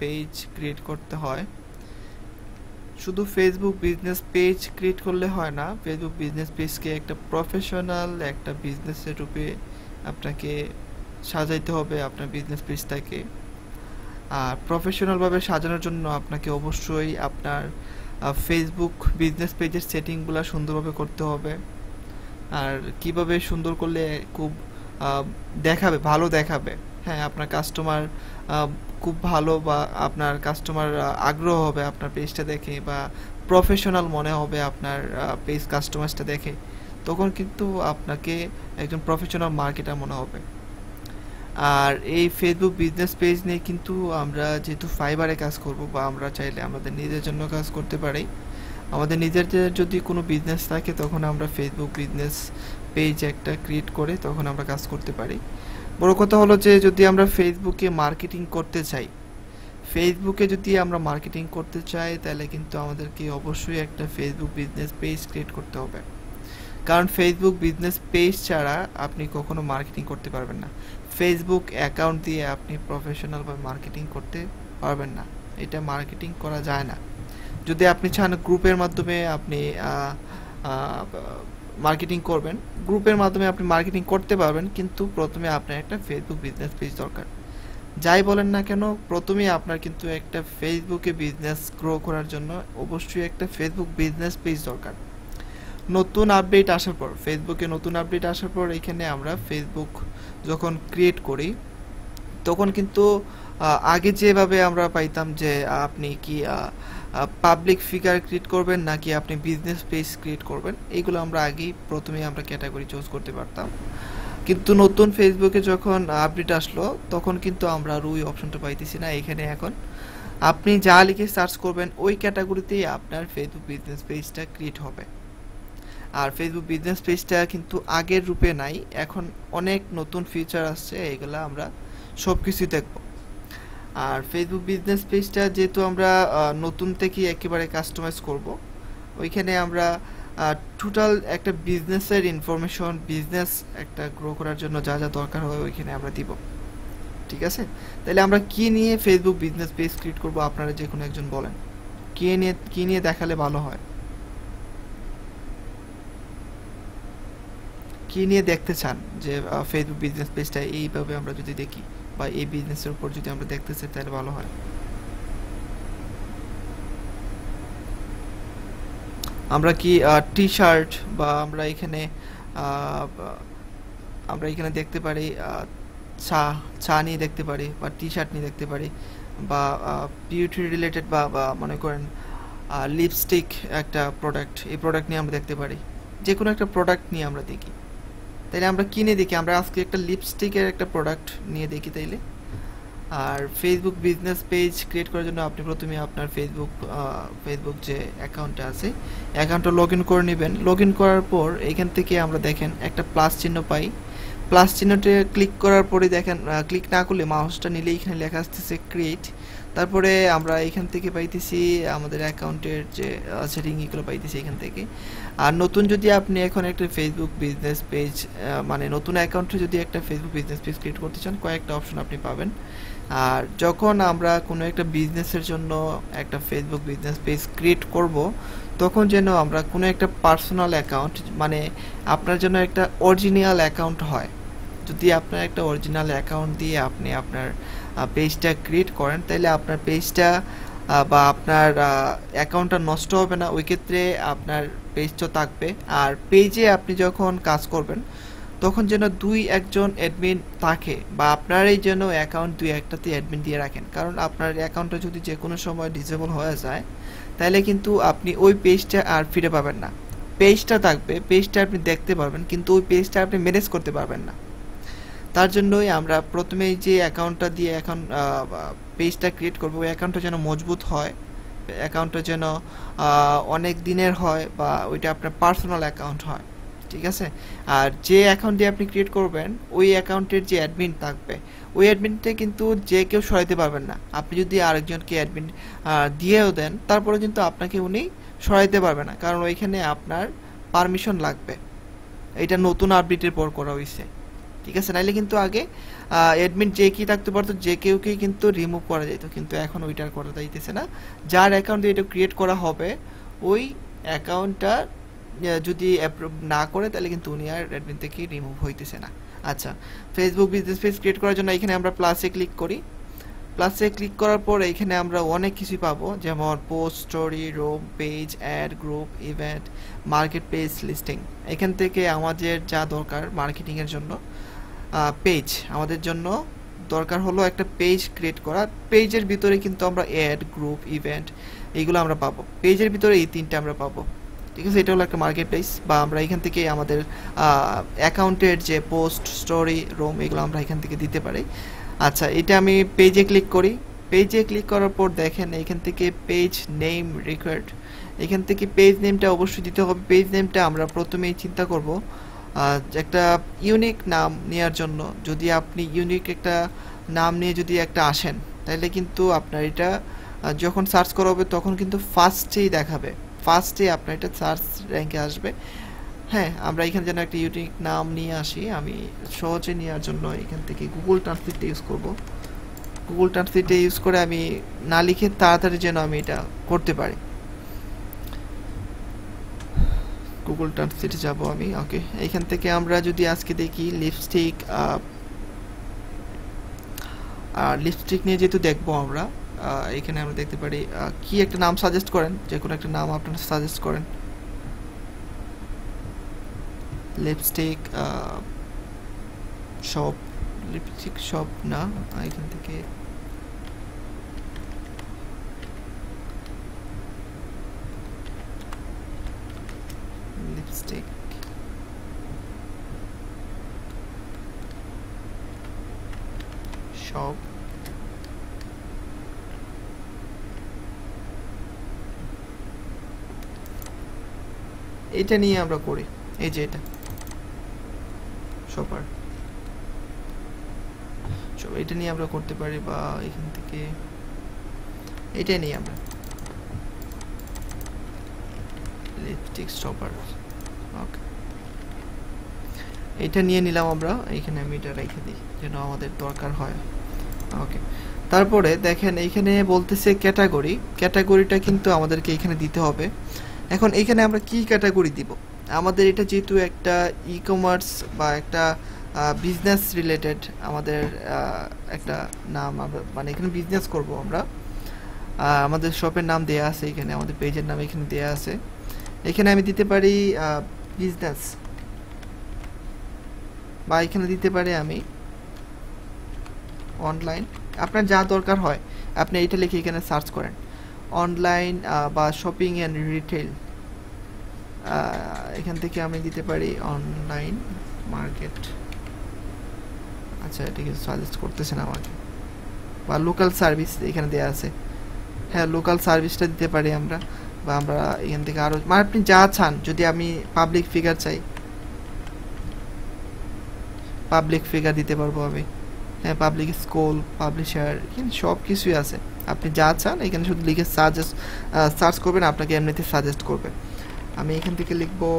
Page create করতে হয়। শুধু ফেসবুক বিজনেস পেজ ক্রিয়েট করলে হয় না, ফেসবুক বিজনেস পেজকে একটা প্রফেশনাল একটা বিজনেসের রূপে আপনাকে সাজাইতে হবে আপনার বিজনেস পেজটাকে। আর প্রফেশনালভাবে সাজানোর জন্য আপনাকে অবশ্যই আপনার ফেসবুক বিজনেস পেজের সেটিংগুলো সুন্দরভাবে করতে হবে। আর কিভাবে সুন্দর করলে খুব দেখাবে, ভালো দেখাবে, হ্যাঁ, আপনার কাস্টমার খুব ভালো, বা আপনার কাস্টমার আগ্রহ হবে আপনার পেজটা দেখে, বা প্রফেশনাল মনে হবে আপনার পেজ কাস্টমার্সটা দেখে, তখন কিন্তু আপনাকে একজন প্রফেশনাল মার্কেটার মনে হবে। আর এই ফেসবুক বিজনেস পেজ নিয়ে কিন্তু আমরা যেহেতু ফাইবারে কাজ করব, বা আমরা চাইলে আমাদের নিজের জন্য কাজ করতে পারি, আমাদের নিজেদের যদি কোনো বিজনেস থাকে তখন আমরা ফেসবুক বিজনেস পেজ একটা ক্রিয়েট করে তখন আমরা কাজ করতে পারি। বড় কথা হলো যে যদি আমরা ফেসবুকে মার্কেটিং করতে চাই, তাহলে কিন্তু আমাদেরকে অবশ্যই একটা ফেসবুক বিজনেস পেজ ক্রিয়েট করতে হবে। কারণ ফেসবুক বিজনেস পেজ ছাড়া আপনি কখনো মার্কেটিং করতে পারবেন না। ফেসবুক অ্যাকাউন্ট দিয়ে আপনি প্রফেশনালভাবে মার্কেটিং করতে পারবেন না, এটা মার্কেটিং করা যায় না। যদি আপনি চান গ্রুপের মাধ্যমে আপনি মার্কেটিং করবেন, গ্রুপের মাধ্যমে আপনি মার্কেটিং করতে পারবেন, কিন্তু প্রথমে আপনার একটা ফেসবুক বিজনেস পেজ দরকার। যাই বলেন না কেন, প্রথমেই আপনার কিন্তু একটা ফেসবুকে বিজনেস গ্রো করার জন্য অবশ্যই একটা ফেসবুক বিজনেস পেজ দরকার। ফেসবুকে নতুন আপডেট আসার পর এখানে আমরা ফেসবুক যখন ক্রিয়েট করি তখন কিন্তু আগে যেভাবে আমরা পাইতাম যে আপনি কি পাবলিক ফিগার ক্রিয়েট করবেন নাকি আপনি বিজনেস পেজ ক্রিয়েট করবেন, এইগুলো আমরা প্রথমেই আমরা ক্যাটাগরি চুজ করতে পারতাম। কিন্তু নতুন ফেসবুকে যখন আপডেট আসলো তখন কিন্তু আমরা আর ওই অপশনটা পাইতেছি না। এখানে এখন আপনি যা লিখে সার্চ করবেন ওই ক্যাটাগরিতেই আপনার ফেসবুক বিজনেস পেজটা ক্রিয়েট হবে। আর ফেসবুক বিজনেস পেজটা কিন্তু আগের রূপে নাই, এখন অনেক নতুন ফিচার আসছে, এগুলো আমরা সব কিছুই দেখব। আর ফেসবুক বিজনেস পেজটা যেহেতু আমরা নতুন থেকে একেবারে কাস্টমাইজ করব, ওইখানে আমরা টোটাল একটা বিজনেসের ইনফরমেশন, বিজনেস একটা গ্রো করার জন্য যা যা দরকার হয় ওইখানে আমরা দিব। ঠিক আছে, তাহলে আমরা কি নিয়ে ফেসবুক বিজনেস পেজ ক্রিয়েট করব, আপনারা যে কোনো একজন বলেন কি নিয়ে দেখালে ভালো হয়, কি নিয়ে দেখতে চান যে ফেসবুক বিজনেস পেজটা এইভাবে আমরা যদি দেখি, বা এই বিজনেসের উপর যদি আমরা দেখতে চাই তাহলে ভালো হয়। আমরা কি টি শার্ট, বা আমরা এখানে দেখতে পারি চা চা নিয়ে দেখতে পারি, বা টি শার্ট নিয়ে দেখতে পারি, বা বিউটি রিলেটেড, বা মনে করেন লিপস্টিক একটা প্রোডাক্ট, এই প্রোডাক্ট নিয়ে আমরা দেখতে পারি, যে কোনো একটা প্রোডাক্ট নিয়ে আমরা দেখি। তাইলে আমরা কিনে দেখি, আমরা আজকে একটা লিপস্টিকের একটা প্রোডাক্ট নিয়ে দেখি তাইলে। আর ফেসবুক বিজনেস পেজ ক্রিয়েট করার জন্য আপনি প্রথমে আপনার ফেসবুক যে অ্যাকাউন্টটা আছে অ্যাকাউন্টটা লগ ইন করে নেবেন। লগ ইন করার পর এখান থেকে আমরা দেখেন একটা প্লাস চিহ্ন পাই, প্লাস চিহ্নতে ক্লিক করার পরে দেখেন, ক্লিক না করলে মাউসটা নিলে এখানে লেখা আসতেছে ক্রিয়েট, তারপরে আমরা এখান থেকে পাইতেছি আমাদের অ্যাকাউন্টের যে সেটিং, এগুলো পাইতেছি এখান থেকে। আর নতুন যদি আপনি এখন একটা ফেসবুক বিজনেস পেজ, মানে নতুন অ্যাকাউন্টে যদি একটা ফেসবুক বিজনেস পেজ ক্রিয়েট করতে চান, কয়েকটা অপশন আপনি পাবেন। আর যখন আমরা কোনো একটা বিজনেসের জন্য একটা ফেসবুক বিজনেস পেজ ক্রিয়েট করব, তখন যেন আমরা কোনো একটা পার্সোনাল অ্যাকাউন্ট, মানে আপনার জন্য একটা অরিজিনাল অ্যাকাউন্ট হয়। যদি আপনার একটা অরিজিনাল অ্যাকাউন্ট দিয়ে আপনি আপনার পেজটা ক্রিয়েট করেন, তাহলে আপনার পেজটা বা আপনার অ্যাকাউন্টটা নষ্ট হবে না, ওই ক্ষেত্রে আপনার পেজটা থাকবে। আর পেজে আপনি যখন কাজ করবেন তখন যেন একজন অ্যাডমিন থাকে, বা আপনারই যেন অ্যাকাউন্ট একটাতে অ্যাডমিন দিয়ে রাখেন। কারণ আপনার অ্যাকাউন্টটা যদি যে কোনো সময় ডিসেবল হয়ে যায়, তাহলে কিন্তু আপনি ওই পেজটা আর ফিরে পাবেন না। পেজটা থাকবে, পেজটা আপনি দেখতে পারবেন, কিন্তু ওই পেজটা আপনি ম্যানেজ করতে পারবেন না। তার জন্যই আমরা প্রথমেই যে অ্যাকাউন্টটা দিয়ে এখন পেজটা ক্রিয়েট করবো, ওই অ্যাকাউন্টটা যেন মজবুত হয়, অ্যাকাউন্টটা যেন অনেক দিনের হয়, বা ওইটা আপনার পার্সোনাল অ্যাকাউন্ট হয়। ঠিক আছে, আর যে অ্যাকাউন্ট দিয়ে আপনি ক্রিয়েট করবেন ওই অ্যাকাউন্টের যে অ্যাডমিন থাকবে, ওই অ্যাডমিনটা কিন্তু যে কেউ সরাইতে পারবেন না। আপনি যদি আরেকজনকে অ্যাডমিন দিয়েও দেন, তারপরে কিন্তু আপনাকে উনি সরাইতে পারবে না, কারণ ওইখানে আপনার পারমিশন লাগবে। এটা নতুন আপডেটের পর করা হয়েছে। ঠিক আছে, নাইলে কিন্তু আগে অ্যাডমিন যে কি থাকতে পারতো, যে কেউকেই কিন্তু রিমুভ করা যেত, কিন্তু এখন ওইটার করা যাইতেছে না। যার অ্যাকাউন্ট দিয়ে এটা ক্রিয়েট করা হবে ওই অ্যাকাউন্টটা যদি অ্যাপ্রুভ না করে তাহলে কিন্তু উনি আর অ্যাডমিন থেকে রিমুভ হইতেছে না। আচ্ছা, ফেসবুক বিজনেস পেজ ক্রিয়েট করার জন্য এখানে আমরা প্লাসে ক্লিক করি। প্লাসে ক্লিক করার পর এখানে আমরা অনেক কিছুই পাবো, যেমন post, story, room, page, ad, group, event, market page, listing. এখান থেকে আমাদের যা দরকার মার্কেটিংয়ের জন্য, পেজ আমাদের জন্য দরকার হলো একটা পেজ ক্রিয়েট করা। পেজের ভিতরে কিন্তু আমরা অ্যাড, গ্রুপ, ইভেন্ট এইগুলো আমরা পাবো। পেজের ভিতরে এই তিনটে আমরা পাবো। ঠিক আছে, এটা হলো একটা মার্কেট প্লেস, বা আমরা এখান থেকে আমাদের অ্যাকাউন্টের যে পোস্ট, স্টোরি, রোম এগুলো আমরা এখান থেকে দিতে পারি। আচ্ছা, এটা আমি পেজে ক্লিক করি। পেজে ক্লিক করার পর দেখেন এখান থেকে পেজ নেম রিকোয়ার্ড, এখান থেকে পেজ নেমটা অবশ্যই দিতে হবে। পেজ নেমটা আমরা প্রথমেই চিন্তা করব একটা ইউনিক নাম নেওয়ার জন্য। যদি আপনি ইউনিক একটা নাম নিয়ে যদি একটা আসেন, তাহলে কিন্তু আপনার এটা যখন সার্চ করা হবে তখন কিন্তু ফার্স্টেই দেখাবে, ফার্স্টে আপনার এটা সার্চ র্যাঙ্কে আসবে। হ্যাঁ, আমরা এখানে যেন একটা ইউনিক নাম নিয়ে আসি। আমি সহজে নেওয়ার জন্য এখান থেকে গুগল ট্রান্সলেটটা ইউজ করব। গুগল ট্রান্সলেটে ইউজ করে আমি না লিখে তাড়াতাড়ি যেন আমি এটা করতে পারি। গুগল ট্রান্সলেটে যাব আমি। ওকে, এখান থেকে আমরা যদি আজকে দেখি লিপস্টিক, আর লিপস্টিক নিয়ে যেহেতু দেখবো আমরা, এখানে আমরা দেখতে পারি কি একটা নাম সাজেস্ট করেন, যে কোনো একটা নাম আপনারা সাজেস্ট করেন। লিপস্টিক শপ, লিপস্টিক শপ না, এখান থেকে লিপস্টিক শপ, এটা নিয়ে আমরা করি। এই যে এটা শপার, এটা নিয়ে আমরা করতে পারি, বা এখান থেকে এটা নিয়ে আমরা লিপস্টিক শপার। ওকে, এটা নিয়ে নিলাম আমরা। এখানে আমি এটা রেখে দিই যেন আমাদের দরকার হয়। ওকে, তারপরে দেখেন এইখানে বলতেছে ক্যাটাগরি, ক্যাটাগরিটা কিন্তু আমাদেরকে এখানে দিতে হবে। এখন এখানে আমরা কি ক্যাটাগরি দিব? আমাদের এটা যেহেতু একটা ই কমার্স বা একটা বিজনেস রিলেটেড আমাদের একটা নাম, মানে এখানে বিজনেস করব আমরা। আমাদের শপের নাম দেয়া আছে এখানে, আমাদের পেজের নাম এখানে দেয়া আছে। এখানে আমি দিতে পারি বিজনেস, বা এখানে দিতে পারি আমি অনলাইন। আপনার যা দরকার হয় আপনি এটা লিখে এখানে সার্চ করেন, অনলাইন বা শপিং অ্যান্ড রিটেল। এখান থেকে আমি দিতে পারি অনলাইন মার্কেট। আচ্ছা, ঠিক আছে, সাজেস্ট করতেছেন আমাকে। বা লোকাল সার্ভিস এখানে দেওয়া আছে, হ্যাঁ লোকাল সার্ভিসটা দিতে পারি আমরা। বা আমরা এখান থেকে আরও, মানে আপনি যা চান। যদি আমি পাবলিক ফিগার চাই, পাবলিক ফিগার দিতে পারবো আমি। হ্যাঁ, পাবলিক স্কুল, পাবলিশার, এখানে সব কিছুই আছে। আপনি যা চান এখানে শুধু লিখে সার্চ করবেন, আপনাকে এমনিতে সাজেস্ট করবে। আমি এখান থেকে লিখবো,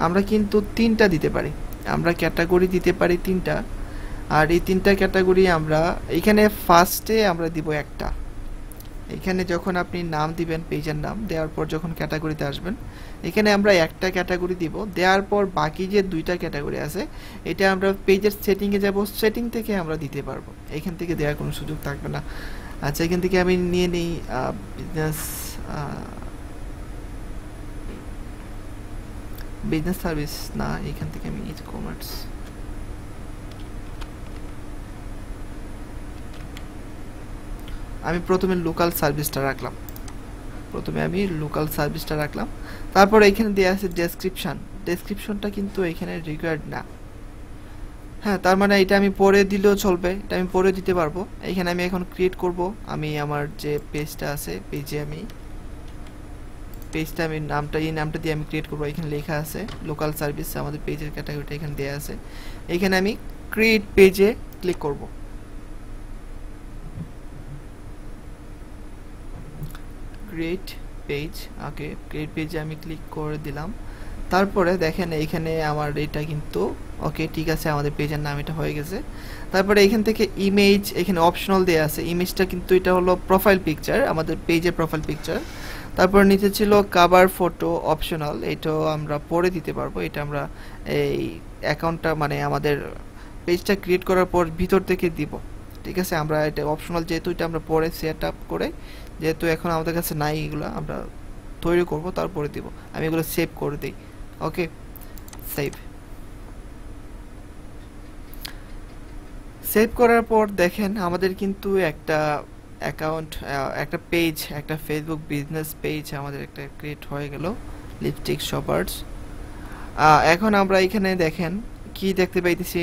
আমরা কিন্তু তিনটা দিতে পারি, আমরা ক্যাটাগরি দিতে পারি তিনটা। আর এই তিনটা ক্যাটাগরি আমরা এখানে ফার্স্টে আমরা দিব একটা। এখানে যখন আপনি নাম দিবেন, পেজের নাম দেওয়ার পর যখন ক্যাটাগরিতে আসবেন, এখানে আমরা একটা ক্যাটাগরি দিব। দেওয়ার পর বাকি যে দুইটা ক্যাটাগরি আছে এটা আমরা পেজের সেটিংয়ে যাব, সেটিং থেকে আমরা দিতে পারবো, এখান থেকে দেওয়ার কোনো সুযোগ থাকবে না। আচ্ছা, এখান থেকে আমি নিয়ে নিই বিজনেস, বিজনেস সার্ভিস না, এখান থেকে আমি ই কমার্স। আমি প্রথমে লোকাল সার্ভিসটা রাখলাম, তারপর এখানে দেওয়া আছে ডেসক্রিপশন। ডেসক্রিপশনটা কিন্তু এখানে রিকোয়ার্ড না। হ্যাঁ, তার মানে এটা আমি পরে দিলেও চলবে, এটা আমি পরে দিতে পারবো। এখানে আমি এখন ক্রিয়েট করব। আমি আমার যে পেজটা আছে, পেজে আমি নামটা, এই নামটা দিয়ে আমি ক্রিয়েট করবো। এখানে লেখা আছে লোকাল সার্ভিস, আমাদের পেজের ক্যাটাগরিটা এখানে দেওয়া আছে। এখানে আমি ক্রিয়েট পেজে ক্লিক করব। ক্রিয়েট পেজ, ওকে, ক্রিয়েট পেজে আমি ক্লিক করে দিলাম। তারপরে দেখেন এইখানে আমার এটা কিন্তু ওকে ঠিক আছে, আমাদের পেজের নাম এটা হয়ে গেছে। তারপরে এখান থেকে ইমেজ এখানে অপশনাল দেয়া আছে, ইমেজটা কিন্তু এটা হলো প্রোফাইল পিকচার, আমাদের পেজের প্রোফাইল পিকচার। তারপর নিচে ছিল কভার ফটো অপশনাল, এটাও আমরা পরে দিতে পারবো, এটা আমরা এই অ্যাকাউন্টটা মানে আমাদের পেজটা ক্রিয়েট করার পর ভিতর থেকে দিব। ঠিক আছে, আমরা এটা অপশনাল যেহেতু এটা আমরা পরে সেট আপ করে, যেহেতু এখন আমাদের কাছে নাই এগুলো, আমরা তৈরি করব তারপরে দিব। আমি এগুলো সেভ করে দিই। ওকে, সেভ সেভ করার পর দেখেন আমাদের কিন্তু একটা অ্যাকাউন্ট, একটা পেজ, একটা ফেসবুক বিজনেস পেজ আমাদের একটা ক্রিয়েট হয়ে গেল, লিপস্টিক শপার্স। এখন আমরা এখানে দেখেন কি দেখতে পাইতেছি,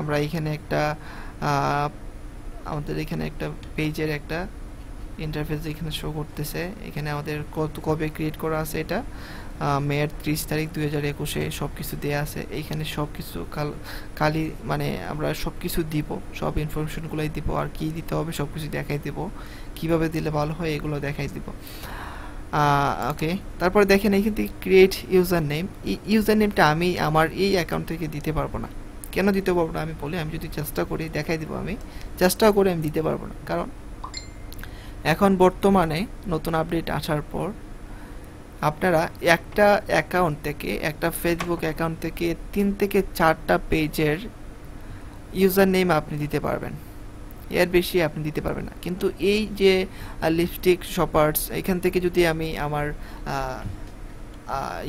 আমরা এখানে একটা আমাদের এখানে একটা পেজের একটা ইন্টারফেস এখানে শো করতেছে। এখানে আমাদের কবে ক্রিয়েট করা আছে, এটা মেয়ের 30 তারিখ 2021-এ সব কিছু দেওয়া আছে। এইখানে সব কিছু খালি মানে আমরা সব কিছু দিব, সব ইনফরমেশনগুলোই দিব, আর কি দিতে হবে সব কিছু দেখাই দিব, কিভাবে দিলে ভালো হয় এগুলো দেখাই দিব। ওকে, তারপরে দেখেন এখান থেকে ক্রিয়েট ইউজার নেম, এই ইউজার নেমটা আমি আমার এই অ্যাকাউন্ট থেকে দিতে পারবো না। কেন দিতে পারবো না আমি বলি, আমি যদি চেষ্টা করি দেখাই দিব, আমি চেষ্টা করে আমি দিতে পারবো না, কারণ এখন বর্তমানে নতুন আপডেট আসার পর আপনারা একটা অ্যাকাউন্ট থেকে, একটা ফেসবুক অ্যাকাউন্ট থেকে 3 থেকে 4টা পেজের ইউজার নেম আপনি দিতে পারবেন, এর বেশি আপনি দিতে পারবেন না। কিন্তু এই যে লিপস্টিক শপার্স, এখান থেকে যদি আমি আমার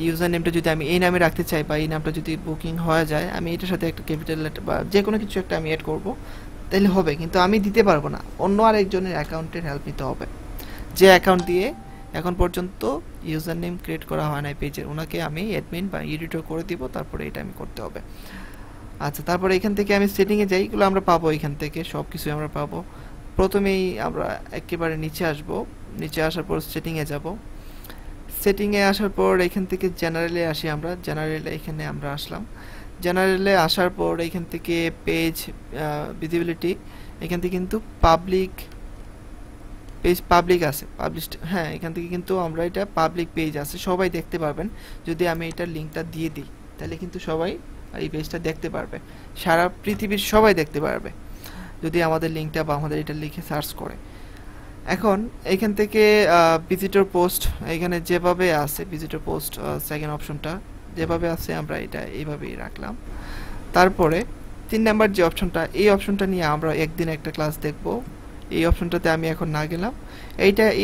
ইউজার নেমটা যদি আমি এই নামে রাখতে চাই, বা এই নামটা যদি বুকিং হয়ে যায়, আমি এটার সাথে একটা ক্যাপিটাল লেটার বা যে কোনো কিছু একটা আমি অ্যাড করব, তাহলে হবে। কিন্তু আমি দিতে পারবো না, অন্য আরেকজনের অ্যাকাউন্টের হেল্প নিতে হবে, যে অ্যাকাউন্ট দিয়ে এখন পর্যন্ত ইউজার নেম ক্রিয়েট করা হয় না পেজের, ওনাকে আমি অ্যাডমিন বা এডিটর করে দিব, তারপরে এটা আমি করতে হবে। আচ্ছা, তারপরে এখান থেকে আমি সেটিংয়ে যাই, এগুলো আমরা পাবো এখান থেকে সব কিছু আমরা পাবো। প্রথমেই আমরা একেবারে নিচে আসব, নিচে আসার পর সেটিংয়ে যাব, সেটিংয়ে আসার পর এখান থেকে জেনারেলে আসি, আমরা জেনারেলে এখানে আমরা আসলাম। জেনারেলে আসার পর এখান থেকে পেজ ভিজিবিলিটি, এখান থেকে কিন্তু পাবলিক পেজ পাবলিক আছে, পাবলিশড, হ্যাঁ এখান থেকে কিন্তু আমরা এটা পাবলিক পেজ আছে, সবাই দেখতে পারবেন। যদি আমি এটার লিঙ্কটা দিয়ে দিই তাহলে কিন্তু সবাই এই পেজটা দেখতে পারবে, সারা পৃথিবীর সবাই দেখতে পারবে যদি আমাদের লিঙ্কটা বা আমাদের এটা লিখে সার্চ করে। এখন এখান থেকে ভিজিটর পোস্ট, এখানে যেভাবে আছে ভিজিটর পোস্ট সেকেন্ড অপশনটা যেভাবে আছে আমরা এটা এইভাবেই রাখলাম। তারপরে 3 নাম্বার যে অপশনটা, এই অপশনটা নিয়ে আমরা একদিন একটা ক্লাস দেখব, এই অপশনটাতে আমি এখন না গেলাম,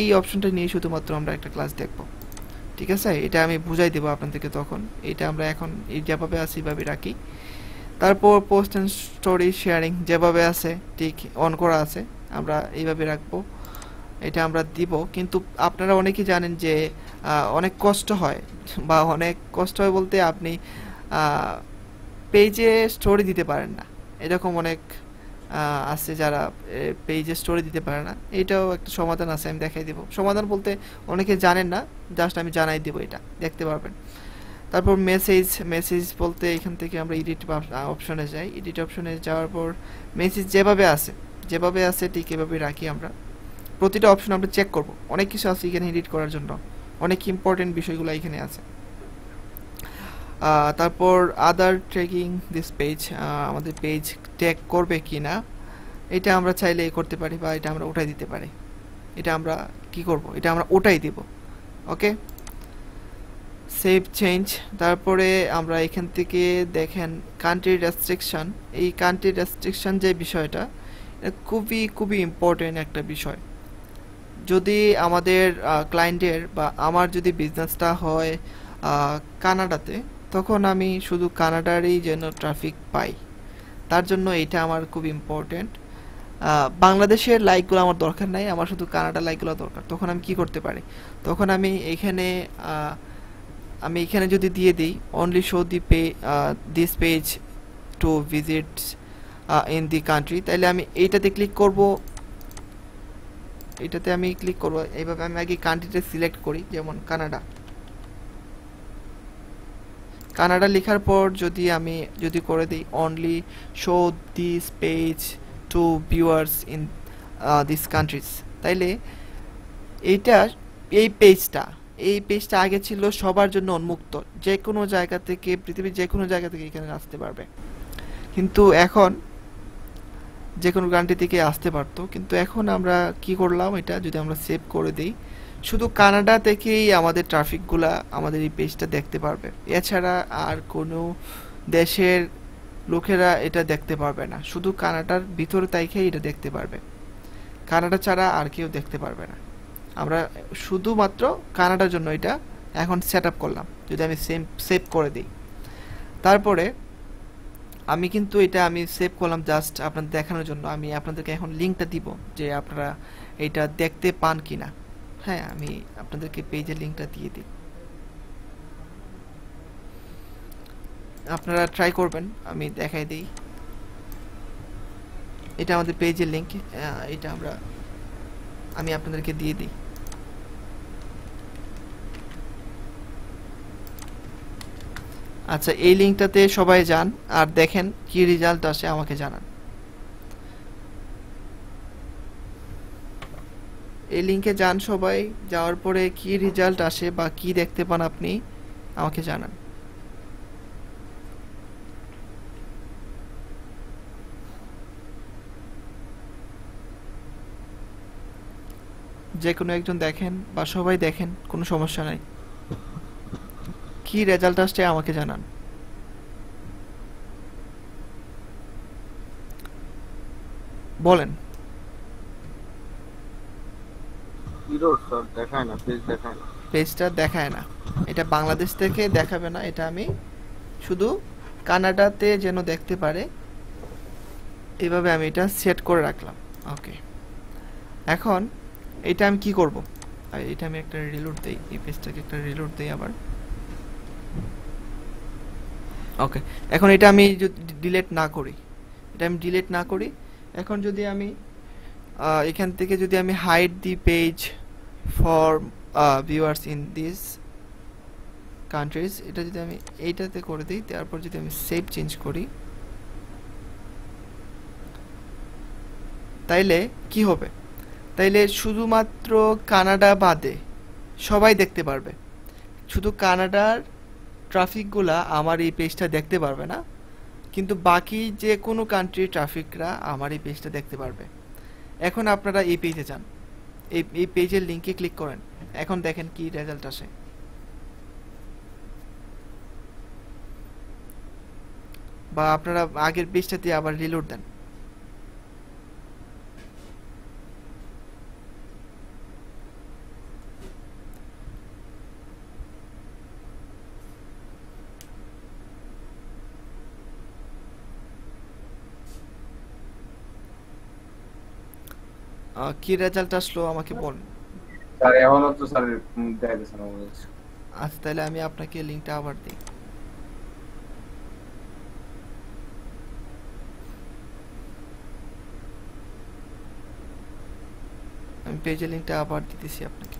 এই অপশনটা নিয়ে শুধুমাত্র আমরা একটা ক্লাস দেখব। ঠিক আছে, এটা আমি বুঝাই দেবো আপনাদেরকে তখন, এটা আমরা এখন এই যেভাবে আছে এইভাবে রাখি। তারপর পোস্ট অ্যান্ড স্টোরি শেয়ারিং যেভাবে আছে ঠিক অন করা আছে, আমরা এইভাবে রাখবো, এটা আমরা দিব। কিন্তু আপনারা অনেকেই জানেন যে অনেক কষ্ট হয়, বা অনেক কষ্ট হয় বলতে আপনি পেজে স্টোরি দিতে পারেন না, এরকম অনেক আছে যারা পেজে স্টোরি দিতে পারে না। এটাও একটা সমাধান আছে, আমি দেখাই দিব। সমাধান বলতে অনেকে জানেন না, জাস্ট আমি জানাই দিব, এটা দেখতে পারবেন। তারপর মেসেজ বলতে এখান থেকে আমরা এডিট অপশনে যাই, এডিট অপশনে যাওয়ার পর মেসেজ যেভাবে আছে ঠিক এভাবে রাখি আমরা। প্রতিটা অপশন আমরা চেক করব, অনেক কিছু আছে এখানে এডিট করার জন্য, অনেক ইম্পর্টেন্ট বিষয়গুলো এখানে আছে। তারপর আদার ট্র্যাকিং দিস পেজ, আমাদের পেজ ট্যাগ করবে কি না এটা আমরা চাইলে করতে পারি, বা এটা আমরা উঠাই দিতে পারি। এটা আমরা কি করব, এটা আমরা উঠাই দিব। ওকে, সেভ চেঞ্জ। তারপরে আমরা এখান থেকে দেখেন কান্ট্রি রেস্ট্রিকশন, এই কান্ট্রি রেস্ট্রিকশন যে বিষয়টা, খুবই ইম্পর্টেন্ট একটা বিষয়। যদি আমাদের ক্লায়েন্টের বা আমার যদি বিজনেসটা হয় কানাডাতে, তখন আমি শুধু কানাডারই যেন ট্রাফিক পাই, তার জন্য এটা আমার খুব ইম্পর্টেন্ট। বাংলাদেশের লাইকগুলো আমার দরকার নাই, আমার শুধু কানাডা লাইকগুলো দরকার। তখন আমি কি করতে পারি, তখন আমি এখানে যদি দিয়ে দিই only show this page to visit in the country, তাহলে আমি এইটাতে ক্লিক করব, এইভাবে আমি আগে কান্ট্রিটা সিলেক্ট করি, যেমন কানাডা লেখার পর যদি করে দিই only show this page to viewers in this countries, তাইলে এই পেজটা এই পেজটা আগে ছিল সবার জন্য উন্মুক্ত, যে কোনো জায়গা থেকে, পৃথিবীর যে কোনো জায়গা থেকে এখানে আসতে পারবে। কিন্তু এখন যে কোনো কান্ট্রি থেকে আসতে পারতো, কিন্তু এখন আমরা কি করলাম, এটা যদি আমরা সেভ করে দিই, শুধু কানাডা থেকেই আমাদের ট্রাফিকগুলা আমাদের এই পেজটা দেখতে পারবে। এছাড়া আর কোনো দেশের লোকেরা এটা দেখতে পারবে না, শুধু কানাডার ভিতরে তাইকেই এটা দেখতে পারবে। কানাডা ছাড়া আর কেউ দেখতে পারবে না। আমরা শুধুমাত্র কানাডার জন্য এটা এখন সেট আপ করলাম। যদি আমি সেভ করে দিই, তারপরে আমি কিন্তু এটা আমি সেভ করলাম জাস্ট আপনাদের দেখানোর জন্য। আমি আপনাদেরকে এখন লিঙ্কটা দিব যে আপনারা এটা দেখতে পান কিনা। হ্যাঁ, আমি আপনাদেরকে পেজের লিঙ্কটা দিয়ে দিই, আপনারা ট্রাই করবেন। আমি দেখাই দিই, এটা আমাদের পেজের লিঙ্ক, এটা আমি আপনাদেরকে দিয়ে দিই। আচ্ছা, এই লিঙ্কটাতে সবাই যান আর দেখেন কি রেজাল্ট আসে, আমাকে জানান। এই লিঙ্কে যান সবাই, যাওয়ার পরে কি রেজাল্ট আসে বা কি দেখতে পান আপনি আমাকে জানান। যে কোনো একজন দেখেন বা সবাই দেখেন, কোনো সমস্যা নাই। কি রেজাল্ট আসছে আমাকে জানান। বলেন। পেজটা দেখায় না, এটা বাংলাদেশ থেকে দেখাবে না, এটা আমি শুধু কানাডাতে যেন দেখতে পারে এইভাবে আমি এটা সেট করে রাখলাম। ওকে, এখন এটা আমি কি করব, এটা আমি একটা রিলোড দেই, এই পেজটাকে একটা রিলোড দেই আবার। ওকে, এখন এটা আমি যদি ডিলিট না করি, এটা আমি ডিলিট না করি, এখন যদি আমি এখান থেকে যদি আমি hide the page for viewers in this countries, এটা যদি আমি এইটাতে করে দিই, তারপর যদি আমি সেভ চেঞ্জ করি, তাইলে কি হবে, তাইলে শুধুমাত্র কানাডা বাদে সবাই দেখতে পারবে। শুধু কানাডার ট্রাফিকগুলা আমার এই পেজটা দেখতে পারবে না, কিন্তু বাকি যে কোনো কান্ট্রির ট্রাফিকরা আমার এই পেজটা দেখতে পারবে। এখন আপনারা এই পেজে যান, এই পেজের লিঙ্কে ক্লিক করেন, এখন দেখেন কি রেজাল্ট আসে। বা আপনারা আগের পেজটাতে আবার রিলোড দেন। কি রেজাল্ট আসলো আমাকে বলুন। স্যার এখনো তো স্যার দেখাইতেছে না আমাদের। আচ্ছা, তাহলে আমি আপনাকে লিঙ্কটা আবার দিই। আমি পেজের লিঙ্কটা আবার দিতেছি আপনাকে।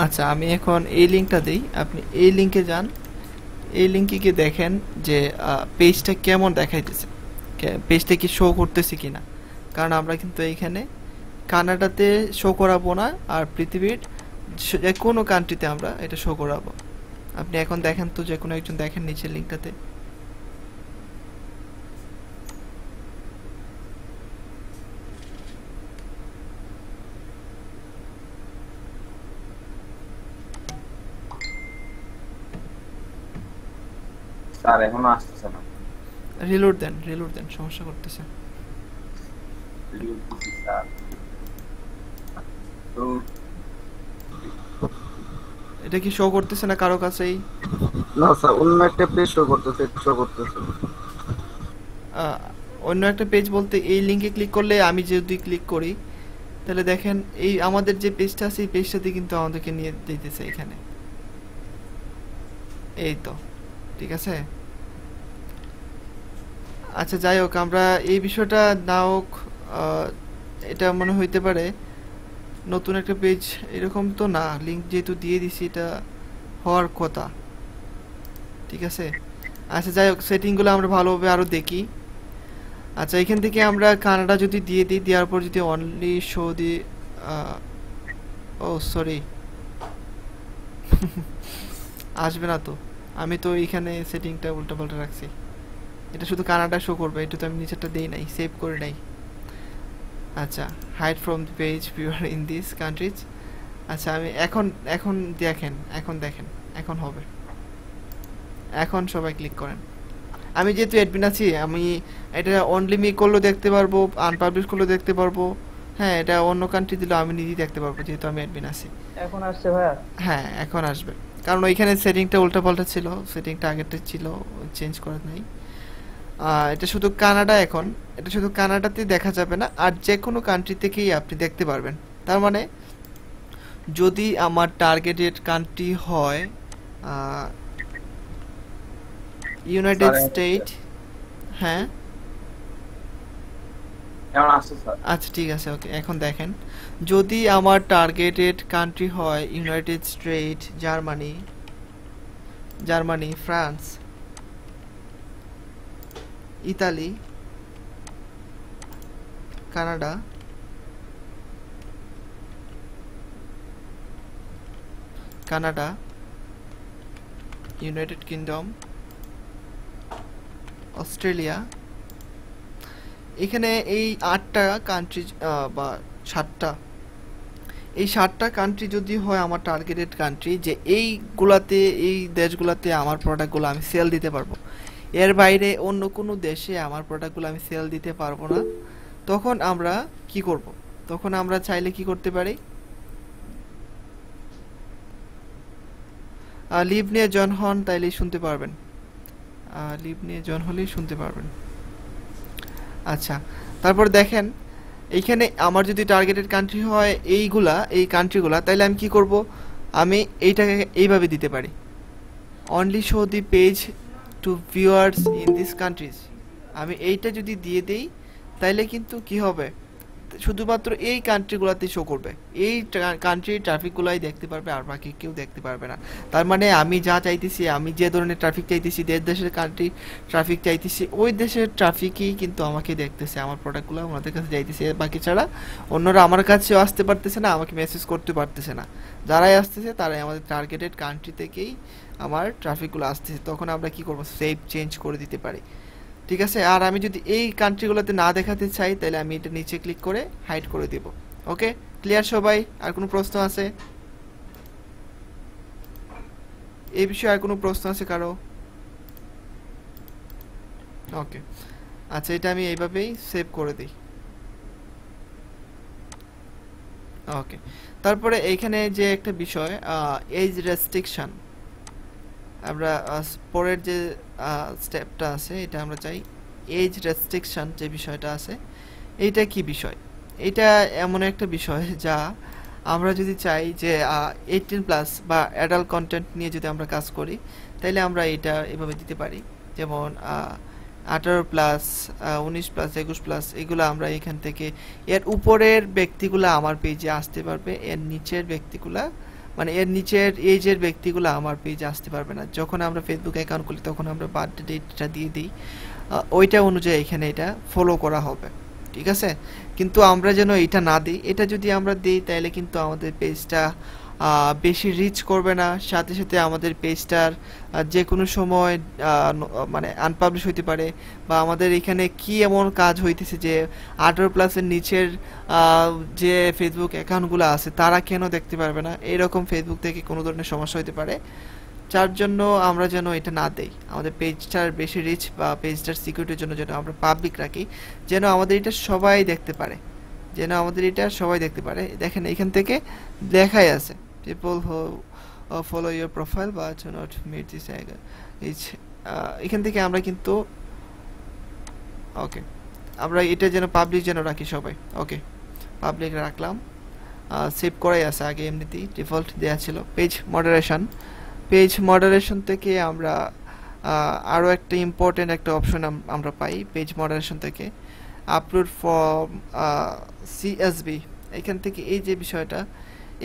আচ্ছা, আমি এখন এই লিঙ্কটা দিই, আপনি এই লিঙ্কে যান, এই লিঙ্কে গিয়ে দেখেন যে পেজটা কেমন দেখাইতেছে, পেজটা কি শো করতেছে কিনা। কারণ আমরা কিন্তু এইখানে কানাডাতে শো করাবো না, আর পৃথিবীর যে কোনো কান্ট্রিতে আমরা এটা শো করাবো। আপনি এখন দেখেন তো, যে কোনো একজন দেখেন নিচের লিঙ্কটাতে। স্যার এখনো আসতেছে না। রিলোড দেন, সমস্যা করতেছে। স্যার তো এটা কি শো করতেছে না কারো কাছেই? না স্যার, অন্য একটা পেজ শো করতেছে। আহ, অন্য একটা পেজ বলতে এই লিঙ্কে ক্লিক করলে, আমি যদি ক্লিক করি তাহলে দেখেন এই আমাদের যে পেজটা আছে এই পেজটাতে কিন্তু আমাদেরকে নিয়ে দিতেছে এখানে। এই তো ঠিক আছে। আচ্ছা যাই হোক, আমরা এই বিষয়টা না হোক, এটা মনে হইতে পারে নতুন একটা পেজ, এরকম তো না, লিংক যেহেতু দিয়ে দিছি এটা হওয়ার কথা, ঠিক আছে। আচ্ছা যাই হোক, সেটিংগুলো আমরা ভালোভাবে আরও দেখি। আচ্ছা এখান থেকে আমরা কানাডা যদি দিয়ে দিই, দেওয়ার পর যদি অনলি শো দিই, ও সরি আসবে না তো, আমি তো এইখানে সেটিংটা উল্টাপাল্টা রাখছি, এটা শুধু কানাডা শো করবে, এটা তো আমি নিচেরটা দেই নাই, সেভ করে নাই। আচ্ছা hide from the page viewer in this countries. আচ্ছা আমি এখন এখন দেখেন, এখন দেখেন, এখন হবে, এখন সবাই ক্লিক করেন। আমি যেহেতু অ্যাডমিন আছি, আমি এটা অনলি মি করলেও দেখতে পারবো, আনপাবলিশ করলেও দেখতে পারবো, হ্যাঁ এটা অন্য কান্ট্রি দিলেও আমি নিজেই দেখতে পারবো, যেহেতু আমি অ্যাডমিন আছি। এখন আসছে ভাইয়া? হ্যাঁ এখন আসবে, কারণ ওইখানে সেটিংটা উল্টাপাল্টা ছিল, সেটিংটা আগেরটা ছিল, চেঞ্জ করা নাই। এটা শুধু কানাডা, এখন এটা শুধু কানাডাতে দেখা যাবে না, আর যে কোনো কান্ট্রি থেকেই আপনি দেখতে পারবেন। তার মানে যদি আমার টার্গেটেড কান্ট্রি হয় ইউনাইটেড স্যার স্টেট, হ্যাঁ কেমন আসছে স্যার? আচ্ছা ঠিক আছে ওকে, এখন দেখেন যদি আমার টার্গেটেড কান্ট্রি হয় United state, Germany, France, Italy, Canada, United kingdom, Australia, এখানে এই 8টা কান্ট্রি বা 7টা, এই 7টা কান্ট্রি যদি হয় আমার টার্গেটেড কান্ট্রি, যে এইগুলাতে, এই দেশগুলাতে আমার প্রোডাক্টগুলো আমি সেল দিতে পারবো, এর বাইরে অন্য কোনো দেশে আমার প্রোডাক্টগুলো আমি সেল দিতে পারবো না, তখন আমরা কি করব? তখন আমরা চাইলে কি করতে পারি, লিভ নিয়ে জন হন, তাইলেই শুনতে পারবেন, লিভ নিয়ে জন হলেই শুনতে পারবেন। আচ্ছা তারপর দেখেন এইখানে আমার যদি টার্গেটেড কান্ট্রি হয় এইগুলা, এই কান্ট্রিগুলা, তাইলে আমি কি করব, আমি এইটাকে এইভাবে দিতে পারি, only show the page to viewers in this countries. আমি এইটা যদি দিয়ে দেই তাইলে কিন্তু কি হবে, শুধুমাত্র এই কান্ট্রিগুলোতে শো করবে, এই কান্ট্রির ট্রাফিকগুলাই দেখতে পারবে, আর বাকি কেউ দেখতে পারবে না। তার মানে আমি যা চাইতেছি, আমি যে ধরনের ট্রাফিক চাইতেছি, দেশের কান্ট্রি ট্রাফিক চাইতেছি, ওই দেশের ট্রাফিকই কিন্তু আমাকে দেখতেছে, আমার প্রোডাক্টগুলো আমাদের কাছে যাইতেছে, বাকি ছাড়া অন্যরা আমার কাছেও আসতে পারতেছে না, আমাকে মেসেজ করতে পারতেছে না, যারাই আসতেছে তারাই আমাদের টার্গেটেড কান্ট্রি থেকেই আমার ট্রাফিকগুলো আসতেছে। তখন আমরা কি করব, সেভ চেঞ্জ করে দিতে পারি, ঠিক আছে। আর আমি যদি এই কান্ট্রিগুলোতে না দেখাতে চাই, তাহলে আমি এটা নিচে ক্লিক করে হাইড করে দেব। ওকে ক্লিয়ার সবাই? আর কোনো প্রশ্ন আছে এই বিষয়ে? আর কোনো প্রশ্ন আছে কারো? ওকে আচ্ছা, এটা আমি এইভাবেই সেভ করে দিই। ওকে তারপরে এইখানে যে একটা বিষয়, এজ রেস্ট্রিকশন, আমরা পরের যে স্টেপটা আছে এটা আমরা চাই, এজ রেস্ট্রিকশন যে বিষয়টা আছে, এইটা কি বিষয়? এটা এমন একটা বিষয় যা আমরা যদি চাই যে 18+ বা অ্যাডাল্ট কন্টেন্ট নিয়ে যদি আমরা কাজ করি, তাহলে আমরা এটা এভাবে দিতে পারি, যেমন 18+, 19+, 21+, এগুলো আমরা এখান থেকে, এর উপরের ব্যক্তিগুলো আমার পেজে আসতে পারবে, এর নিচের ব্যক্তিগুলা, মানে এর নিচের এজের ব্যক্তিগুলো আমার পেজে আসতে পারবে না। যখন আমরা ফেসবুক অ্যাকাউন্ট খুলি তখন আমরা বার্থডে ডেটটা দিয়ে দিই, ওইটা অনুযায়ী এখানে এটা ফলো করা হবে, ঠিক আছে। কিন্তু আমরা যেন এটা না দিই, এটা যদি আমরা দিই তাহলে কিন্তু আমাদের পেজটা বেশি রিচ করবে না, সাথে সাথে আমাদের পেজটার যে কোনো সময় মানে আনপাবলিশ হইতে পারে, বা আমাদের এখানে কি এমন কাজ হইতেছে যে 18+-এর নিচের যে ফেসবুক অ্যাকাউন্টগুলো আছে তারা কেন দেখতে পারবে না, এরকম ফেসবুক থেকে কোনো ধরনের সমস্যা হতে পারে, যার জন্য আমরা যেন এটা না দেই, আমাদের পেজটার বেশি রিচ বা পেজটার সিকিউরিটির জন্য যেন আমরা পাবলিক রাখি, যেন আমাদের এটা সবাই দেখতে পারে, দেখেন এখান থেকে দেখাই আছে, people who follow your profile but do not meet this এখান থেকে আমরা কিন্তু ওকে আমরা এটা যেন পাবলিক যেন রাখি সবাই। ওকে পাবলিক রাখলাম, সেভ করাই আছে, আগে এমনিতেই ডিফল্ট দেওয়া ছিল। পেজ মডারেশন, পেজ মডারেশন থেকে আমরা আরও একটা ইম্পর্টেন্ট একটা অপশন আমরা পাই পেজ মডারেশন থেকে, আপলোড ফ্রম সিএসবি। এখান থেকে এই যে বিষয়টা,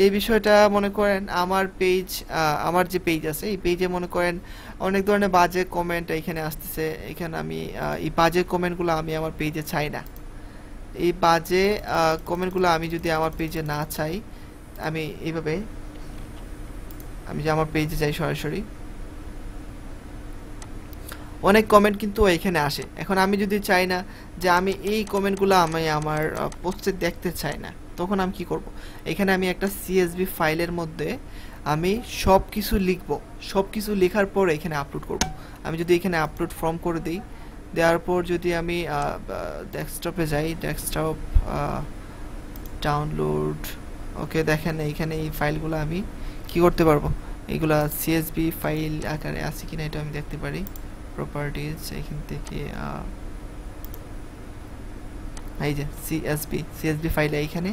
এই বিষয়টা মনে করেন আমার পেজ, আমার যে পেজ আছে এই পেজে মনে করেন অনেক ধরনের বাজে কমেন্ট এখানে আসতেছে। এখানে আমি এই বাজে কমেন্টগুলো আমি আমার পেজে চাই না। এই বাজে কমেন্টগুলো আমি যদি আমার পেজে না চাই, আমি এইভাবে আমি যে আমার পেজে যাই সরাসরি, অনেক কমেন্ট কিন্তু এখানে আসে। এখন আমি যদি চাই না যে আমি এই কমেন্টগুলো আমি আমার পোস্টে দেখতে চাই না, তখন আমি কি করব? এখানে আমি একটা সিএসভি ফাইলের মধ্যে আমি সব কিছু লিখব, সব কিছু লেখার পর এখানে আপলোড করব। আমি যদি এখানে আপলোড ফর্ম করে দিই, দেওয়ার পর যদি আমি ডেস্কটপে যাই, ডেস্কটপ ডাউনলোড, ওকে দেখেন এইখানে এই ফাইলগুলো আমি কি করতে পারবো, এইগুলা সিএসভি ফাইল আকারে আছে কিনা এটা আমি দেখতে পারি। প্রপার্টিজ, এখান থেকে এই যে সিএসভি ফাইলে এইখানে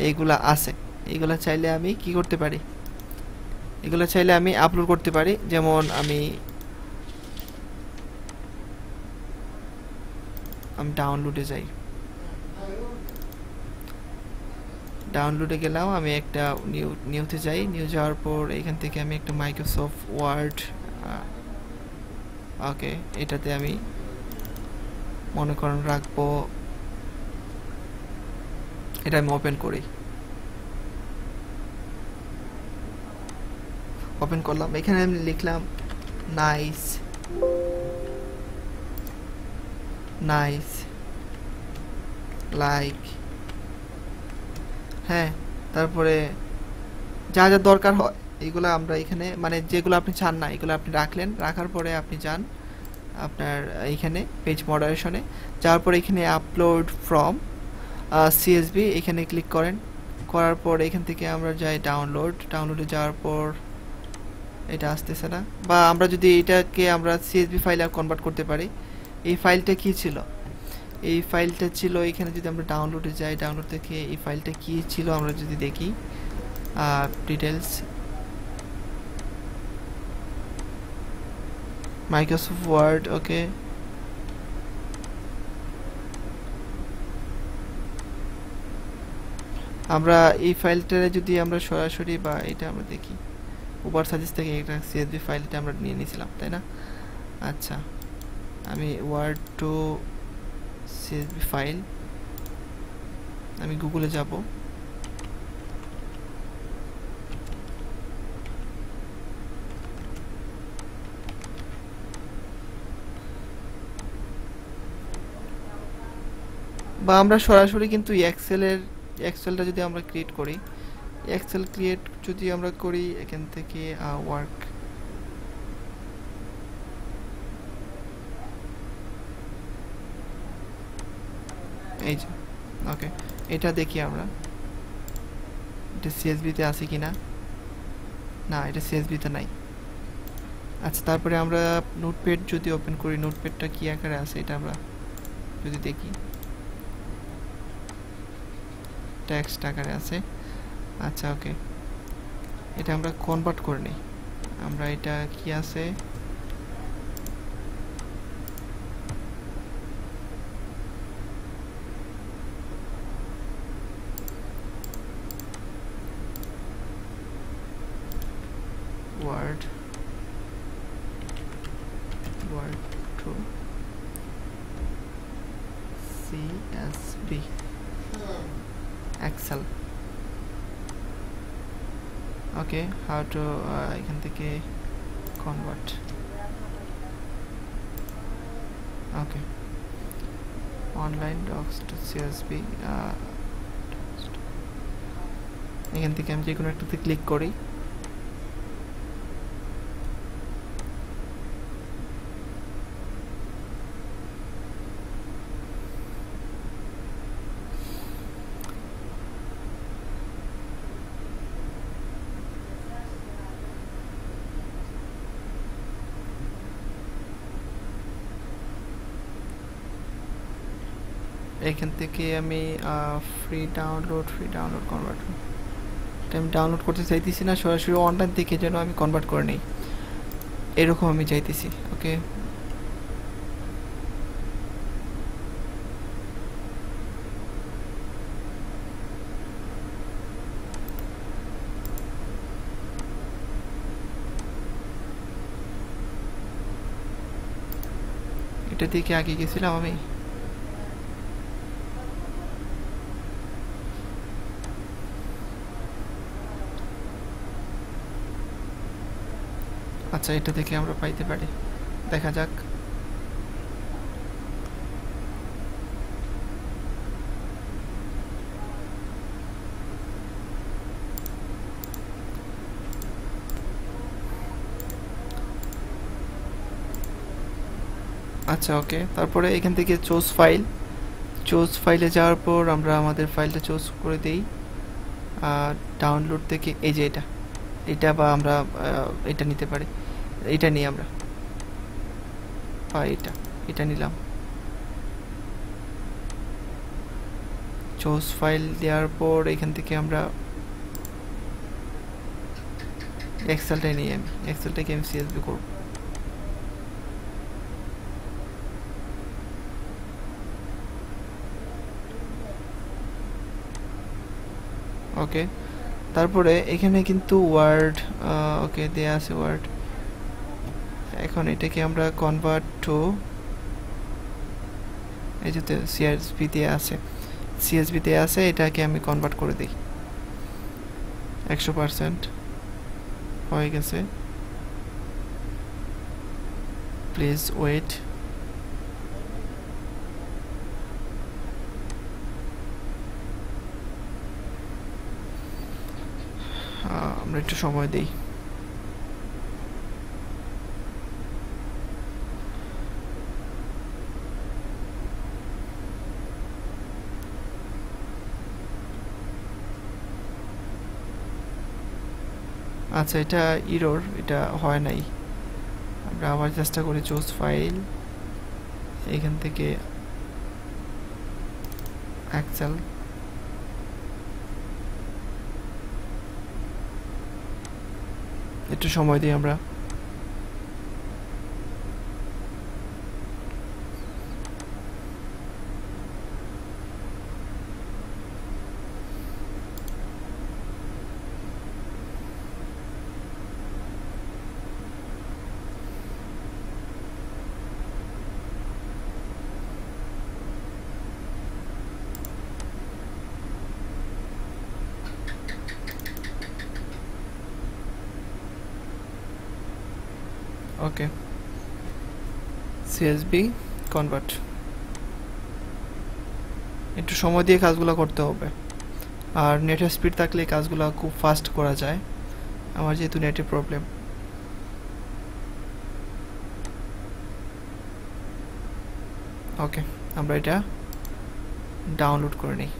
এইগুলা আছে। এইগুলা চাইলে আমি কি করতে পারি, এগুলো চাইলে আমি আপলোড করতে পারি। যেমন আমি ডাউনলোডে যাই, ডাউনলোডে গেলাম, আমি একটা নিউতে যাই, নিউ যাওয়ার পর এখান থেকে আমি একটা মাইক্রোসফট ওয়ার্ড, ওকে এটাতে আমি মনে করেন রাখবো, এটা আমি ওপেন করি, ওপেন করলাম, এখানে আমি লিখলাম নাইস, নাইস লাইক, হ্যাঁ। তারপরে যা যা দরকার হয় এইগুলো আমরা এখানে, মানে যেগুলো আপনি চান না এগুলো আপনি রাখলেন, রাখার পরে আপনি যান আপনার এইখানে পেজ মডারেশনে, যাওয়ার পরে এখানে আপলোড ফ্রম সিএসভি এখানে ক্লিক করেন, করার পর এখান থেকে আমরা যাই ডাউনলোডে যাওয়ার পর এটা আসতেছে না, বা আমরা যদি এটাকে আমরা সিএসভি ফাইলে কনভার্ট করতে পারি। এই ফাইলটা কি ছিল, এই ফাইলটা ছিল এখানে, যদি আমরা ডাউনলোডে যাই, ডাউনলোড থেকে এই ফাইলটা কি ছিল আমরা যদি দেখি, ডিটেলস মাইক্রোসফট ওয়ার্ড, ওকে আমরা এই ফাইলটা যদি আমরা সরাসরি, বা এটা আমরা দেখি উবার সাজেস্ট থেকে একটা সিএসভি ফাইলটা আমরা নিয়ে নিয়েছিলাম তাই না। আচ্ছা আমি ওয়ার্ড টু সিএসভি ফাইল, আমি গুগলে যাব, বা আমরা সরাসরি কিন্তু এক্সেলটা যদি আমরা ক্রিয়েট করি, এক্সেল ক্রিয়েট যদি আমরা করি এখান থেকে ওয়ার্ক, এই যে ওকে এটা দেখি আমরা এটা সিএসভিতে আছে কিনা, না এটা সিএসভিতে নাই। আচ্ছা তারপরে আমরা নোটপ্যাড যদি ওপেন করি, নোটপ্যাডটা কি আকারে আছে এটা আমরা যদি দেখি, টেক্সট আকারে আছে। আচ্ছা ওকে এটা আমরা কনভার্ট করে নিই, আমরা এটা কি আছে, word to CSV excel, okay how to এখান থেকে convert, okay online docs to CSV, এখান থেকে আমি যে কোনো একটাতে ক্লিক করি, এখান থেকে আমি ফ্রি ডাউনলোড কনভার্ট, আমি ডাউনলোড করতে চাইতেছি না, সরাসরি অনলাইন থেকে যেন আমি কনভার্ট করে নিই, এরকম আমি চাইতেছি। ওকে, এটা থেকে আগে গেছিলাম আমি। আচ্ছা, এটা থেকে আমরা পাইতে পারি, দেখা যাক। আচ্ছা ওকে, তারপরে এখান থেকে চুজ ফাইলে যাওয়ার পর আমরা আমাদের ফাইলটা চুজ করে দিই। আর ডাউনলোড থেকে এই যে এটা বা আমরা এটা নিতে পারি, এটা নিই আমরা, বা এটা নিলাম। চুজ ফাইল দেওয়ার পর এখান থেকে আমরা এক্সেলটাই নিই, আমি এক্সেলটাকে আমি সিএসভি করব। ওকে, তারপরে এখানে কিন্তু ওয়ার্ড ওকে দেয়া আছে ওয়ার্ড। এখন এটাকে আমরা কনভার্ট টু, এই যে সিএসভি তে আছে, এটাকে আমি কনভার্ট করে দিই। 100% হয়ে গেছে, প্লিজ ওয়েট। আমরা একটু সময় দিই। আচ্ছা, এটা ইরর, এটা হয় নাই। আমরা আবার চেষ্টা করি, চুজ ফাইল, এখান থেকে এক্সেল, একটু সময় দিই আমরা। ওকে, সিএসবি কনভার্ট, একটু সময় দিয়ে কাজগুলো করতে হবে। আর নেটের স্পিড থাকলে কাজগুলো খুব ফাস্ট করা যায়, আমার যেহেতু নেটের প্রবলেম। ওকে, আমরা এটা ডাউনলোড করে নিই।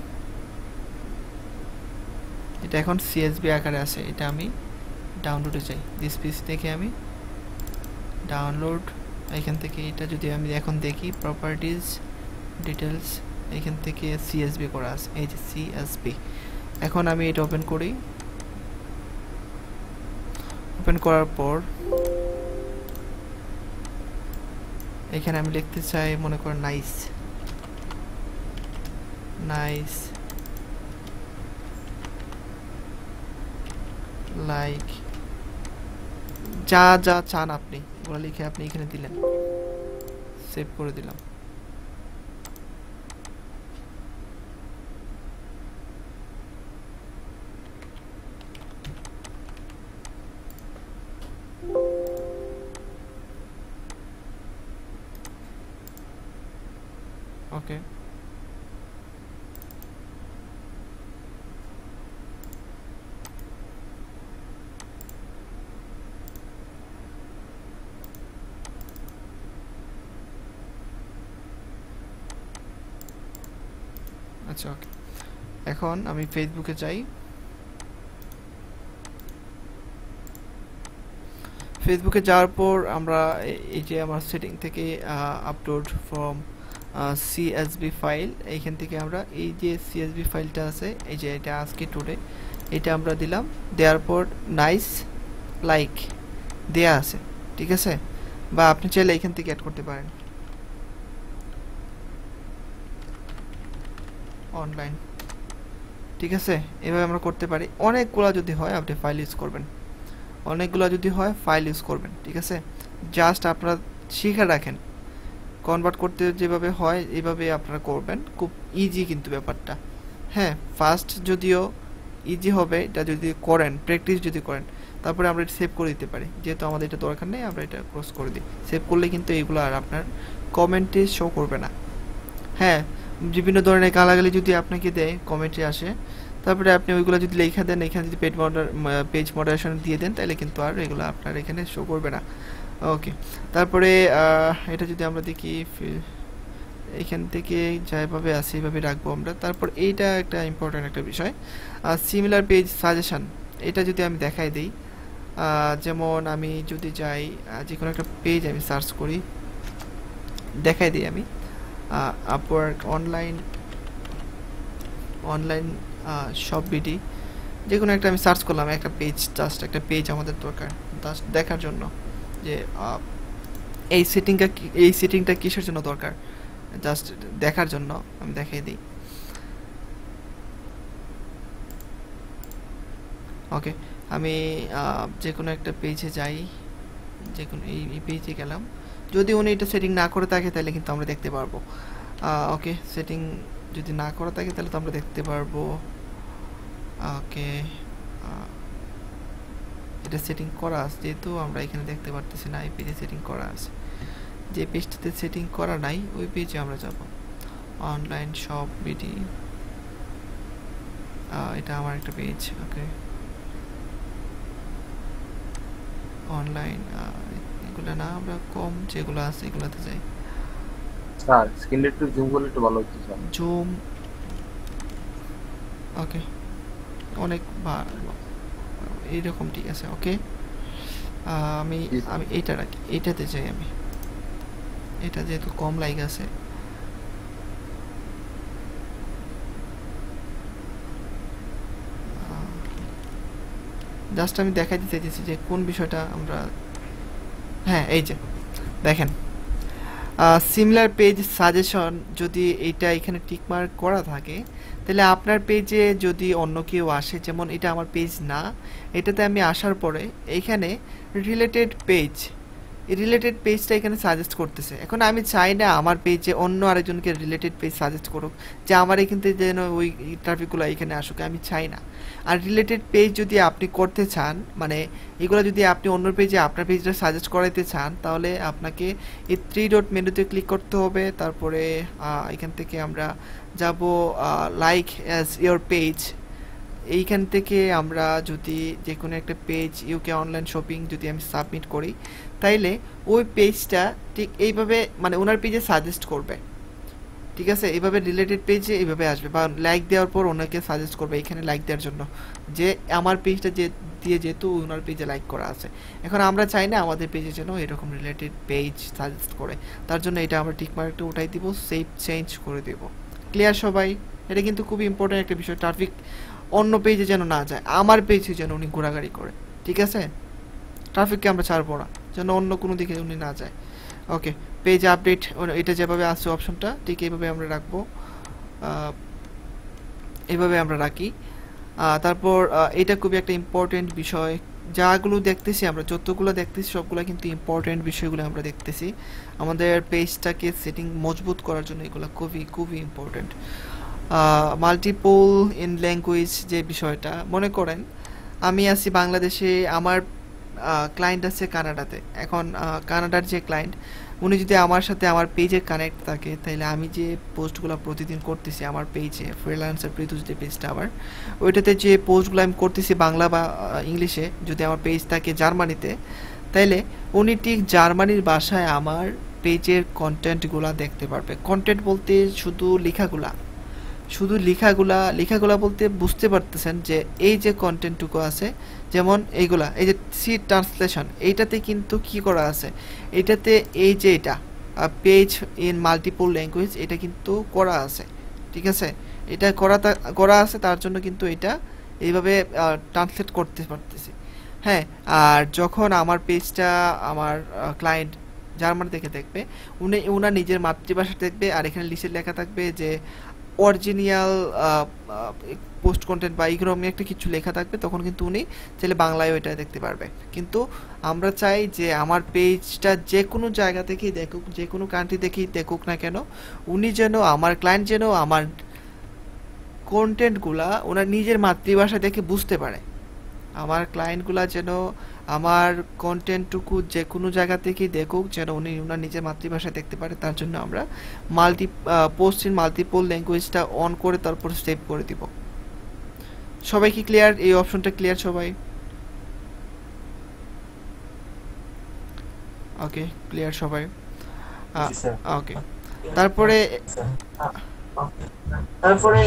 এটা এখন সিএসবি আকারে আছে, এটা আমি ডাউনলোডে যাই, দিস পিসি থেকে আমি ডাউনলোড, এখান থেকে এটা যদি আমি এখন দেখি প্রপার্টিজ ডিটেলস, এখান থেকে সিএসবি করা আছে, এই যে সিএসবি। এখন আমি এটা ওপেন করি, ওপেন করার পর এখানে আমি লিখতে চাই, মনে করেন নাইস লাইক, যা যা চান আপনি ওগুলো লিখে আপনি এখানে দিলেন, সেভ করে দিলাম। ওকে, আচ্ছা ওকে, এখন আমি ফেসবুকে যাই। ফেসবুকে যাওয়ার পর আমরা এই যে আমার সেটিং থেকে আপলোড ফ্রম সিএসভি ফাইল, এইখান থেকে আমরা এই যে সিএসভি ফাইলটা আছে, এই যে এটা আজকে টুডে, এটা আমরা দিলাম, দেওয়ার পর নাইস লাইক দেয়া আছে, ঠিক আছে। বা আপনি চাইলে এখান থেকে অ্যাড করতে পারেন অনলাইন, ঠিক আছে। এভাবে আমরা করতে পারি। অনেকগুলো যদি হয় আপনি ফাইল ইউজ করবেন, অনেকগুলো যদি হয় ফাইল ইউজ করবেন, ঠিক আছে। জাস্ট আপনারা শিখে রাখেন, কনভার্ট করতে যেভাবে হয় এইভাবে আপনারা করবেন, খুব ইজি কিন্তু ব্যাপারটা। হ্যাঁ, ফার্স্ট যদিও ইজি হবে, এটা যদি করেন, প্র্যাকটিস যদি করেন, তারপরে আমরা এটা সেভ করে দিতে পারি। যেহেতু আমাদের এটা দরকার নেই, আমরা এটা ক্লোজ করে দিই। সেভ করলে কিন্তু এইগুলো আর আপনার কমেন্টে শো করবে না। হ্যাঁ, বিভিন্ন ধরনের গালাগালি যদি আপনাকে দেয়, কমেন্টে আসে, তারপরে আপনি ওইগুলো যদি লেখা দেন, এখানে যদি পেজ মডারেশন দিয়ে দেন, তাহলে কিন্তু আর এগুলো আপনার এখানে শো করবে না। ওকে, তারপরে এটা যদি আমরা দেখি, এখান থেকে যেভাবে আছে এইভাবে রাখবো আমরা। তারপর এইটা একটা ইম্পর্ট্যান্ট একটা বিষয়, সিমিলার পেজ সাজেশন, এটা যদি আমি দেখাই দিই, যেমন আমি যদি যাই যে কোনো একটা পেজ আমি সার্চ করি, দেখাই দিই আমি আপওয়ার্ক অনলাইন শপ বিডি, যে কোনো একটা আমি সার্চ করলাম, একটা পেজ, জাস্ট একটা পেজ আমাদের দরকার জাস্ট দেখার জন্য যে এই সেটিংটা কিসের জন্য দরকার, জাস্ট দেখার জন্য আমি দেখাই দিই। ওকে, আমি যে কোনো একটা পেজে যাই, যে কোনো এই পেজে গেলাম, যদি উনি এটা সেটিং না করে থাকে তাহলে কিন্তু আমরা দেখতে পারবো। ওকে, সেটিং যদি না করা থাকে তাহলে তো আমরা দেখতে পারবো। ওকে, এটা সেটিং করা আছে, যেহেতু আমরা এখানে দেখতে পারতেছি না এই পেজে সেটিং করা আছে। যে পেজটাতে সেটিং করা নাই ওই পেজে আমরা যাব, অনলাইন শপ বিডি, এটা আমার একটা পেজ। ওকে, অনলাইন এগুলো না, আমরা কম যেগুলো আছে এগুলোতে যাই। স্যার স্ক্রিনটা একটু জুম করলে একটু ভালো হতো স্যার। জুম, ওকে, অনেক ভালো, এইরকম ঠিক আছে। ওকে, আমি আমি এইটা রাখি, এইটাতে যাই আমি, এটা যেহেতু কম লাইক আছে। জাস্ট আমি দেখাই দিতে চাইছি যে কোন বিষয়টা আমরা, হ্যাঁ এই যে দেখেন, সিমিলার পেজ সাজেশন, যদি এইটা এখানে টিকমার্ক করা থাকে তাহলে আপনার পেজে যদি অন্য কেউ আসে, যেমন এটা আমার পেজ না, এটাতে আমি আসার পরে এইখানে রিলেটেড পেজটা এখানে সাজেস্ট করতেছে। এখন আমি চাই না আমার পেজে অন্য আরেকজনকে রিলেটেড পেজ সাজেস্ট করুক, যে আমার এখান থেকে যেন ওই ট্রাফিকগুলো এখানে আসুক, আমি চাই না। আর রিলেটেড পেজ যদি আপনি করতে চান, মানে এগুলো যদি আপনি অন্য পেজে আপনার পেজটা সাজেস্ট করাইতে চান, তাহলে আপনাকে এই 3 ডট মেনুতে ক্লিক করতে হবে। তারপরে এখান থেকে আমরা যাব লাইক অ্যাজ ইয়োর পেজ, এইখান থেকে আমরা যদি যে কোনো একটা পেজ ইউকে অনলাইন শপিং যদি আমি সাবমিট করি, তাইলে ওই পেজটা ঠিক এইভাবে মানে ওনার পেজে সাজেস্ট করবে, ঠিক আছে। এইভাবে রিলেটেড পেজে এইভাবে আসবে, বা লাইক দেওয়ার পর ওনাকে সাজেস্ট করবে এখানে লাইক দেওয়ার জন্য, যে আমার পেজটা দিয়ে যেহেতু ওনার পেজে লাইক করা আছে। এখন আমরা চাই না আমাদের পেজে যেন এরকম রিলেটেড পেজ সাজেস্ট করে, তার জন্য এটা আমরা টিকমার্কটা উঠাই দিব, সেভ চেঞ্জ করে দেব। ক্লিয়ার সবাই? এটা কিন্তু খুবই ইম্পর্টেন্ট একটা বিষয়, ট্রাফিক অন্য পেজে যেন না যায়, আমার পেজে যেন উনি ঘোরাঘুরি করে, ঠিক আছে। ট্রাফিককে আমরা ছাড়বো না, যেন অন্য কোনো দিকে উনি না যায়। ওকে, পেজ আপডেট, এটা যেভাবে আসছে অপশনটা ঠিক এইভাবে আমরা রাখবো, এইভাবে আমরা রাখি। তারপর এটা খুবই একটা ইম্পর্টেন্ট বিষয়, যাগুলো দেখতেছি আমরা, যতগুলো দেখতেছি সবগুলো কিন্তু ইম্পর্টেন্ট বিষয়গুলো আমরা দেখতেছি আমাদের পেজটাকে সেটিং মজবুত করার জন্য, এগুলো খুবই খুবই ইম্পর্টেন্ট। মাল্টিপল ইন ল্যাঙ্গুয়েজ, যে বিষয়টা মনে করেন আমি আছি বাংলাদেশে, আমার ক্লায়েন্ট আছে কানাডাতে। এখন কানাডার যে ক্লায়েন্ট, উনি যদি আমার সাথে আমার পেজে কানেক্ট থাকে, তাহলে আমি যে পোস্টগুলো প্রতিদিন করতেছি আমার পেজে, ফ্রিল্যান্সার প্রীতুষ যে পেজটা আমার, ওইটাতে যে পোস্টগুলো আমি করতেছি বাংলা বা ইংলিশে, যদি আমার পেজ থাকে জার্মানিতে, তাইলে উনি ঠিক জার্মানির ভাষায় আমার পেজের কন্টেন্টগুলো দেখতে পারবে। কন্টেন্ট বলতে শুধু লেখাগুলা বলতে বুঝতে পারতেছেন যে এই যে কন্টেন্টটুকু আছে, যেমন এইগুলা, এই যে সি ট্রান্সলেশন, এইটাতে কিন্তু কি করা আছে, এইটাতে এই যে পেজ ইন মাল্টিপল ল্যাঙ্গুয়েজ, এটা কিন্তু করা আছে, ঠিক আছে। এটা করা আছে, তার জন্য কিন্তু এটা এইভাবে ট্রান্সলেট করতে পারতেছি। হ্যাঁ, আর যখন আমার পেজটা আমার ক্লায়েন্ট জার্মানি থেকে দেখবে, ওনার নিজের মাতৃভাষা দেখবে, আর এখানে লিস্টে লেখা থাকবে যে অরিজিনাল পোস্ট কন্টেন্ট বা এইরকম একটা কিছু লেখা থাকবে, তখন কিন্তু উনি চাইলে বাংলায় ওইটা দেখতে পারবে। কিন্তু আমরা চাই যে আমার পেজটা যে কোনো জায়গা থেকেই দেখুক, যে কোনো কান্ট্রি থেকেই দেখুক না কেন, উনি যেন, আমার ক্লায়েন্ট যেন আমার কন্টেন্টগুলা ওনার নিজের মাতৃভাষা দেখে বুঝতে পারে। আমার ক্লায়েন্টগুলা যেন আমার কন্টেন্টটুকু যে কোনো জায়গা থেকেই দেখুক, যেন উনি ওনার নিজের মাতৃভাষায় দেখতে পারে। তার জন্য আমরা পোস্ট ইন মাল্টিপল ল্যাঙ্গুয়েজটা অন করে তারপর সেভ করে দিব। সবাই কি ক্লিয়ার? এই অপশনটা ক্লিয়ার সবাই? ওকে, ক্লিয়ার সবাই? জি স্যার। ওকে, তারপরে তারপরে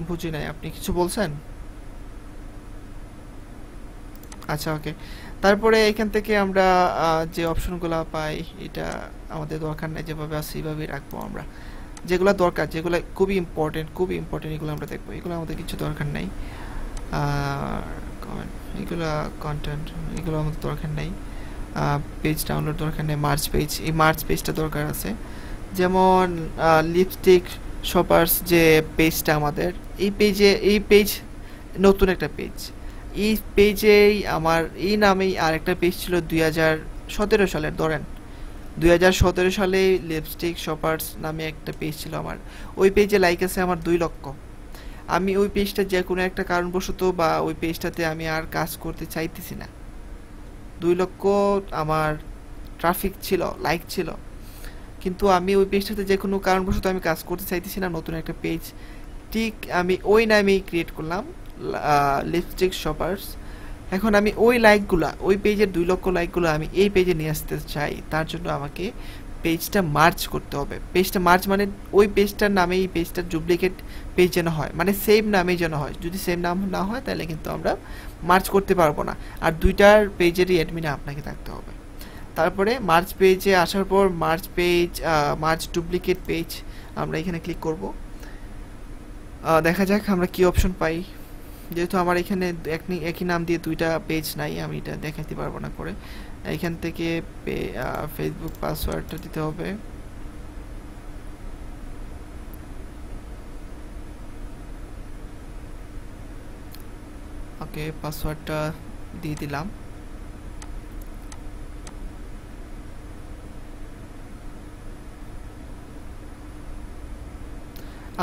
বুঝি নাই, আপনি কিছু বলছেন? আচ্ছা, ওকে। তারপরে এখান থেকে আমরা যে অপশনগুলো পাই, এটা আমাদের দরকার নেই, যেভাবে আছে সেভাবেই রাখবো আমরা। যেগুলো দরকার, যেগুলো খুবই ইম্পর্টেন্ট, এগুলো আমরা দেখবো। এগুলো আমাদের কিছু দরকার নেই। আর এগুলো কন্টেন্ট, এগুলো আমাদের দরকার নেই। পেজ ডাউনলোড দরকার নেই। মার্চ পেজ, এই মার্চ পেজটা দরকার আছে। যেমন লিপস্টিক শপার্স যে পেজটা আমাদের, এই পেজ নতুন একটা পেজ। এই পেজেই আমার এই নামেই আর একটা পেজ ছিল 2017 সালের, ধরেন 2017 সালে লিপস্টিক শপার্স নামে একটা পেজ ছিল আমার। ওই পেজে লাইক আছে আমার 2 লক্ষ। আমি ওই পেজটা যে কোনো একটা কারণবশত বা ওই পেজটাতে আমি আর কাজ করতে চাইতেছি না। 2 লক্ষ আমার ট্রাফিক ছিল, লাইক ছিল, কিন্তু আমি ওই পেজটাতে যে কোনো কারণবশত আমি কাজ করতে চাইতেছি না। নতুন একটা পেজ ঠিক আমি ওই নামেই ক্রিয়েট করলাম, লিপস্টিক শপার্স। এখন আমি ওই লাইকগুলা, ওই পেজের 2 লক্ষ লাইকগুলো আমি এই পেজে নিয়ে আসতে চাই। তার জন্য আমাকে পেজটা মার্জ করতে হবে। পেজটা মার্জ মানে ওই পেজটার নামে এই পেজটার ডুপ্লিকেট পেজ যেন হয়, মানে সেম নামেই যেন হয়। যদি সেম নাম না হয় তাহলে কিন্তু আমরা মার্জ করতে পারবো না। আর দুইটার পেজেরই অ্যাডমিনে আপনাকে থাকতে হবে। তারপরে মার্জ পেজে আসার পর মার্জ ডুপ্লিকেট পেজ আমরা এখানে ক্লিক করব। দেখা যাক আমরা কি অপশন পাই। যেহেতু আমার এখানে একই নাম দিয়ে 2টা পেজ নাই, আমি এটা দেখাতে পারবো না করে। এখান থেকে ফেসবুক পাসওয়ার্ডটা দিতে হবে। ওকে, পাসওয়ার্ডটা দিয়ে দিলাম।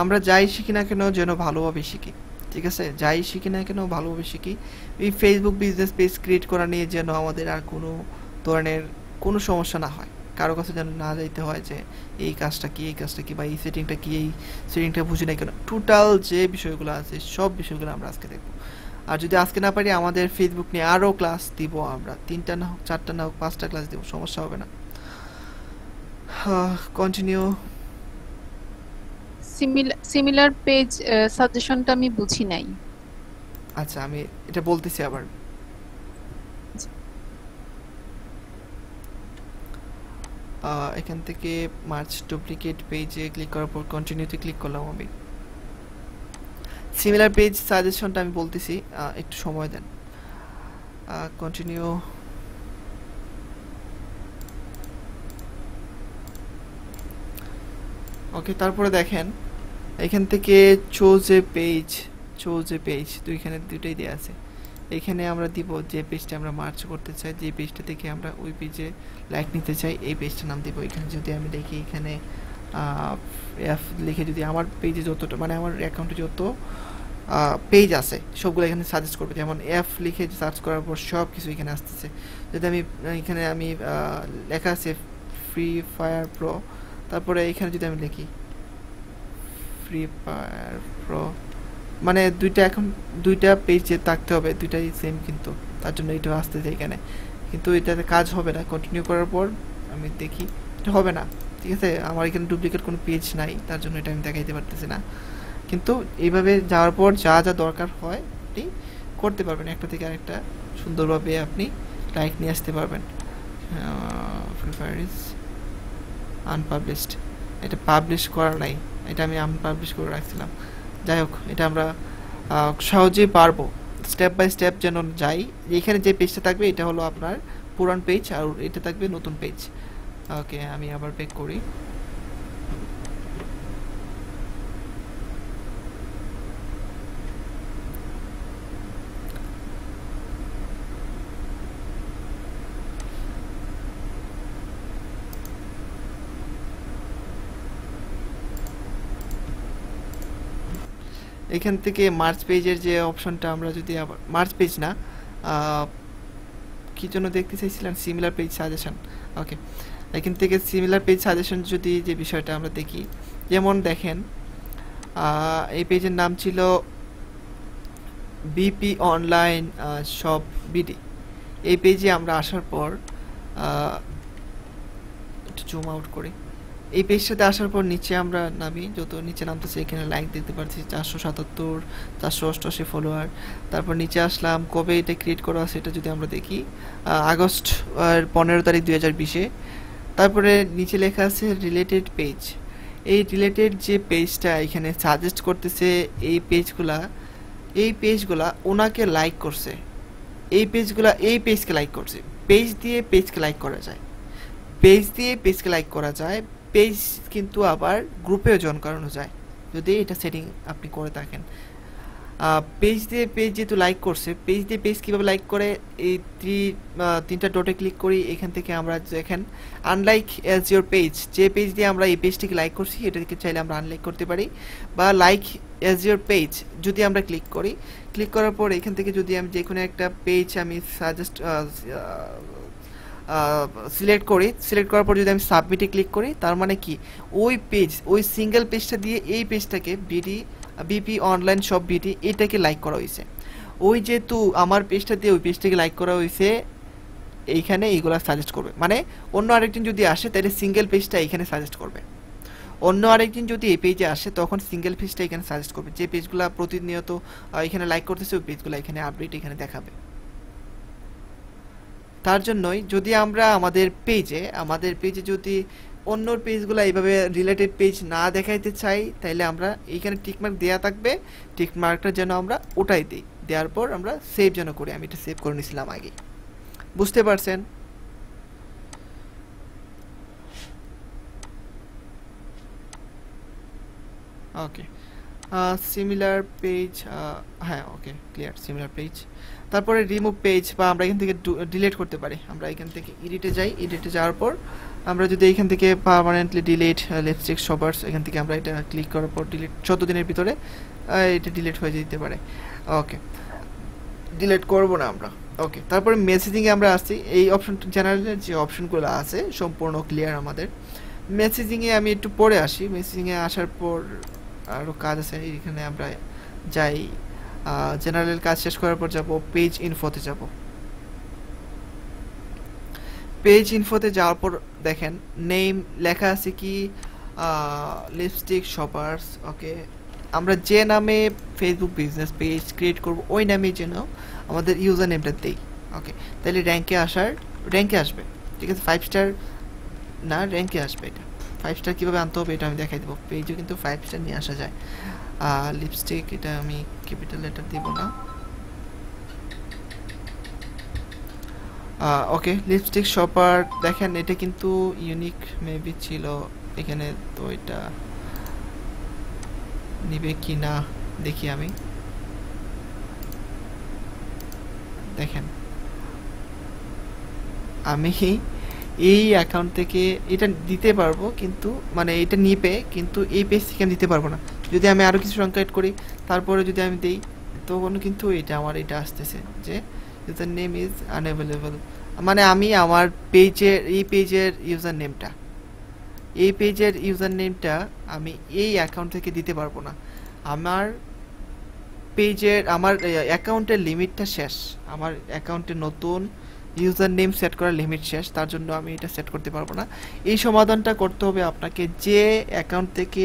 আমরা যাই শিখি না কেন যেন ভালোভাবে শিখি, ঠিক আছে? যাই শিখি না কেন ভালোভাবে শিখি। এই ফেসবুক বিজনেস পেজ ক্রিয়েট করা নিয়ে যেন আমাদের আর কোনো ধরনের কোনো সমস্যা না হয়, কারো কাছে যেন না যাইতে হয় যে এই কাজটা কি বা এই সেটিংটা কি, এই সেটিংটা বুঝি না কেন। টোটাল যে বিষয়গুলো আছে সব বিষয়গুলো আমরা আজকে দেখব। আর যদি আজকে না পারি, আমাদের ফেসবুক নিয়ে আরও ক্লাস দিব আমরা, 3টা না হোক, 4টা না হোক, 5টা ক্লাস দিব, সমস্যা হবে না। কন্টিনিউ। সিমিলার পেজ সাজেশনটা আমি বুঝি নাই। আচ্ছা, আমি এটা বলতেছি আবার। এখান থেকে মার্চ ডুপ্লিকেট পেজে ক্লিক করার পর কন্টিনিউতে ক্লিক করলাম আমি। সিমিলার পেজ সাজেশনটা আমি বলতেছি, একটু সময় দেন। কন্টিনিউ। ওকে, তারপরে দেখেন এখান থেকে চোজ এ পেজ তো এখানে দুটোই দেওয়া আছে। এখানে আমরা দিব যে পেজটা আমরা মার্চ করতে চাই, যে পেজটা থেকে আমরা ওই পেজে লাইক নিতে চাই, এই পেজটার নাম দিব। এখানে যদি আমি দেখি, এখানে এফ লিখে যদি আমার পেজে যতটা, মানে আমার অ্যাকাউন্টে যত পেজ আছে সবগুলো এখানে সাজেস্ট করবে। যেমন এফ লিখে সার্চ করার পর সব কিছু এখানে আসতেছে। যদি আমি এখানে লেখা আছে ফ্রি ফায়ার প্রো, তারপরে এখানে যদি আমি লিখি ফ্রি ফায়ার প্রো, মানে দুইটা পেজে থাকতে হবে, দুইটাই সেম, কিন্তু তার জন্য এটা আসতেছে এখানে। কিন্তু এটাতে কাজ হবে না। কন্টিনিউ করার পর আমি দেখি, এটা হবে না, ঠিক আছে? আমার এখানে ডুপ্লিকেট কোনো পেজ নাই, তার জন্য এটা আমি দেখাইতে পারতেছি না। কিন্তু এইভাবে যাওয়ার পর যা যা দরকার হয় আপনি করতে পারবেন, একটা থেকে আরেকটা সুন্দরভাবে আপনি লাইক নিয়ে আসতে পারবেন। ফ্রি ফায়ার ইজ আনপাবলিশড, এটা পাবলিশ করা নাই, এটা আমি আনপাবলিশ করে রাখছিলাম। যাই হোক, এটা আমরা সহজেই পারবো, স্টেপ বাই স্টেপ যেন যাই। এখানে যে পেজটা থাকবে এটা হলো আপনার পুরান পেজ, আর এটা থাকবে নতুন পেজ। ওকে, আমি আবার ব্যাক করি। এখান থেকে মার্চ পেজের যে অপশনটা, আমরা যদি আবার মার্চ পেজ না, কি জন্য দেখতে চাইছিলাম, সিমিলার পেজ সাজেশন। ওকে, এখান থেকে সিমিলার পেজ সাজেশন যদি যে বিষয়টা আমরা দেখি, যেমন দেখেন এই পেজের নাম ছিল বিপি অনলাইন শপ বিডি। এই পেজে আমরা আসার পর একটু জুম আউট করি, এই পেজটাতে আসার পর নিচে আমরা নামি, যত নিচে নামতেছে এখানে লাইক দেখতে পাচ্ছি 477, 488 ফলোয়ার। তারপর নিচে আসলাম, কবে এটা ক্রিয়েট করা আছে এটা যদি আমরা দেখি, আগস্ট 15 তারিখ 2020-এ। তারপরে নিচে লেখা আছে রিলেটেড পেজ। এই রিলেটেড যে পেজটা এখানে সাজেস্ট করতেছে, এই পেজগুলা ওনাকে লাইক করছে, এই পেজগুলা এই পেজকে লাইক করছে। পেজ দিয়ে পেজকে লাইক করা যায়, পেজ দিয়ে পেজকে লাইক করা যায়, পেজ কিন্তু আবার গ্রুপেও জয়েন করানো যায় যদি এটা সেটিং আপনি করে থাকেন। পেজ দিয়ে পেজ যেহেতু লাইক করছে, পেজ দিয়ে পেজ কীভাবে লাইক করে, এই তিনটা ডটে ক্লিক করি, এখান থেকে আমরা দেখেন আনলাইক অ্যাজ ইয়োর পেজ, যে পেজ দিয়ে আমরা এই পেজটিকে লাইক করছি এটাকে চাইলে আমরা আনলাইক করতে পারি, বা লাইক অ্যাজ ইয়োর পেজ যদি আমরা ক্লিক করি, ক্লিক করার পর এখান থেকে যদি আমি যে কোনো একটা পেজ আমি সাজেস্ট সিলেক্ট করি, সিলেক্ট করার পর যদি আমি সাবমিটে ক্লিক করি, তার মানে কি ওই পেজ, ওই সিঙ্গেল পেজটা দিয়ে এই পেজটাকে বিপি অনলাইন শপ বিডি এটাকে লাইক করা হয়েছে। ওই যেহেতু আমার পেজটা দিয়ে ওই পেজটাকে লাইক করা হয়েছে, এইখানে এইগুলা সাজেস্ট করবে, মানে অন্য আরেকজন যদি আসে তাহলে সিঙ্গেল পেজটা এইখানে সাজেস্ট করবে, অন্য আরেকজন যদি এই পেজে আসে তখন সিঙ্গেল পেজটা এখানে সাজেস্ট করবে। যে পেজগুলো প্রতিনিয়ত এখানে লাইক করতেছে ওই পেজগুলো এখানে আপডেট এখানে দেখাবে। তার জন্যই যদি আমরা আমাদের পেজে যদি অন্য পেজগুলো এইভাবে রিলেটেড পেজ না দেখাইতে চাই, তাইলে আমরা এইখানে টিকমার্ক দেওয়া থাকবে, টিকমার্কটা যেন আমরা ওটাই দিই, দেওয়ার পর আমরা সেভ যেন করি। আমি এটা সেভ করে নিয়েছিলাম আগে, বুঝতে পারছেন? ওকে, সিমিলার পেজ, হ্যাঁ ওকে ক্লিয়ার, সিমিলার পেজ। তারপরে রিমুভ পেজ, বা আমরা এখান থেকে ডিলিট করতে পারি। আমরা এখান থেকে এডিটে যাই, এডিটে যাওয়ার পর আমরা যদি এখান থেকে পার্মানেন্টলি ডিলিট লিপস্টিক শপার্স, এখান থেকে আমরা এটা ক্লিক করার পর ডিলিট 14 দিনের ভিতরে এটা ডিলিট হয়ে যেতে পারে। ওকে, ডিলিট করব না আমরা। ওকে, তারপরে মেসেজিংয়ে আমরা আসছি। এই অপশন জেনারেলের যে অপশনগুলো আছে সম্পূর্ণ ক্লিয়ার আমাদের। মেসেজিংয়ে আমি একটু পরে আসি, মেসেজিংয়ে আসার পর আরও কাজ আছে, এখানে আমরা যাই, জেনারেল কাজ শেষ করার পর যাব পেজ ইনফোতে যাব। পেজ ইনফোতে যাওয়ার পর দেখেন নেম লেখা আছে কি লিপস্টিক শপার্স। ওকে, আমরা যে নামে ফেসবুক বিজনেস পেজ ক্রিয়েট করব ওই নামে যেন আমাদের ইউজার নেমটা দেই। ওকে, তাহলে র্যাঙ্কে আসবে, ঠিক আছে। 5 স্টার না, র্যাঙ্কে আসবে। এটা 5 স্টার কীভাবে আনতে হবে এটা আমি দেখাই দেবো। পেজও কিন্তু 5 স্টার নিয়ে আসা যায়। লিপস্টিক, এটা আমি ক্যাপিটাল লেটার দিব না। ওকে, লিপস্টিক শপার দেখেন এটা কিন্তু ইউনিক মেবি ছিল এখানে, তো এটা নিবে কি না দেখি আমি। দেখেন আমি এই অ্যাকাউন্ট থেকে এটা দিতে পারবো, কিন্তু মানে এটা নিবে, কিন্তু এই পেজ থেকে আমি দিতে পারবো না। যদি আমি আরও কিছু সংখ্যা এড করি তারপরে যদি আমি দিই তখন কিন্তু এটা আমার এটা আসতেছে যে ইউজার নেম ইজ আনঅ্যাভেলেবল, মানে আমি আমার পেজের ইউজার নেমটা আমি এই অ্যাকাউন্ট থেকে দিতে পারবো না। আমার অ্যাকাউন্টের লিমিটটা শেষ, আমার অ্যাকাউন্টে নতুন ইউজার নেম সেট করার লিমিট শেষ, তার জন্য আমি এটা সেট করতে পারবো না। এই সমাধানটা করতে হবে আপনাকে, যে অ্যাকাউন্ট থেকে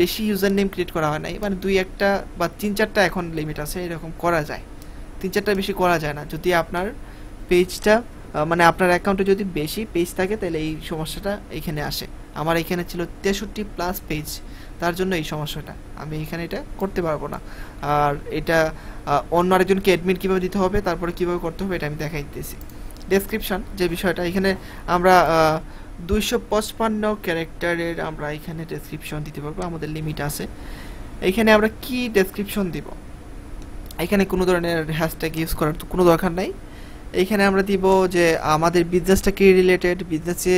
বেশি ইউজার নেম ক্রিয়েট করা হয় নাই, মানে 2-1টা বা 3-4টা এখন লিমিট আছে, এরকম করা যায়। 3-4টা বেশি করা যায় না। যদি আপনার পেজটা মানে আপনার অ্যাকাউন্টে যদি বেশি পেজ থাকে তাহলে এই সমস্যাটা এখানে আসে। আমার এখানে ছিল 63+ পেজ, তার জন্য এই সমস্যাটা, আমি এখানে এটা করতে পারবো না। আর এটা অন্য আরেকজনকে অ্যাডমিন কীভাবে দিতে হবে, তারপরে কীভাবে করতে হবে এটা আমি দেখাই দিতেছি। ডেসক্রিপশন যে বিষয়টা, এখানে আমরা 255 ক্যারেক্টারের আমরা এখানে ডেসক্রিপশন দিতে পারবো, আমাদের লিমিট আছে। এইখানে আমরা কি ডেসক্রিপশন দিব, এখানে কোনো ধরনের হ্যাশট্যাগ ইউজ করার তো কোনো দরকার নাই। এইখানে আমরা দিব যে আমাদের বিজনেসটা কি রিলেটেড, বিজনেসে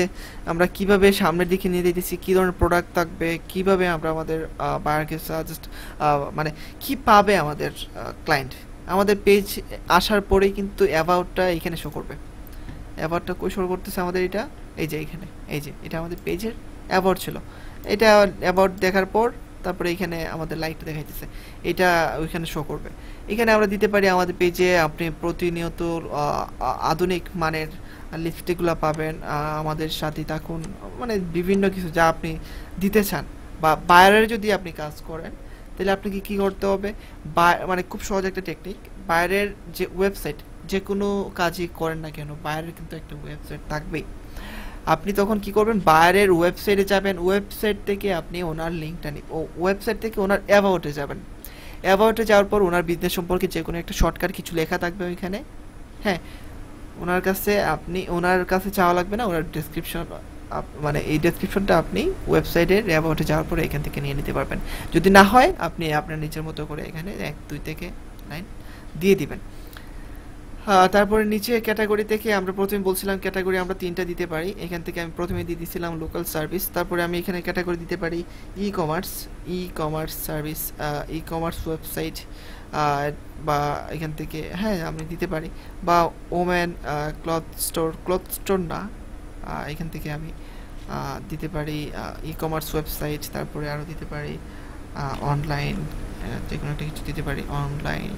আমরা কিভাবে সামনের দিকে নিয়ে যেতেছি, কী ধরনের প্রোডাক্ট থাকবে, কিভাবে আমরা আমাদের বায়ারকে সাজেস্ট মানে কি পাবে আমাদের ক্লায়েন্ট। আমাদের পেজ আসার পরেই কিন্তু অ্যাবাউটটা এখানে শো করবে। অ্যাবাউটটা কই শো করতেছে আমাদের, এটা এই যে এখানে, এই যে এটা আমাদের পেজের অ্যাবাউট ছিল। এটা অ্যাবাউট দেখার পর তারপরে এখানে আমাদের লাইকটা দেখাইতেছে, এটা ওইখানে শো করবে। এখানে আমরা দিতে পারি আমাদের পেজে আপনি প্রতিনিয়ত আধুনিক মানের লিপস্টিকগুলো পাবেন, আমাদের সাথে থাকুন, মানে বিভিন্ন কিছু যা আপনি দিতে চান। বা বায়ারের যদি আপনি কাজ করেন তাহলে আপনাকে কী করতে হবে, মানে খুব সহজ একটা টেকনিক, বাইরের যে ওয়েবসাইট, যে কোনো কাজই করেন না কেন বাইরের কিন্তু একটা ওয়েবসাইট থাকবেই। আপনি তখন কি করবেন, বায়ারের ওয়েবসাইটে যাবেন, ওয়েবসাইট থেকে আপনি ওনার লিঙ্কটা ওয়েবসাইট থেকে ওনার অ্যাবাউটে যাবেন। অ্যাবাউটে যাওয়ার পর ওনার বিজনেস সম্পর্কে যে কোনো একটা শর্টকাট কিছু লেখা থাকবে ওইখানে। হ্যাঁ, ওনার কাছে চাওয়া লাগবে না, ওনার ডেসক্রিপশন, মানে এই ডেসক্রিপশনটা আপনি ওয়েবসাইটের অ্যাবাউটে যাওয়ার পরে এখান থেকে নিয়ে নিতে পারবেন। যদি না হয় আপনি আপনার নিজের মতো করে এখানে 1-2 থেকে লাইন দিয়ে দিবেন। তারপরে নিচে ক্যাটাগরি থেকে আমরা প্রথমে বলছিলাম ক্যাটাগরি আমরা 3টা দিতে পারি। এখান থেকে আমি প্রথমে দিয়ে দিয়েছিলাম লোকাল সার্ভিস, তারপরে আমি এখানে ক্যাটাগরি দিতে পারি e commerce service, e commerce website, বা এখান থেকে হ্যাঁ আমি দিতে পারি, বা ওমেন ক্লথ স্টোর না, এখান থেকে আমি দিতে পারি ই কমার্স ওয়েবসাইট, তারপরে আরও দিতে পারি অনলাইন, যে কোনো একটা কিছু দিতে পারি, online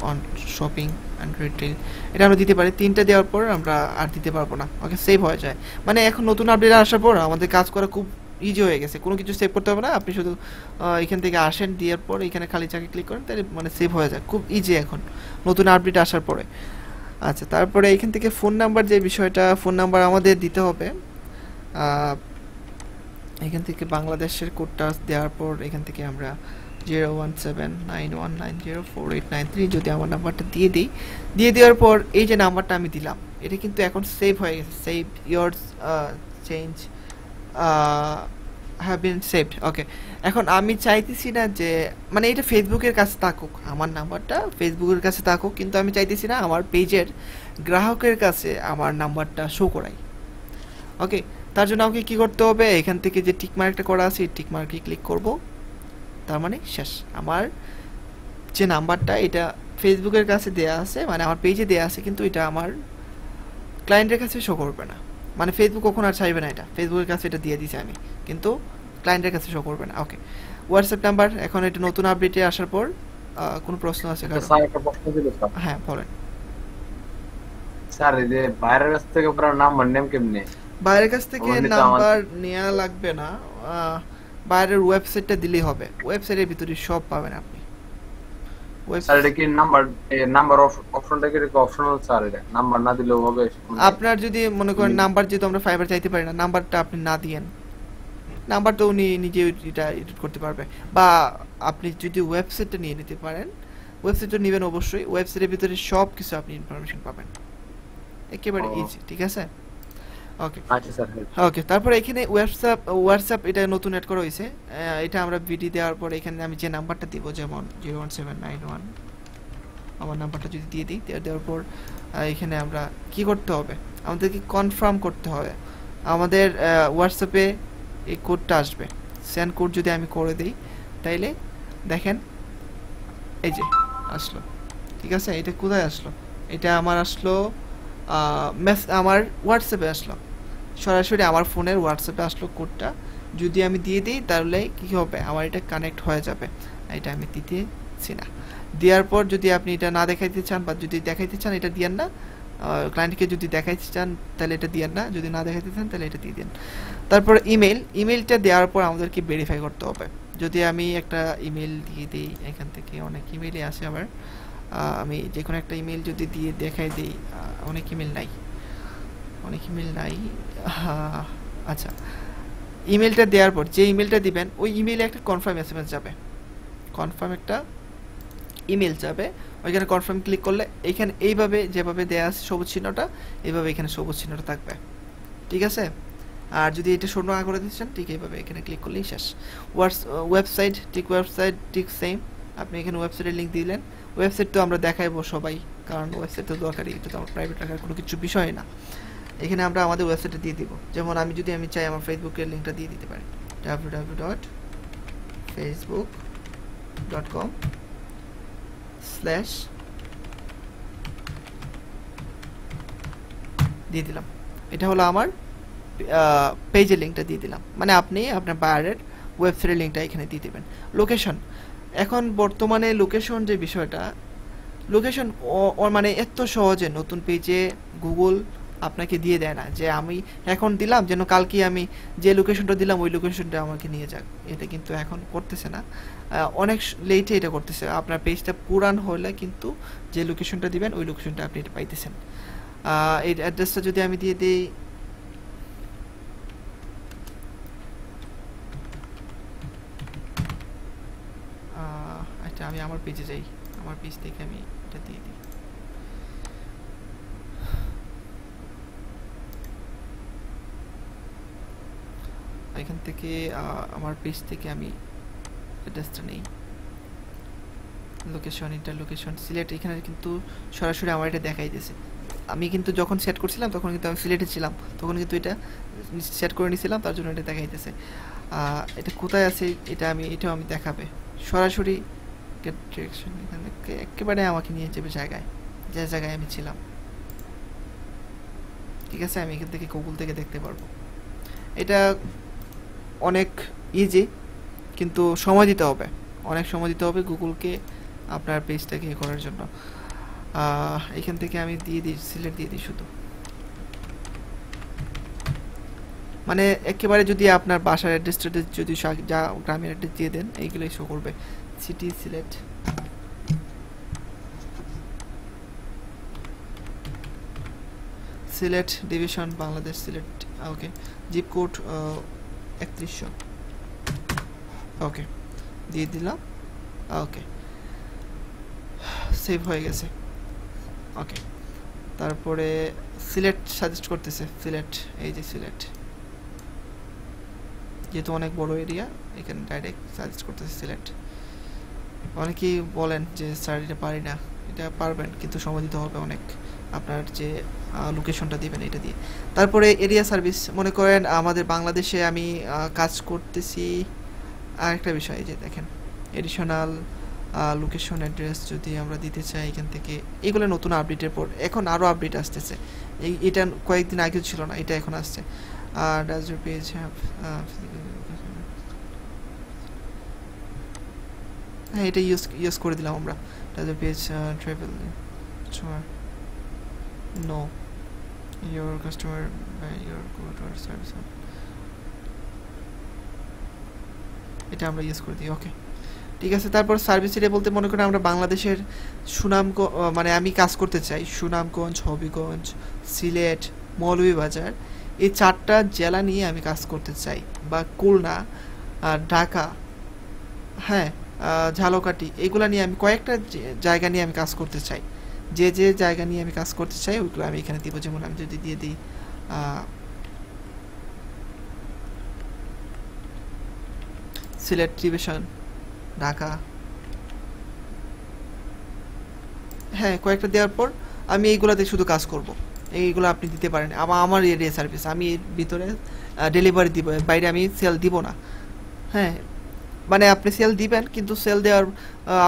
on shopping and retail, এটা আমরা দিতে পারি। 3টা দেওয়ার পর আমরা আর দিতে পারবো না, ওকে সেভ হয়ে যায়। মানে এখন নতুন আপডেট আসার পর আমাদের কাজ করা খুব ইজি হয়ে গেছে, কোনো কিছু সেভ করতে হবে না, আপনি শুধু এখান থেকে আসেন, দেওয়ার পর এখানে খালি চাকে ক্লিক করেন, তাহলে মানে সেভ হয়ে যায়, খুব ইজি এখন নতুন আপডেট আসার পরে। আচ্ছা, তারপরে এখান থেকে ফোন নাম্বার, যে বিষয়টা ফোন নাম্বার আমাদের দিতে হবে, এখান থেকে বাংলাদেশের কোডটা দেওয়ার পর এখান থেকে আমরা 01791904893 যদি আমার নাম্বারটা দিয়ে দেওয়ার পর এই যে নাম্বারটা আমি দিলাম এটা কিন্তু এখন সেভ হয়ে গেছে, save your change have been saved. Okay, এখন আমি চাইতেছি না যে মানে এটা ফেসবুকের কাছে থাকুক, আমার নাম্বারটা ফেসবুকের কাছে থাকুক, কিন্তু আমি চাইতেছি না আমার পেজের গ্রাহকের কাছে আমার নাম্বারটা শো করাই। ওকে, তার জন্য আমাকে কী করতে হবে, এখান থেকে যে টিকমার্কটা করা আছে এই টিকমার্কে ক্লিক করব, তার মানে শেষ। আমার যে নাম্বারটা এটা ফেসবুকের কাছে দেয়া আছে, মানে আমার পেজে দেয়া আছে, কিন্তু এটা আমার ক্লায়েন্টের কাছে শো করবে না, মানে ফেসবুক কখন আর চাইবে না, এটা ফেসবুকের কাছে এটা দিয়ে দিয়েছি আমি, কিন্তু ক্লায়েন্টের কাছে শো করবে না। ওকে, হোয়াটসঅ্যাপ নাম্বার, এখন এটা নতুন আপডেটে আসার পর কোনো প্রশ্ন আছে? স্যার একটা প্রশ্ন ছিল স্যার। হ্যাঁ বলেন স্যার, এই যে বাইরের কাছ থেকে আপনার নাম্বার নেম কেমনে? বাইরের কাছ থেকে নাম্বার নেওয়া লাগবে না, বাইরের ওয়েবসাইটটা দিলেই হবে, ওয়েবসাইটের ভিতরে সব পাবেন আপনি। স্যার এটা কি নাম্বার অপশনটা কি অপশনাল স্যার? এটা নাম্বার না দিলেও হবে? আপনার যদি মনে করেন নাম্বার, যেহেতু আমরা ফাইবার চাইতে পারি না, নাম্বারটা আপনি না দিয়েন, নাম্বার তো উনি নিজে এটা এডিট করতে পারবে। বা আপনি যদি ওয়েবসাইটটা নিয়ে নিতে পারেন, ওয়েবসাইটটা নেবেন অবশ্যই, ওয়েবসাইটের ভিতরে সব কিছু আপনি ইনফরমেশন পাবেন, একেবারে ইজি। ঠিক আছে, ওকে আচ্ছা স্যার। ওকে, তারপরে এখানে হোয়াটসঅ্যাপ এটা নতুন অ্যাড করা হয়েছে, এটা আমরা ভিডি দেওয়ার পরে এখানে আমি যে নাম্বারটা দিব, যেমন 01791 আমার নাম্বারটা যদি দিয়ে দিই, দেওয়ার পর এখানে আমরা কি করতে হবে, আমাদেরকে কনফার্ম করতে হবে আমাদের হোয়াটসঅ্যাপে এই কোডটা আসবে, সেন্ড কোড যদি আমি করে দিই তাইলে দেখেন এই যে আসলো। ঠিক আছে, এটা কোথায় আসলো, এটা আমার আসলো আমার হোয়াটসঅ্যাপে আসলো, সরাসরি আমার ফোনের হোয়াটসঅ্যাপে আসলো কোডটা। যদি আমি দিয়ে দিই তাহলে কী হবে, আমার এটা কানেক্ট হয়ে যাবে, এটা আমি দিতেছি না। দেওয়ার পর যদি আপনি এটা না দেখাইতে চান, বা যদি দেখাইতে চান এটা দিয়েন না, ক্লায়েন্টকে যদি দেখাইতে চান তাহলে এটা দিয়েন না, যদি না দেখাইতে চান তাহলে এটা দিয়ে দেন। তারপর ইমেলটা দেওয়ার পর আমাদেরকে ভেরিফাই করতে হবে, যদি আমি একটা ইমেল দিয়ে দিই, এখান থেকে অনেক ইমেলই আসে আবার, আমি যে কোনো একটা ইমেল যদি দিয়ে দেখাই দিই, অনেক ইমেল নাই, আচ্ছা, ইমেলটা দেওয়ার পর যে ইমেলটা দিবেন ওই ইমেলে একটা কনফার্ম এসএমএস যাবে, কনফার্ম একটা ইমেল যাবে, ওইখানে কনফার্ম ক্লিক করলে এখানে এইভাবে যেভাবে দেওয়া আছে সবুজ চিহ্নটা, এইভাবে এখানে সবুজ চিহ্নটা থাকবে, ঠিক আছে। আর যদি এটা শূন্য না করে দিচ্ছেন ঠিক এইভাবে এখানে ক্লিক করলেই শেষ। ওয়েবসাইট ঠিক সেম, আপনি এখানে ওয়েবসাইটের লিঙ্ক দিলেন, ওয়েবসাইট তো আমরা দেখাইবো সবাই, কারণ ওয়েবসাইট তো দরকারি, এটা তো আমার প্রাইভেট রাখার কোনো কিছু বিষয় না। এখানে আমরা আমাদের ওয়েবসাইটে দিয়ে দিব, যেমন আমি যদি চাই আমার ফেসবুকের লিঙ্কটা দিয়ে দিতে পারি, www.facebook.com/ দিয়ে দিলাম, এটা হলো আমার পেজের লিঙ্কটা দিয়ে দিলাম, মানে আপনি আপনার বায়ারের ওয়েবসাইটের লিঙ্কটা এখানে দিয়ে দেবেন। লোকেশন, এখন বর্তমানে লোকেশন যে বিষয়টা, লোকেশন মানে এত সহজে নতুন পেজে গুগল আপনাকে দিয়ে দেয় না, যে আমি এখন দিলাম যেন কালকে আমি যে লোকেশনটা দিলাম ওই লোকেশনটা আমাকে নিয়ে যাক, এটা কিন্তু এখন করতেছে না, অনেক লেটে এটা করতেছে। আপনার পেজটা পুরান হলে কিন্তু যে লোকেশনটা দিবেন ওই লোকেশনটা আপনি এটা পাইতেছেন। এই অ্যাড্রেসটা যদি আমি দিয়ে দিই, আচ্ছা আমি আমার পেজে যাই, আমার পেজ থেকে আমি এটা দিয়ে দিই, এখান থেকে আমার পেজ থেকে আমি অ্যাড্রেসটা নেই, লোকেশন, লোকেশন সিলেক্ট, এখানে কিন্তু সরাসরি আমার এটা দেখাই দিয়েছে। আমি কিন্তু যখন সেট করছিলাম তখন কিন্তু আমি সিলেটে ছিলাম, তখন কিন্তু এটা সেট করে নিয়েছিলাম, তার জন্য এটা দেখাইতেছে। এটা কোথায় আছে এটাও আমি দেখাবে, সরাসরি ডিরেকশন এখানে একেবারে আমাকে নিয়ে যাবে জায়গায়, যে জায়গায় আমি ছিলাম, ঠিক আছে। আমি এখান থেকে গুগল থেকে দেখতে পারবো, এটা অনেক ইজি, কিন্তু সময় দিতে হবে, অনেক সময় দিতে হবে গুগলকে আপনার পেজটাকে করার জন্য। এখান থেকে আমি দিয়ে দিই, সিলেক্ট দিয়ে দিই শুধু, মানে একেবারে যদি আপনার বাসার অ্যাড্রেসটা যদি যা গ্রামের অ্যাড্রেস দিয়ে দেন এইগুলোই শো করবে। City select, Sylhet division Bangladesh, Sylhet, okay, zip code 3100, okay দিয়ে দিলাম, ওকে সেভ হয়ে গেছে, ওকে। তারপরে সিলেট সাজেস্ট করতেছে, সিলেট, এই যে সিলেট, যেহেতু অনেক বড় এরিয়া এখানে ডাইরেক্ট সাজেস্ট করতেছে সিলেট। অনেকেই বলেন যে স্যার এটা পারি না, এটা পারবেন কিন্তু সময় দিতে হবে অনেক, আপনার যে লোকেশনটা দিবেন এটা দিয়ে। তারপরে এরিয়া সার্ভিস, মনে করেন আমাদের বাংলাদেশে আমি কাজ করতেছি, আরেকটা বিষয় যে দেখেন এডিশনাল লোকেশন অ্যাড্রেস যদি আমরা দিতে চাই এখান থেকে, এগুলো নতুন আপডেটের পর এখন আরও আপডেট আসতেছে, এটা কয়েকদিন আগে ছিল না, এটা এখন আসছে। ডাজ ইউর পেজ হ্যাভ, হ্যাঁ এটা ইউজ করে দিলাম আমরা, does your page travel no your customer your good or service, এটা আমরা ইউজ করে দিই, ওকে ঠিক আছে। তারপর সার্ভিস এরিয়া বলতে মনে করেন আমরা বাংলাদেশের মানে আমি কাজ করতে চাই সুনামগঞ্জ, হবিগঞ্জ, সিলেট, মৌলভীবাজার, এই 4টা জেলা নিয়ে আমি কাজ করতে চাই, বা খুলনা, ঢাকা, হ্যাঁ ঝালকাঠি, এগুলা নিয়ে আমি কয়েকটা জায়গা নিয়ে আমি কাজ করতে চাই, যে যে জায়গা নিয়ে আমি কাজ করতে চাই ওইগুলো আমি এখানে দিব। যেমন আমি যদি দিয়ে দিই সিলেট ডিভিশন, ঢাকা, হ্যাঁ কয়েকটা দেওয়ার পর আমি এইগুলাতে শুধু কাজ করব, এইগুলো আপনি দিতে পারেন। আমার এরিয়া সার্ভিস, আমি এর ভিতরে ডেলিভারি দিব, বাইরে আমি সেল দিব না, হ্যাঁ মানে আপনি সেল দিবেন কিন্তু সেল দেওয়ার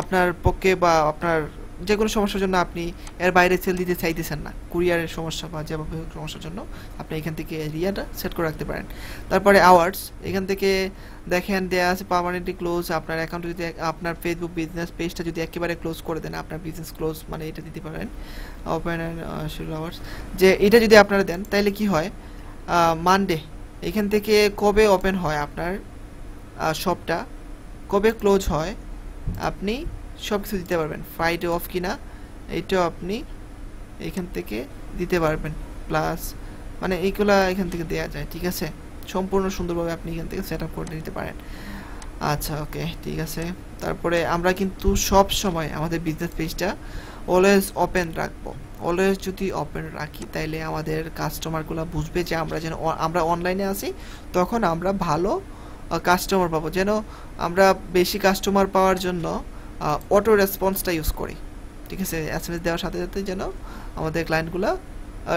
আপনার পক্ষে বা আপনার যে কোনো সমস্যার জন্য আপনি এর বাইরে সেল দিতে চাইতেছেন না, কুরিয়ারের সমস্যা বা যেভাবে সমস্যার জন্য আপনি এখান থেকে এরিয়াটা সেট করে রাখতে পারেন। তারপরে আওয়ার্স, এখান থেকে দেখেন দেওয়া আছে পার্মানেন্টলি ক্লোজ, আপনার অ্যাকাউন্ট যদি আপনার ফেসবুক বিজনেস পেজটা যদি একেবারে ক্লোজ করে দেন, আপনার বিজনেস ক্লোজ মানে এটা দিতে পারেন। ওপেন অ্যান্ড শিডিউল আওয়ার্স, যে এটা যদি আপনারা দেন তাহলে কি হয়, মানডে এখান থেকে কবে ওপেন হয় আপনার শপটা, কবে ক্লোজ হয় আপনি সব কিছু দিতে পারবেন। ফ্রাইডে অফ কিনা এইটাও আপনি এখান থেকে দিতে পারবেন, প্লাস মানে এইগুলা এখান থেকে দেওয়া যায়, ঠিক আছে। সম্পূর্ণ সুন্দরভাবে আপনি এখান থেকে সেট আপ করে নিতে পারেন। আচ্ছা ওকে, ঠিক আছে। তারপরে আমরা কিন্তু সব সময় আমাদের বিজনেস পেজটা অলওয়েজ ওপেন রাখবো। অলওয়েজ যদি ওপেন রাখি তাইলে আমাদের কাস্টমারগুলো বুঝবে যে আমরা যেন আমরা অনলাইনে আছি, তখন আমরা ভালো কাস্টমার পাবো। যেন আমরা বেশি কাস্টমার পাওয়ার জন্য অটো রেসপন্সটা ইউজ করি, ঠিক আছে। এসএমএস দেওয়ার সাথে সাথে যেন আমাদের ক্লায়েন্টগুলো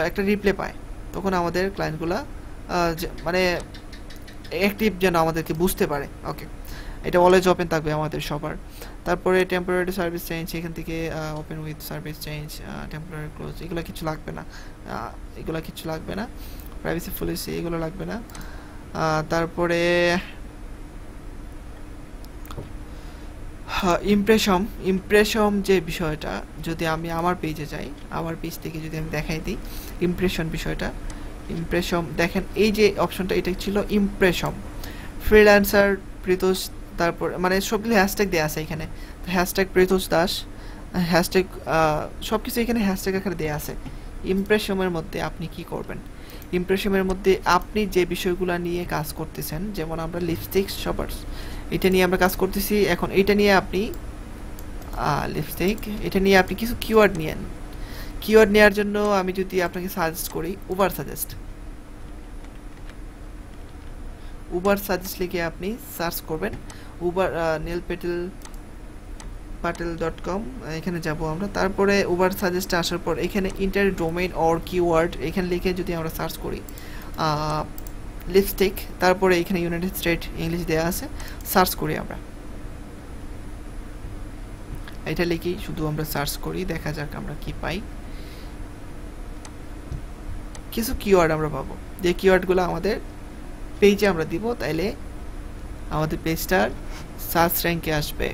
একটা রিপ্লাই পায়, তখন আমাদের ক্লায়েন্টগুলো মানে অ্যাক্টিভ যেন আমাদেরকে বুঝতে পারে। ওকে, এটা অলওয়েজ ওপেন থাকবে আমাদের সবার। তারপরে টেম্পোরারি সার্ভিস চেঞ্জ, এখান থেকে open with service change, temporary close, এগুলো কিছু লাগবে না, এগুলো কিছু লাগবে না। প্রাইভেসি পলিসি এগুলো লাগবে না। তারপরে ইমপ্রেশন যে বিষয়টা, যদি আমি আমার পেজে যাই, আমার পেজ থেকে যদি আমি দেখাই দিই ইমপ্রেশন বিষয়টা, ইমপ্রেশন দেখেন এই যে অপশনটা, এটা ছিল ইমপ্রেশন ফ্রিল্যান্সার প্রীতোষ, তারপর মানে সবগুলো হ্যাশট্যাগ দেওয়া আছে এখানে। হ্যাশট্যাগ প্রীতোষ দাস, হ্যাশট্যাগ সব কিছু এখানে হ্যাশট্যাগ আকারে দেওয়া আছে। ইমপ্রেশনের মধ্যে আপনি কি করবেন, ইমপ্রেশনের মধ্যে আপনি যে বিষয়গুলো নিয়ে কাজ করতেছেন, যেমন আমরা লিপস্টিক শপার্স এটা নিয়ে আমরা কাজ করতেছি এখন, এইটা নিয়ে আপনি লিপস্টিক এটা নিয়ে আপনি কিছু কিওয়ার্ড নিয়েন। কিওয়ার্ড নেওয়ার জন্য আমি যদি আপনাকে সাজেস্ট করি উবার সাজেস্ট লিখে আপনি সার্চ করবেন উবার neilpatel.com, এখানে যাব আমরা। তারপরে উবার সাজেস্টে আসার পর এখানে ইন্টার ডোমেইন অর কিওয়ার্ড এখানে লিখে যদি আমরা সার্চ করি লিপস্টিক, তারপরে এখানে ইউনাইটেড স্টেট ইংলিশ দেওয়া আছে, সার্চ করি আমরা এটা লিখেই শুধু আমরা সার্চ করি, দেখা যাক আমরা কি পাই। কিছু কিওয়ার্ড আমরা পাবো, যে কিওয়ার্ডগুলো আমাদের পেজে আমরা দিব, তাইলে আমাদের পেজটার সার্চ র্যাঙ্কে আসবে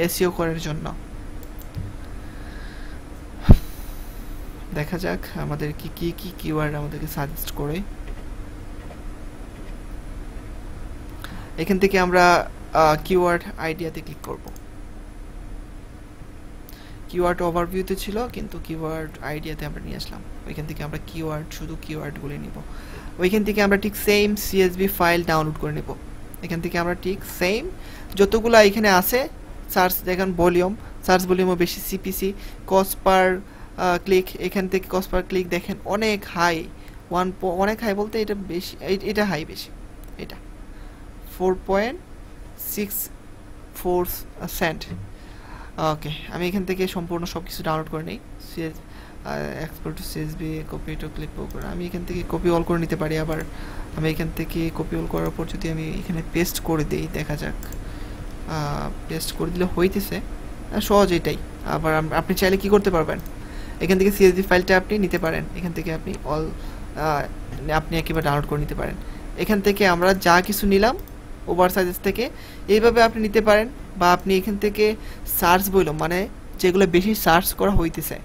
এসইও করার জন্য। দেখা যাক আমাদের কি কি কি কিওয়ার্ড আমাদেরকে সাজেস্ট করে। এখান থেকে আমরা কিওয়ার্ড আইডিয়াতে ক্লিক করব। কিওয়ার্ড ওভারভিউতে ছিল, কিন্তু কিওয়ার্ড আইডিয়াতে আমরা নিয়ে আসলাম। ওইখান থেকে আমরা কিওয়ার্ড শুধু কিওয়ার্ডগুলো নিব। ওইখান থেকে আমরা ঠিক সেম সিএসভি ফাইল ডাউনলোড করে নেব। এখান থেকে আমরা ঠিক সেম যতগুলো এখানে আছে সার্চ, দেখেন ভলিউম, সার্চ ভলিউমও বেশি, সিপিসি, কস্ট পার ক্লিক, এখান থেকে কস্ট পার ক্লিক দেখেন অনেক হাই, অনেক হাই বলতে এটা বেশি, এটা হাই বেশি, এটা 4.64 সেন্ট। ওকে, আমি এখান থেকে সম্পূর্ণ সব কিছু ডাউনলোড করে নিই। Export two CSV, copy to clipboard করে আমি এখান থেকে কপি অল করে নিতে পারি। আবার আমি এখান থেকে কপি অল করার পর যদি আমি এখানে পেস্ট করে দিই, দেখা যাক পেস্ট করে দিলে হইতেছে, সহজ এটাই। আবার আপনি চাইলে কি করতে পারবেন, এখান থেকে সিএসভি ফাইলটা আপনি নিতে পারেন, এখান থেকে আপনি আপনি একেবারে ডাউনলোড করে নিতে পারেন। এখান থেকে আমরা যা কিছু নিলাম ওভার সাজেস্ট থেকে এইভাবে আপনি নিতে পারেন, বা আপনি এখান থেকে সার্চ বললাম মানে যেগুলো বেশি সার্চ করা হইতেছে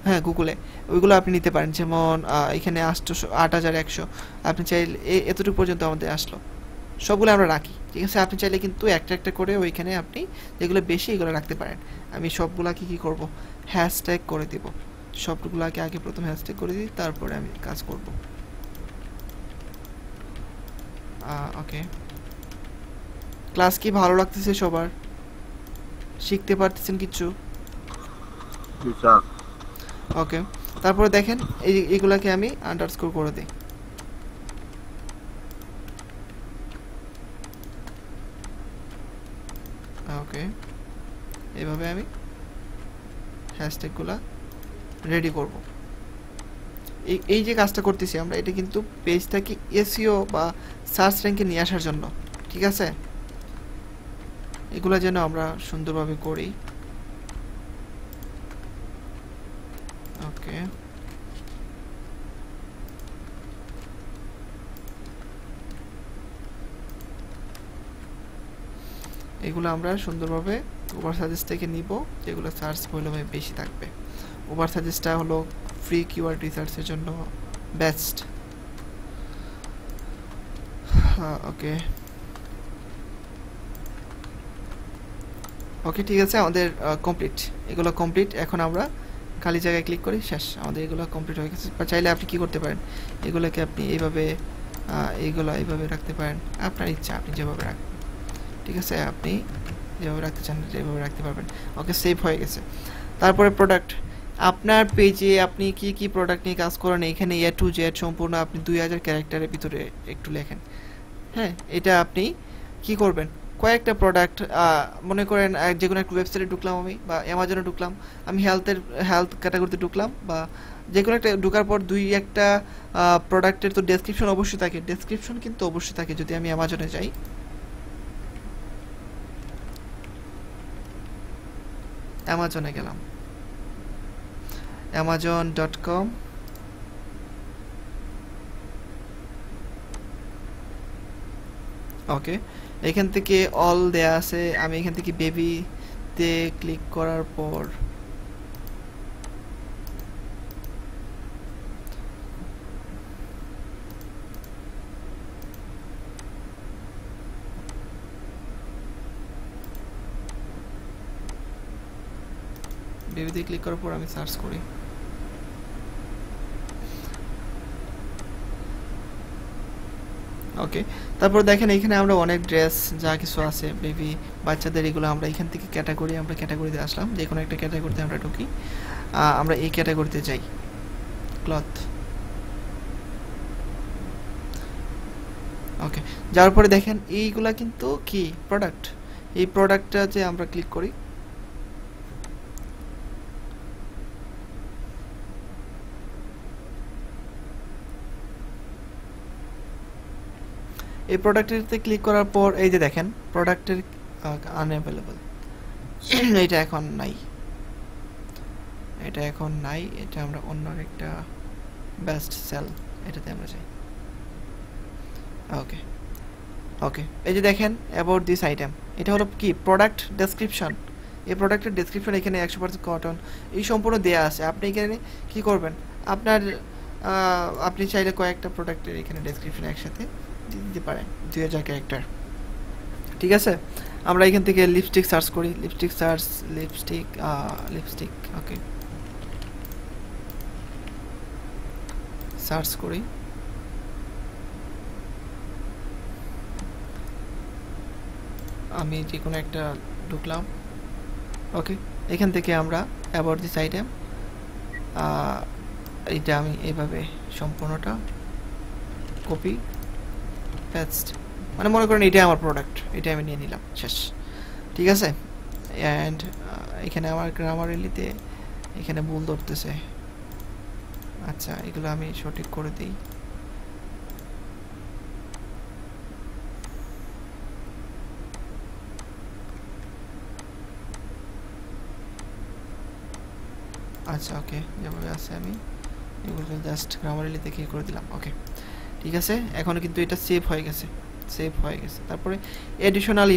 হ্যাঁ গুগলে, ওইগুলো আপনি নিতে পারেন। যেমন এখানে 8100, আপনি চাইলে এতটুকু পর্যন্ত আমাদের আসলো, সবগুলো আমরা রাখি, ঠিক আছে। আপনি চাইলে কিন্তু একটা একটা করে ওইখানে আপনি যেগুলো বেশি এগুলো রাখতে পারেন। আমি সবগুলাকে কি করব, হ্যাশট্যাগ করে দিব, সবগুলোকে আগে প্রথম হ্যাশট্যাগ করে দিই, তারপরে আমি কাজ করব। ওকে, ক্লাস কি ভালো লাগতেছে সবার? শিখতে পারতেছেন কিছু? ওকে, তারপরে দেখেন এইগুলাকে আমি আন্ডারস্কোর করে দিই। ওকে, এইভাবে আমি হ্যাশট্যাগুলা রেডি করব। এই যে কাজটা করতেছি আমরা, এটা কিন্তু পেজটাকে এসইও বা সার্চ র্যাঙ্কে নিয়ে আসার জন্য, ঠিক আছে। এগুলো যেন আমরা সুন্দরভাবে করি। ওকে, এগুলো আমরা সুন্দরভাবে ওভার সাজেস্ট থেকে নিব, যেগুলো সার্চ ভলিউমে বেশি থাকবে। ওভার সাজেস্টটা হলো ফ্রি কিওয়ার্ড রিসার্চের জন্য বেস্ট। ওকে, ওকে, ঠিক আছে, আমাদের কমপ্লিট, এগুলো কমপ্লিট। এখন আমরা খালি জায়গায় ক্লিক করি, শেষ, আমাদের এগুলো কমপ্লিট হয়ে গেছে। বা চাইলে আপনি কি করতে পারেন, এগুলোকে আপনি এইভাবে এইগুলো এইভাবে রাখতে পারেন, আপনার ইচ্ছা, আপনি যেভাবে রাখবেন, ঠিক আছে, আপনি যেভাবে রাখতে চান যেভাবে রাখতে পারবেন। ওকে, সেভ হয়ে গেছে। তারপরে প্রোডাক্ট, আপনার পেজে আপনি কি কি প্রোডাক্ট নিয়ে কাজ করেন এখানে A to Z সম্পূর্ণ আপনি 2000 ক্যারেক্টারের ভিতরে একটু লেখেন। হ্যাঁ, এটা আপনি কি করবেন, কয়েকটা প্রোডাক্ট, মনে করেন যে কোনো একটা ওয়েবসাইটে ঢুকলাম আমি, বা অ্যামাজনে ঢুকলাম, আমি হেলথ ক্যাটাগরিতে ঢুকলাম, বা যে কোনো একটা ঢোকার পর দুই একটা প্রোডাক্টের তো ডেসক্রিপশন অবশ্যই থাকে, ডেসক্রিপশন কিন্তু অবশ্যই থাকে। যদি আমি অ্যামাজনে যাই, অ্যামাজনে গেলাম, amazon.com, ওকে, এখান থেকে অল দেয়া আছে। আমি এখান থেকে বেবিতে ক্লিক করার পর বেবিতে ক্লিক করার পর আমি সার্চ করি। ওকে, তারপর দেখেন এখানে আমরা অনেক ড্রেস যা কিছু আছে বেবি বাচ্চাদের, এগুলো আমরা এখান থেকে আমরা ক্যাটাগরিতে আসলাম, যে কোনো একটা ক্যাটাগরিতে আমরা ঢুকি, আমরা এই ক্যাটাগরিতে যাই, ক্লথ। ওকে, যাওয়ার পরে দেখেন এইগুলা কিন্তু কি প্রোডাক্ট, এই প্রোডাক্টটা যে আমরা ক্লিক করি, এই প্রোডাক্টেরতে ক্লিক করার পর এই যে দেখেন প্রোডাক্টের আনঅ্যাভেলেবল, এটা এখন নাই, এটা এখন নাই, এটা আমরা অন্য একটা বেস্ট সেল, এটাতে আমরা যাই। ওকে, ওকে, এই যে দেখেন অ্যাবাউট দিস আইটেম, এটা হলো কি প্রোডাক্ট ডেসক্রিপশন। এই প্রোডাক্টের ডেসক্রিপশন এখানে 100% কটন এই সম্পূর্ণ দেয়া আছে। আপনি এখানে কি করবেন, আপনার আপনি চাইলে কয়েকটা প্রোডাক্টের এখানে ডেসক্রিপশন একসাথে দিতে পারেন, 2000 ক্যারেক্টার, ঠিক আছে। আমরা এখান থেকে লিপস্টিক সার্চ করি, লিপস্টিক, ওকে, সার্চ করি, আমি যে কোনো একটা ঢুকলাম। ওকে, এখান থেকে আমরা অ্যাবাউট দিস আইটেম, এটা আমি এইভাবে সম্পূর্ণটা কপি পেস্ট, মানে মনে করেন এটাই আমার প্রোডাক্ট, এটা আমি নিয়ে নিলাম, শেষ, ঠিক আছে। অ্যান্ড এখানে আমার গ্রামারেলিতে এখানে ভুল ধরতেছে, আচ্ছা এগুলো আমি সঠিক করে দিই। আচ্ছা ওকে, যেভাবে আছে আমি এগুলো জাস্ট গ্রামারেলি থেকে করে দিলাম। ওকে, ঠিক আছে, এখন কিন্তু এটা সেভ হয়ে গেছে, তারপরে এডিশনাল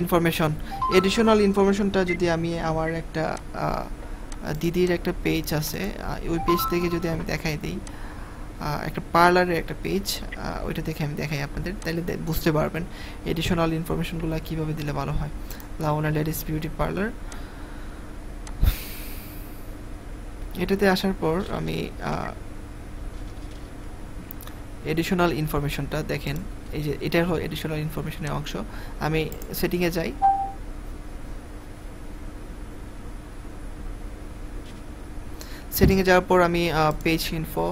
ইনফরমেশনটা যদি আমি আমার একটা দিদির একটা পেজ আছে, ওই পেজ থেকে যদি আমি দেখাই দিই, একটা পার্লারের একটা পেজ, ওইটা দেখে আমি দেখাই আপনাদের, তাহলে বুঝতে পারবেন এডিশনাল ইনফরমেশনগুলো কীভাবে দিলে ভালো হয়। লাউনা লেডিস বিউটি পার্লার, এটাতে আসার পর আমি এডিশনাল ইনফরমেশনটা দেখেন, এই যে এটা হলো এডিশনাল ইনফরমেশনের অংশ। আমি সেটিংয়ে যাই, সেটিংয়ে যাওয়ার পর আমি পেজ ইনফো,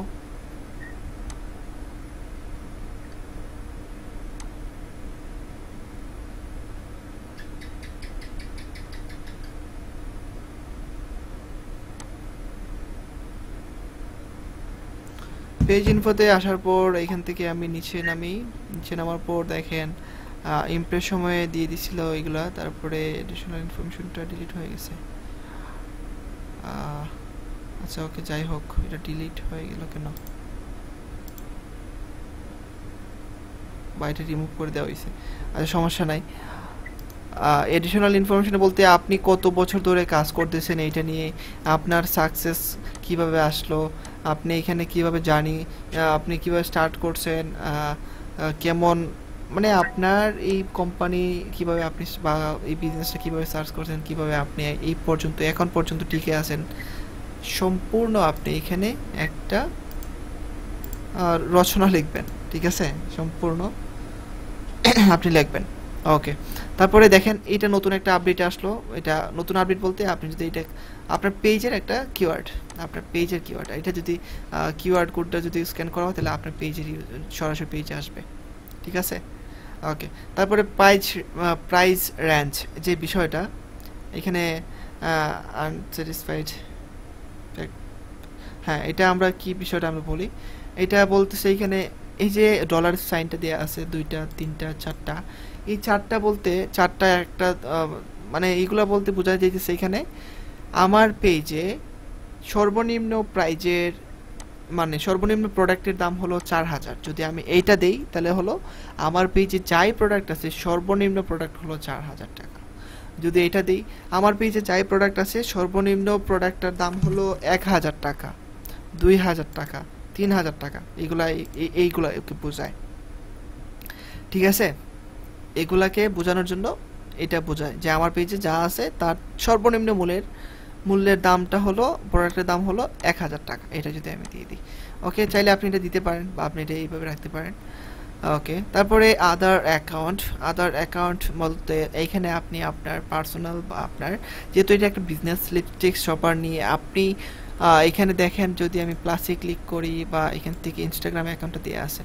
পেজ ইনফোতে আসার পর এখান থেকে আমি নিচে নামার পর দেখেন ইমপ্রেস সময়ে দিয়ে দিছিল এগুলা, তারপরে এডিশনাল ইনফরমেশনটা ডিলিট হয়ে গেছে। আচ্ছা ওকে, যাই হোক, এটা ডিলিট হয়ে গেল কেন, বা এটা রিমুভ করে দেওয়া হয়েছে, আচ্ছা সমস্যা নাই। এডিশনাল ইনফরমেশন বলতে আপনি কত বছর ধরে কাজ করতেছেন এইটা নিয়ে, আপনার সাকসেস কিভাবে আসলো, আপনি এখানে কিভাবে আপনি কিভাবে স্টার্ট করছেন, কেমন মানে আপনার এই কোম্পানি কিভাবে আপনি বা এই বিজনেসটা কিভাবে সার্চ করছেন, কিভাবে আপনি এই পর্যন্ত এখন পর্যন্ত টিকে আছেন, সম্পূর্ণ আপনি এখানে একটা রচনা লিখবেন, ঠিক আছে? সম্পূর্ণ আপনি লিখবেন। ওকে, তারপরে দেখেন এটা নতুন একটা আপডেট আসলো। এটা নতুন আপডেট বলতে আপনি যদি এটা আপনার পেজের একটা কিওয়ার্ড, আপনার পেজের কিওয়ার্ড, এটা যদি কিওয়ার্ড কোডটা যদি স্ক্যান করা হয় তাহলে আপনার পেজের সরাসরি পেজে আসবে, ঠিক আছে? ওকে, তারপরে প্রাইস রেঞ্জ যে বিষয়টা এখানে আনস্যাটিসফাইড, হ্যাঁ এটা আমরা কি বিষয়টা আমরা বলি, এটা বলতেছে এখানে এই যে ডলার সাইনটা দেওয়া আছে 2টা 3টা 4টা, এই 4টা বলতে 4টা একটা মানে এইগুলা বলতে বোঝা যাইতেছে এখানে আমার পেজে সর্বনিম্ন প্রাইজের মানে সর্বনিম্ন প্রোডাক্টের দাম হলো 4000। যদি আমি এইটা দেই তাহলে হলো আমার পেজে যাই প্রোডাক্ট আছে সর্বনিম্ন প্রোডাক্ট হলো 4000 টাকা। যদি এটা দিই আমার পেজে যাই প্রোডাক্ট আছে সর্বনিম্ন প্রোডাক্টের দাম হলো 1000 টাকা, 2000 টাকা, 3000 টাকা, এইগুলা বোঝায়, ঠিক আছে? এগুলাকে বোঝানোর জন্য এটা বোঝায় যে আমার পেজে যা আছে তার সর্বনিম্ন মূল্যের দামটা হলো প্রোডাক্টের দাম হলো 1000 টাকা। এটা যদি আমি দিয়ে দিই, ওকে, চাইলে আপনি এটা দিতে পারেন বা আপনি এটা এইভাবে রাখতে পারেন। ওকে, তারপরে আদার অ্যাকাউন্ট বলতে এইখানে আপনি আপনার পার্সোনাল বা আপনার যেহেতু এটা একটা বিজনেস লিপস্টিক শপার নিয়ে আপনি এখানে দেখেন যদি আমি প্লাসে ক্লিক করি বা এখান থেকে ইনস্টাগ্রাম অ্যাকাউন্টটা দেওয়া আছে,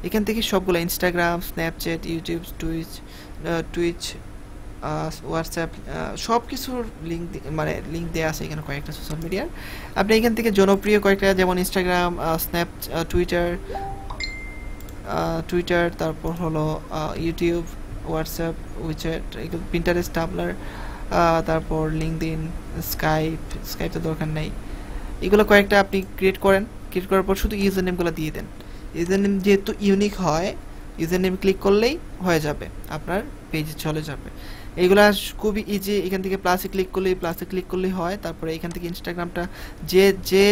এখান থেকে সবগুলো Instagram, Snapchat, YouTube, Twitch, WhatsApp সব কিছুর লিঙ্ক দেওয়া আছে এখানে কয়েকটা সোশ্যাল মিডিয়ার। আপনি এখান থেকে জনপ্রিয় কয়েকটা যেমন ইনস্টাগ্রাম, স্ন্যাপ, টুইটার, তারপর হলো ইউটিউব, হোয়াটসঅ্যাপ, উইচ্যাট, পিন্টারেস্ট, টাবলার, তারপর লিঙ্কডইন, স্কাইপ তো দরকার নেই। এগুলো কয়েকটা আপনি ক্রিয়েট করার পর শুধু ইউজার নেমগুলো দিয়ে দেন। ইউজার নেম যেহেতু ইউনিক হয়, ইউজার নেম ক্লিক করলেই হয়ে যাবে, আপনার পেজে চলে যাবে। এইগুলা খুবই ইজি, এখান থেকে প্লাসে ক্লিক করলেই হয়। তারপরে এখান থেকে ইনস্টাগ্রামটা যে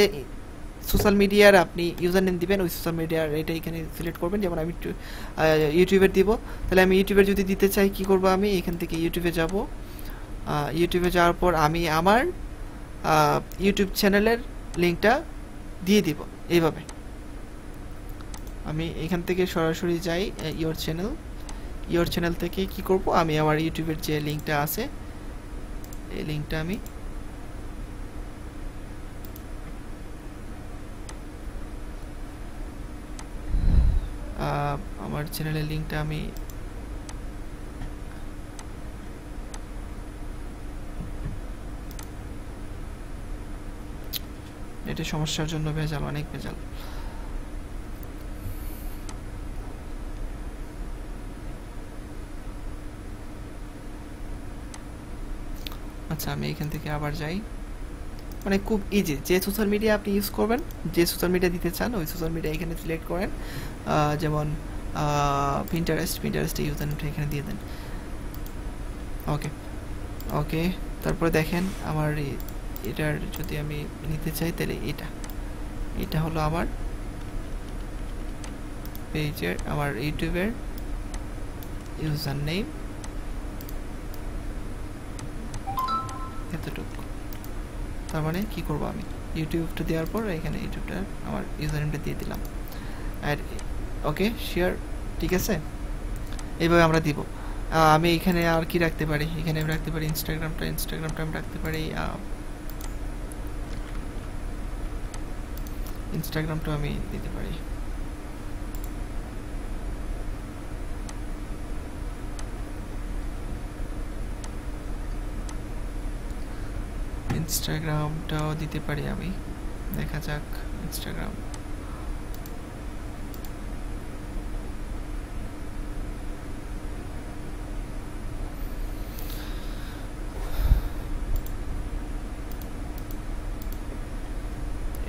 সোশ্যাল মিডিয়ার আপনি ইউজার নেম দিবেন ওই সোশ্যাল মিডিয়ার এটা এখানে সিলেক্ট করবেন। যেমন আমি ইউটিউবের দিব, তাহলে আমি ইউটিউবের যদি দিতে চাই কি করব, আমি এখান থেকে ইউটিউবে যাব। ইউটিউবে যাওয়ার পর আমি আমার ইউটিউব চ্যানেলের লিঙ্কটা দিয়ে দিব। এইভাবে আমি এখান থেকে সরাসরি যাই ইয়োর চ্যানেল থেকে কি করব, আমি আমার ইউটিউবের যে লিঙ্কটা আছে এই লিঙ্কটা আমি আমার চ্যানেলের লিঙ্কটা আমি এটা সমস্যার জন্য অনেক ভেজাল। আচ্ছা, আমি এখান থেকে আবার যাই। মানে খুব ইজি, যে সোশ্যাল মিডিয়া আপনি ইউজ করবেন, যে সোশ্যাল মিডিয়া দিতে চান ওই সোশ্যাল মিডিয়া এখানে সিলেক্ট করেন। যেমন পিন্টারেস্টে ইউজার নেমটা এখানে দিয়ে দেন। ওকে, তারপরে দেখেন আমার এটার যদি আমি নিতে চাই তাহলে এটা হলো আমার পেজের, আমার ইউটিউবের ইউজার নেম এতটুকু। তার মানে কি করব, আমি ইউটিউবটা দেওয়ার পর এখানে ইউটিউবটা আমার ইউজার নেমটা দিয়ে দিলাম। আর ওকে, শেয়ার, ঠিক আছে, এইভাবে আমরা দিব। আমি এখানে আর কি রাখতে পারি, এখানে আমি রাখতে পারি ইনস্টাগ্রামটা আমি রাখতে পারি, ইনস্টাগ্রামটা আমি দিতে পারি। ইনস্টাগ্রামটাও দিতে পারি আমি, দেখা যাক ইনস্টাগ্রাম।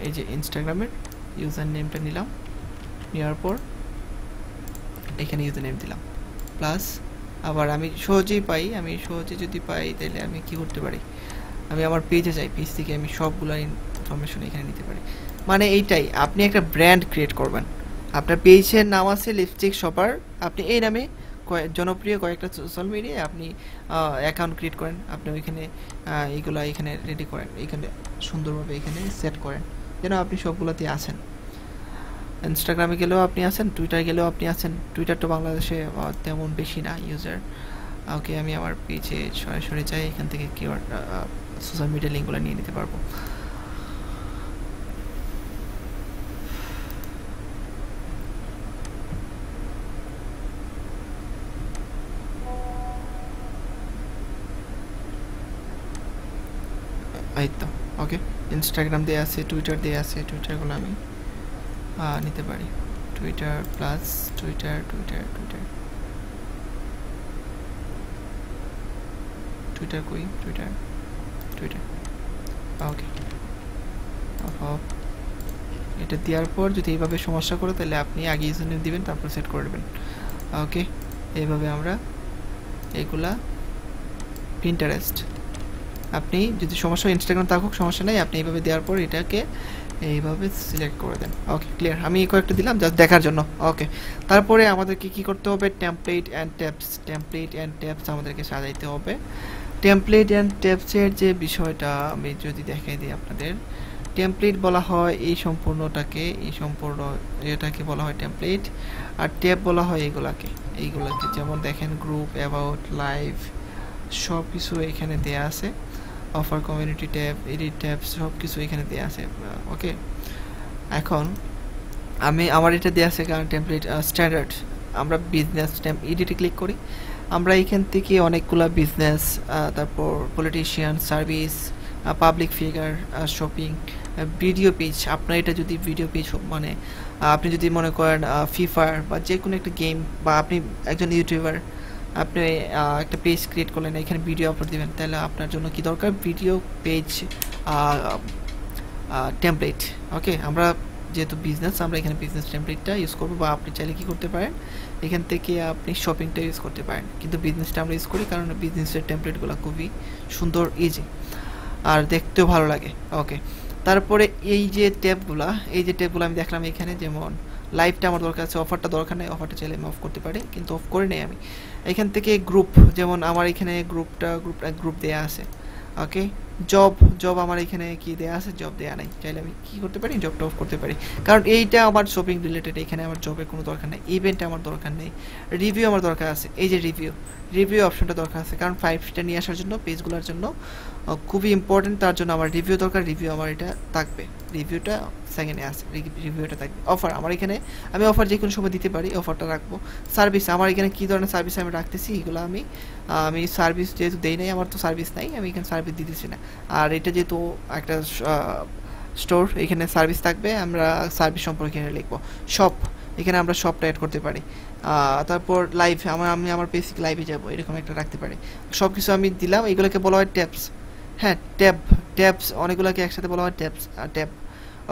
এই যে ইনস্টাগ্রামের ইউজার নেমটা নিলাম, নেওয়ার পর এখানে ইউজার নেম দিলাম প্লাস আবার আমি সহজে যদি পাই তাহলে আমি কি করতে পারি, আমি আমার পেজে যাই, পেজ থেকে আমি সবগুলো ইনফরমেশন এখানে নিতে পারি। মানে এইটাই, আপনি একটা ব্র্যান্ড ক্রিয়েট করবেন, আপনার পেজের নাম আছে লিপস্টিক শপার, আপনি এই নামে জনপ্রিয় কয়েকটা সোশ্যাল মিডিয়ায় আপনি অ্যাকাউন্ট ক্রিয়েট করেন, আপনি ওইখানে এইগুলো এখানে রেডি করেন, এখানে সুন্দরভাবে এখানে সেট করেন যেন আপনি সবগুলোতে আছেন। ইনস্টাগ্রামে গেলেও আপনি আছেন, টুইটার গেলেও আপনি আছেন। টুইটার তো বাংলাদেশে তেমন বেশি না ইউজার। ওকে, আমি আমার পেজে সরাসরি যাই, এখান থেকে কিওয়ার্ড সোশ্যাল মিডিয়া লিঙ্কগুলো নিয়ে নিতে পারবো। এই তো ওকে, ইনস্টাগ্রাম দিয়ে আছে, টুইটার দিয়ে আছে, টুইটারগুলো আমি নিতে পারি। Twitter plus Twitter Twitter Twitter Twitter কই, টুইটার টুইটার ওকে। এটা দেওয়ার পর যদি এইভাবে সমস্যা করে তাহলে আপনি আগে ইউজার নেম দিবেন, তারপর সেট করে দেবেন। ওকে, এইভাবে আমরা এইগুলা পিন্টারেস্ট, আপনি যদি সমস্যা ইনস্টাগ্রাম থাকুক সমস্যা নেই, আপনি এইভাবে দেওয়ার পর এটাকে এইভাবে সিলেক্ট করে দেন। ওকে, ক্লিয়ার। আমি এই কয়েকটা দিলাম জাস্ট দেখার জন্য। ওকে, তারপরে আমাদেরকে কি করতে হবে, template and tabs, template and tabs আমাদেরকে সাজাইতে হবে। টেমপ্লেট অ্যান্ড ট্যাবসের যে বিষয়টা আমি যদি দেখাই দিই আপনাদের, টেমপ্লেট বলা হয় এই সম্পূর্ণটাকে, এই সম্পূর্ণ এটাকে বলা হয় টেমপ্লেট, আর ট্যাব বলা হয় এইগুলাকে, যেমন দেখেন গ্রুপ, অ্যাবাউট, লাইভ, সব কিছু এখানে দেয়া আছে। Offer, community tab, edit tab, সব কিছু এখানে দেয়া আছে। ওকে, এখন আমার এটা দেয়া আছে কারণ টেমপ্লেট স্ট্যান্ডার্ড। আমরা বিজনেস ট্যাব এডিটে ক্লিক করি, আমরা এখান থেকে অনেকগুলা বিজনেস, তারপর politician, service, public figure, shopping, video page. আপনার এটা যদি ভিডিও পেজ মানে আপনি যদি মনে করেন ফিফার বা যে কোনো একটা গেম, বা আপনি একজন ইউটিউবার, আপনি একটা পেজ ক্রিয়েট করলেন, এখানে ভিডিও আপলোড দেবেন, তাহলে আপনার জন্য কি দরকার, ভিডিও পেজ টেমপ্লেট। ওকে, আমরা যেহেতু বিজনেস, আমরা এখানে বিজনেস টেমপ্লেটটা ইউজ করবো, বা আপনি চাইলে কি করতে পারেন, এখান থেকে আপনি শপিংটা ইউজ করতে পারেন, কিন্তু বিজনেসটা আমরা ইউজ করি কারণ বিজনেসের টেমপ্লেটগুলো খুবই সুন্দর, ইজি, আর দেখতেও ভালো লাগে। ওকে, তারপরে এই যে ট্যাবগুলো আমি দেখলাম এখানে, যেমন লাইভটা আমার দরকার আছে, অফারটা দরকার নেই, অফারটা চাইলে আমি অফ করতে পারি, কিন্তু অফ করে নেই আমি। এখান থেকে গ্রুপ, যেমন আমার এখানে গ্রুপ দেয়া আছে। ওকে, জব আমার এখানে কি দেয়া আছে, জব দেয়া নাই, চাইলে আমি কি করতে পারি, জবটা অফ করতে পারি, কারণ এইটা আমার শপিং রিলেটেড, এখানে আমার জবের কোনো দরকার নেই। ইভেন্ট আমার দরকার নেই। রিভিউ আমার দরকার আছে, এই যে রিভিউ অপশনটা দরকার আছে, কারণ 5টা নিয়ে আসার জন্য, পেজগুলোর জন্য খুবই ইম্পর্টেন্ট, তার জন্য আমার রিভিউ দরকার, রিভিউ আমার এটা থাকবে, রিভিউটা সেকেন্ডে আছে, রিভিউটা থাকবে। অফার আমার এখানে, আমি অফার যে কোনো সময় দিতে পারি, অফারটা রাখবো। সার্ভিস আমার এখানে কী ধরনের সার্ভিস আমি রাখতেছি, এগুলো আমি সার্ভিস যেহেতু দেই নাই, আমার তো সার্ভিস নাই, আমি এখানে সার্ভিস দিতেছি না। আর এটা যেহেতু একটা স্টোর, এখানে সার্ভিস থাকবে, আমরা সার্ভিস সম্পর্কে এখানে লিখবো। শপ, এখানে আমরা শপটা অ্যাড করতে পারি। তারপর লাইভ, আমি আমার বেসিক লাইভে যাবো, এরকম একটা রাখতে পারি। সব কিছু আমি দিলাম, এগুলোকে বলা হয় ট্যাবস। হ্যাঁ, ট্যাবস অনেকগুলোকে একসাথে বলা হয় ট্যাব।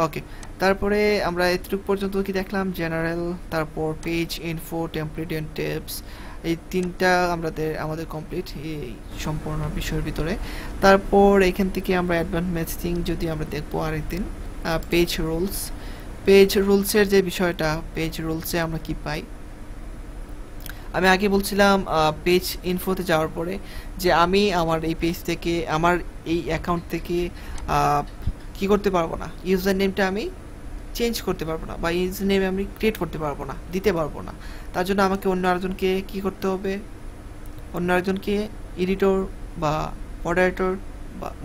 ওকে, তারপরে আমরা এতটুকু পর্যন্ত কি দেখলাম, জেনারেল, তারপর page, info, template and tabs, এই তিনটা আমাদের কমপ্লিট এই সম্পূর্ণ বিষয়ের ভিতরে। তারপর এখান থেকে আমরা অ্যাডভান্স মেসেজিং যদি আমরা দেখবো আরেকদিন, পেজ রুলসের যে বিষয়টা, পেজ রুলসে আমরা কি পাই, আমি আগে বলছিলাম পেজ ইনফোতে যাওয়ার পরে যে আমি আমার এই পেজ থেকে, আমার এই অ্যাকাউন্ট থেকে কি করতে পারবো না, ইউজার নেমটা আমি চেঞ্জ করতে পারবো না, বা ইউজার নেম আমি ক্রিয়েট করতে পারবো না, দিতে পারবো না। তার জন্য আমাকে অন্য আরেকজনকে কি করতে হবে, অন্য আরেকজনকে এডিটর বা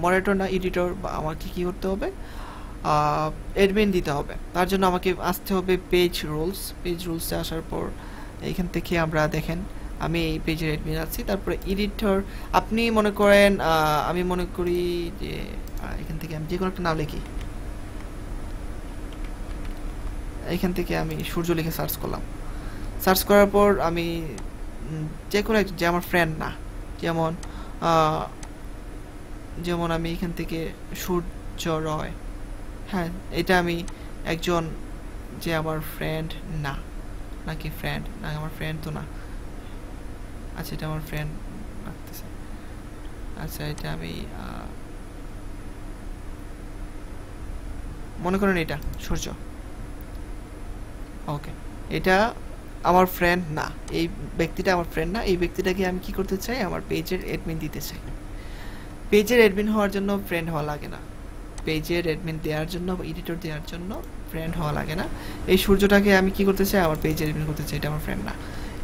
মডারেটর না এডিটর, বা আমাকে কি করতে হবে, অ্যাডমিন দিতে হবে। তার জন্য আমাকে আসতে হবে পেজ রুলসে আসার পর এইখান থেকে আমরা দেখেন আমি এই পেজের অ্যাডমিন আছি। তারপরে এডিটর, আপনি মনে করেন আমি মনে করি যে এখান থেকে আমি যে কোনো একটা নাম লিখি, এইখান থেকে আমি সূর্য লিখে সার্চ করলাম, সার্চ করার পর আমি যে কোনো যে আমার ফ্রেন্ড না, যেমন আমি এখান থেকে সূর্য রয়, হ্যাঁ এটা আমি একজন যে আমার ফ্রেন্ড না, নাকি ফ্রেন্ড না, আমার ফ্রেন্ড তো না, আচ্ছা এটা আমার ফ্রেন্ড লাগতেছে, আচ্ছা এটা আমি মনে করেন এটা সূর্য। ওকে, এটা আমার ফ্রেন্ড না, এই ব্যক্তিটা আমার ফ্রেন্ড না, এই ব্যক্তিটাকে আমি কি করতে চাই, আমার পেজের অ্যাডমিন দিতে চাই। পেজের অ্যাডমিন হওয়ার জন্য ফ্রেন্ড হওয়া লাগে না, পেজের অ্যাডমিন দেওয়ার জন্য, এডিটর দেওয়ার জন্য ফ্রেন্ড হওয়া লাগে না। এই সূর্যটাকে আমি কি করতে চাই, আমার পেজের অ্যাডমিন করতে চাই, এটা আমার ফ্রেন্ড না।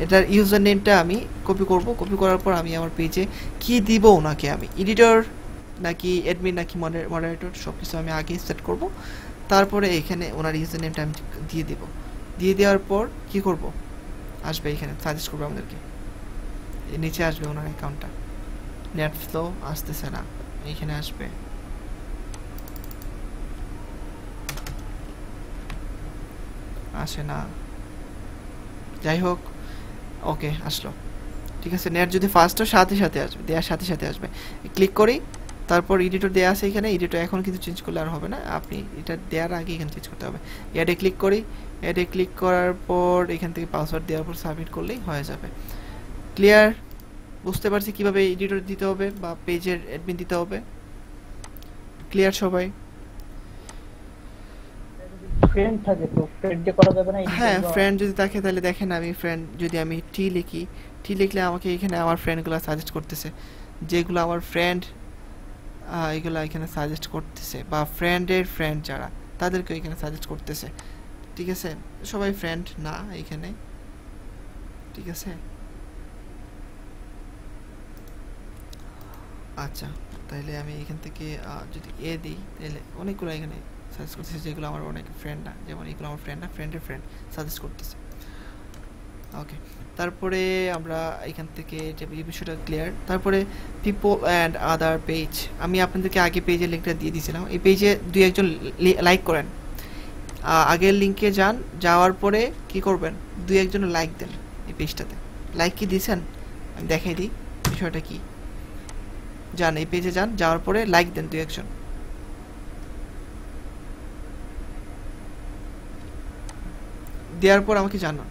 এটার ইউজার নেমটা আমি কপি করব, কপি করার পর আমি আমার পেজে কি দিব ওনাকে, আমি এডিটর নাকি অ্যাডমিন নাকি মডারেটর সব কিছু আমি আগে সেট করব। তারপরে এখানে ওনার ইউজার নেমটা আমি দিয়ে দেব। দিয়ে দেওয়ার পর কি করব, আসবে এখানে সাজেস্ট করবে আমাদেরকে, নিচে আসবে ওনার অ্যাকাউন্টটা। নেট ফ্লো আসতেছে না, এইখানে আসবে, আসে না, যাই হোক ওকে আসলো। ঠিক আছে, নেট যদি ফার্স্ট হয় সাথে সাথে আসবে, দেওয়ার সাথে সাথে আসবে। ক্লিক করি, তারপর এডিটর দেওয়া আছে এখানে, এডিটর এখন কিন্তু চেঞ্জ করলে আর হবে না, আপনি এটা দেওয়ার আগে এখানে চেঞ্জ করতে হবে। অ্যাডে ক্লিক করি, অ্যাডে ক্লিক করার পর এখান থেকে পাসওয়ার্ড দেওয়ার পর সাবমিট করলেই হয়ে যাবে। ক্লিয়ার? বুঝতে পারছি কিভাবে এডিটর দিতে হবে বা পেজের অ্যাডমিন দিতে হবে? ক্লিয়ার সবাই? ফ্রেন্ড থাকে তো ফ্রেন্ডে করা যাবে না? হ্যাঁ, ফ্রেন্ড যদি থাকে তাহলে দেখেন, আমি ফ্রেন্ড যদি আমি টি লিখি, টি লিখলে আমাকে এখানে আমার ফ্রেন্ডগুলো সাজেস্ট করতেছে, যেগুলো আমার ফ্রেন্ড এগুলো এখানে সাজেস্ট করতেছে, বা ফ্রেন্ডের ফ্রেন্ড যারা তাদেরকে এখানে সাজেস্ট করতেছে। ঠিক আছে, সবাই ফ্রেন্ড না এখানে। ঠিক আছে, আচ্ছা তাহলে আমি এখান থেকে যদি এ দিই তাহলে অনেকগুলো এখানে সাজেস্ট করতেছে, যেগুলো আমার অনেক ফ্রেন্ড না, যেমন এগুলো আমার ফ্রেন্ড না, ফ্রেন্ডের ফ্রেন্ড সাজেস্ট করতেছে। ওকে, তারপরে আমরা এখান থেকে যে এই বিষয়টা ক্লিয়ার। তারপরে পিপল অ্যান্ড আদার পেজ, আমি আপনাদেরকে আগে পেজের লিঙ্কটা দিয়ে দিয়েছিলাম, এই পেজে দুই একজন লাইক করেন, আগের লিঙ্কে যান, যাওয়ার পরে কি করবেন, দুই একজন লাইক দেন এই পেজটাতে। লাইক কি দিয়েছেন আমি দেখাই দিই বিষয়টা কি। যান এই পেজে যান, যাওয়ার পরে লাইক দেন দুই একজন। দেওয়ার পর আমাকে জানান,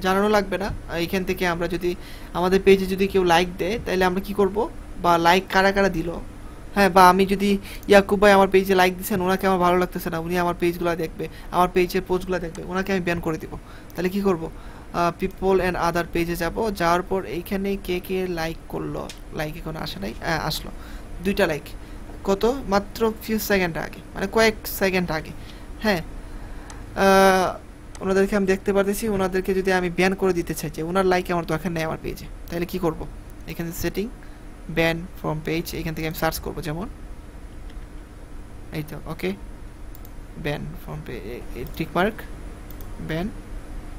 জানানো লাগবে না। এইখান থেকে আমরা যদি আমাদের পেজে যদি কেউ লাইক দেয় তাহলে আমরা কি করব, বা লাইক কারা কারা দিল, হ্যাঁ, বা আমি যদি ইয়াকুব ভাই আমার পেজে লাইক দিচ্ছেন, ওনাকে আমার ভালো লাগতেছে না, উনি আমার পেজগুলো দেখবে, আমার পেজের পোস্টগুলো দেখবে, ওনাকে আমি ব্যান করে দিব। তাহলে কি করব, পিপল অ্যান্ড আদার পেজে যাব, যাওয়ার পর এইখানে কে কে লাইক করলো, লাইক এখন আসে নাই, আসলো দুইটা লাইক, কত মাত্র ফিউ সেকেন্ড আগে, মানে কয়েক সেকেন্ড আগে। হ্যাঁ, ওনাদেরকে আমি দেখতে পারতেছি, ওনাদেরকে যদি আমি ব্যান করে দিতে চাই যে ওনার লাইক আমার দরকার নেই আমার পেজে, তাহলে কি করব, এখানে সেটিং ব্যান ফ্রম পেজ, এখান থেকে আমি সার্চ করব, যেমন এই তো, okay ban from page, tick mark, ban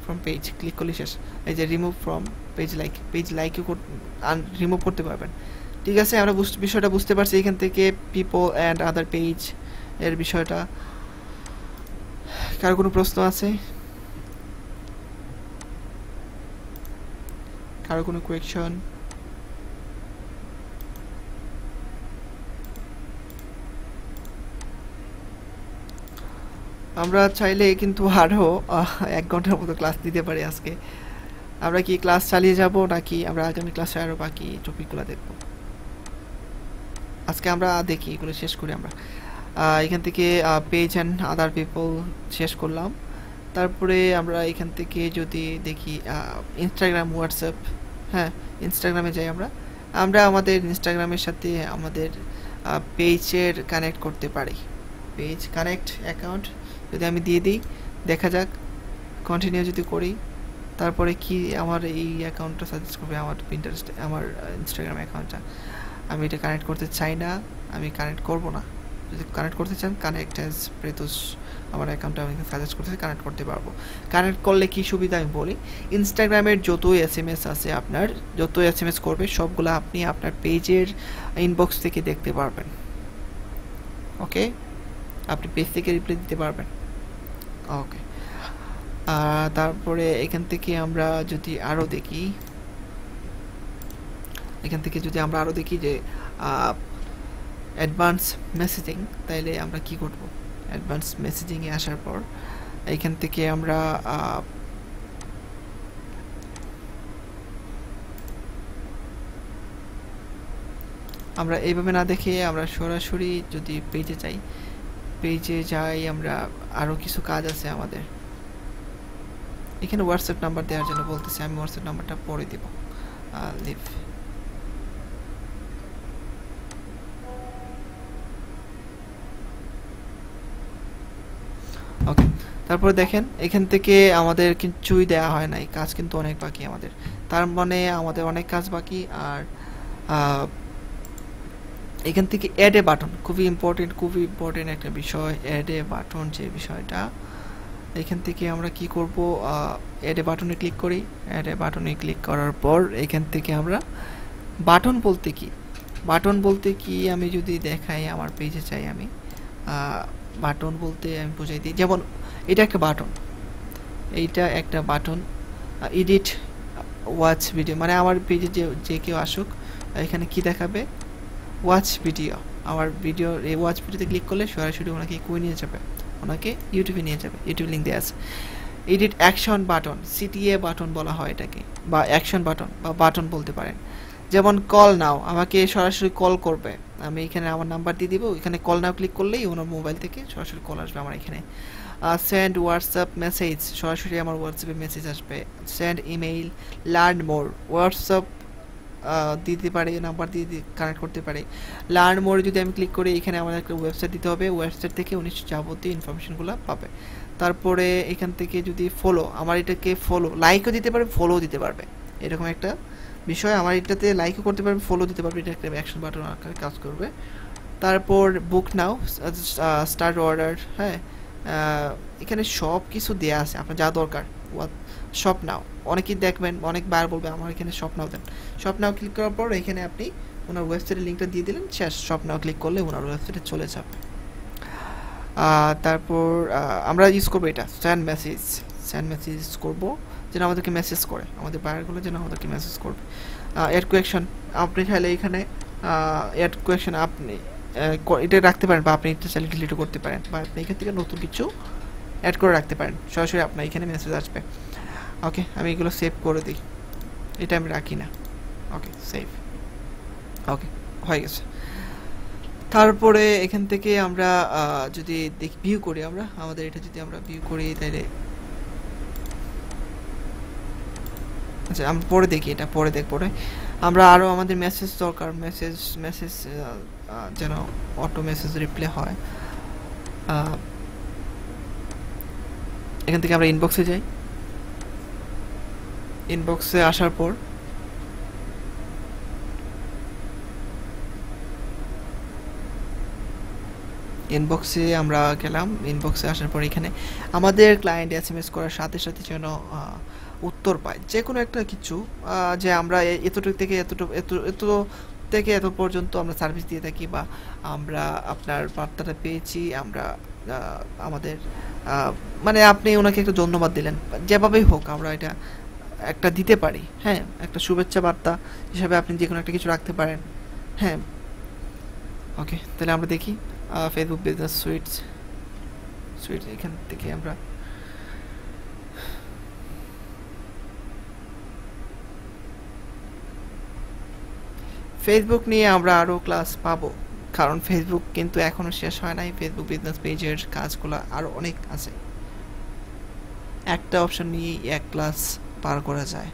from page, click করলে শেষ। এই যে remove from page like, page লাইকও রিমুভ করতে পারবেন। ঠিক আছে, আমরা বিষয়টা বুঝতে পারছি এখান থেকে পিপল অ্যান্ড আদার পেজ এর বিষয়টা। কার কোনো প্রশ্ন আছে, কারো কোনো কোয়েকশন? আমরা চাইলে কিন্তু আরও 1 ঘন্টার মতো ক্লাস দিতে পারি আজকে। আমরা কি ক্লাস চালিয়ে যাব নাকি আমরা আগামী ক্লাসে আরও বাকি টপিকগুলো দেখব? আজকে আমরা দেখি এগুলো শেষ করি। আমরা এখান থেকে পেজ অ্যান্ড আদার পিপল শেষ করলাম। তারপরে আমরা এখান থেকে যদি দেখি ইনস্টাগ্রাম, হোয়াটসঅ্যাপ, হ্যাঁ ইনস্টাগ্রামে যাই আমরা আমাদের ইনস্টাগ্রামের সাথে আমাদের পেজের কানেক্ট করতে পারি। পেজ কানেক্ট অ্যাকাউন্ট যদি আমি দিয়ে দিই, দেখা যাক, কন্টিনিউ যদি করি, তারপরে কি আমার এই অ্যাকাউন্টটা সাজেস্ট করবে, আমার পিন্টারেস্ট, আমার ইনস্টাগ্রাম অ্যাকাউন্টটা। আমি এটা কানেক্ট করতে চাই না, আমি কানেক্ট করব না। যদি কানেক্ট করতে চান, কানেক্ট অ্যাজ প্রেতুষ, আমার অ্যাকাউন্টটা আমি সাজেস্ট করতেছি, কানেক্ট করতে পারবো। কানেক্ট করলে কি সুবিধা আমি বলি, ইনস্টাগ্রামের যত এসএমএস আছে, আপনার যত এসএমএস করবে সবগুলো আপনি আপনার পেজের ইনবক্স থেকে দেখতে পারবেন। ওকে, আপনি পেজ থেকে রিপ্লাই দিতে পারবেন। ওকে, তারপরে এখান থেকে আমরা যদি আরও দেখি, যে অ্যাডভান্স মেসেজিং, তাইলে আমরা কি করব, অ্যাডভান্স মেসেজিংয়ে আসার পর এখান থেকে আমরা এইভাবে না দেখে আমরা সরাসরি যদি পেজে যাই, আমরা আরও কিছু কাজ আছে আমাদের। এখানে হোয়াটসঅ্যাপ নাম্বার দেওয়ার জন্য বলতেছে, আমি হোয়াটসঅ্যাপ নাম্বারটা পরে দিব। লিভ। ওকে, তারপরে দেখেন এখান থেকে আমাদের কিছুই দেওয়া হয় নাই, কাজ কিন্তু অনেক বাকি আমাদের, তার মানে আমাদের অনেক কাজ বাকি। আর এখান থেকে অ্যাড এ বাটন, খুবই ইম্পর্টেন্ট একটা বিষয়, অ্যাড এ বাটন যে বিষয়টা। এখান থেকে আমরা কি করব, অ্যাড এ বাটনে ক্লিক করি। অ্যাড এ বাটনে ক্লিক করার পর এখান থেকে আমরা বাটন বলতে কি আমি যদি দেখাই আমার পেজে চাই, আমি বাটন বলতে আমি বোঝাই দিই, যেমন এটা একটা বাটন, এডিট ওয়াচ ভিডিও, মানে আমার পেজে যে কেউ আসুক এখানে কি দেখাবে, ওয়াচ ভিডিও। আমার ভিডিও এই ওয়াচ ভিডিওতে ক্লিক করলে সরাসরি ওনাকে কই নিয়ে যাবে, ওনাকে ইউটিউবে নিয়ে যাবে, ইউটিউব লিঙ্ক দেওয়া আছে। Edit action button, CTA button বলা হয় এটাকে, বা অ্যাকশন বাটন বা বাটন বলতে পারেন। যেমন কল নাও, আমাকে সরাসরি কল করবে, আমি এখানে আমার নাম্বার দিয়ে দিব, এখানে কল নাও ক্লিক করলেই ওনার মোবাইল থেকে সরাসরি কল আসবে আমার এখানে। সেন্ড হোয়াটসঅ্যাপ মেসেজ, সরাসরি আমার হোয়াটসঅ্যাপে মেসেজ আসবে। Send email, learn more, WhatsApp দিতে পারে, নাম্বার দিয়ে কানেক্ট করতে পারে। লার্ন মোরে যদি আমি ক্লিক করি, এখানে আমাদের একটা ওয়েবসাইট দিতে হবে, ওয়েবসাইট থেকে উনি যাবতীয় ইনফরমেশনগুলো পাবে। তারপরে এখান থেকে যদি ফলো, আমার এটাকে ফলো, লাইকও দিতে পারবে, ফলো দিতে পারবে, এরকম একটা বিষয়। আমার এটাতে লাইকও করতে পারবে, ফলো দিতে পারবে, এটা একটা অ্যাকশন বাটন আকারে কাজ করবে। তারপর বুক নাও, স্টার্ট অর্ডার, হ্যাঁ, এখানে সব কিছু দেওয়া আছে আপনার যা দরকার। শপ নাও, অনেকেই দেখবেন অনেকবার বলবে আমার এখানে শপ নাও দেন। শপ নাও ক্লিক করার পর এখানে আপনি ওনার ওয়েবসাইটের লিঙ্কটা দিয়ে দিলেন, শেষ। শপ নাও ক্লিক করলে ওনার ওয়েবসাইটে চলে যাবে। তারপর আমরা ইউজ করবো এটা সেন্ড মেসেজ করব, যেন আমাদেরকে মেসেজ করে, আমাদের বায়ারগুলো যেন আমাদেরকে মেসেজ করবে। অ্যাড কোয়েকশন, আপনি চাইলে এখানে অ্যাড কোয়েকশন আপনি এটা রাখতে পারেন, বা আপনি এটা চাইলে ডিলিটও করতে পারেন, বা আপনি এখান থেকে নতুন কিছু অ্যাড করে রাখতে পারেন, সরাসরি আপনার এখানে মেসেজ আসবে। ওকে, আমি এগুলো সেভ করে দিই, এটা আমি রাখি না। ওকে, সেভ। ওকে, হয়ে গেছে। তারপরে এখান থেকে আমরা যদি ভিউ করি, আমাদের এটা যদি আমরা ভিউ করি, তাহলে আচ্ছা আমরা পরে দেখি, এটা পরে দেখব। আমরা আরও আমাদের মেসেজ দরকার, মেসেজ যেন অটো মেসেজ রিপ্লাই হয়। এখান থেকে আমরা ইনবক্সে যাই। ইনবক্সে আসার পর ইনবক্সে আমরা গেলাম। ইনবক্সে আসার পর এখানে আমাদের ক্লায়েন্ট এসএমএস করার সাথে সাথে যেন উত্তর পায় যে কোনো একটা কিছু, যে আমরা এতটুকু থেকে এত পর্যন্ত আমরা সার্ভিস দিয়ে থাকি, বা আমরা আপনার বার্তাটা পেয়েছি, আমরা আমাদের মানে আপনি ওনাকে একটা ধন্যবাদ দিলেন, যেভাবেই হোক আমরা এটা একটা দিতে পারি। হ্যাঁ, একটা শুভেচ্ছা বার্তা হিসাবে আপনি যে কোনো একটা কিছু রাখতে পারেন। হ্যাঁ, ওকে, তাহলে আমরা দেখি ফেসবুক বিজনেস সুইটস, এখান থেকে আমরা ফেসবুক নিয়ে আমরা আরও ক্লাস পাবো, কারণ ফেসবুক কিন্তু এখনও শেষ হয় নাই। ফেসবুক বিজনেস পেজের কাজগুলো আরও অনেক আছে, একটা অপশন নিয়েই এক ক্লাস পার করা যায়।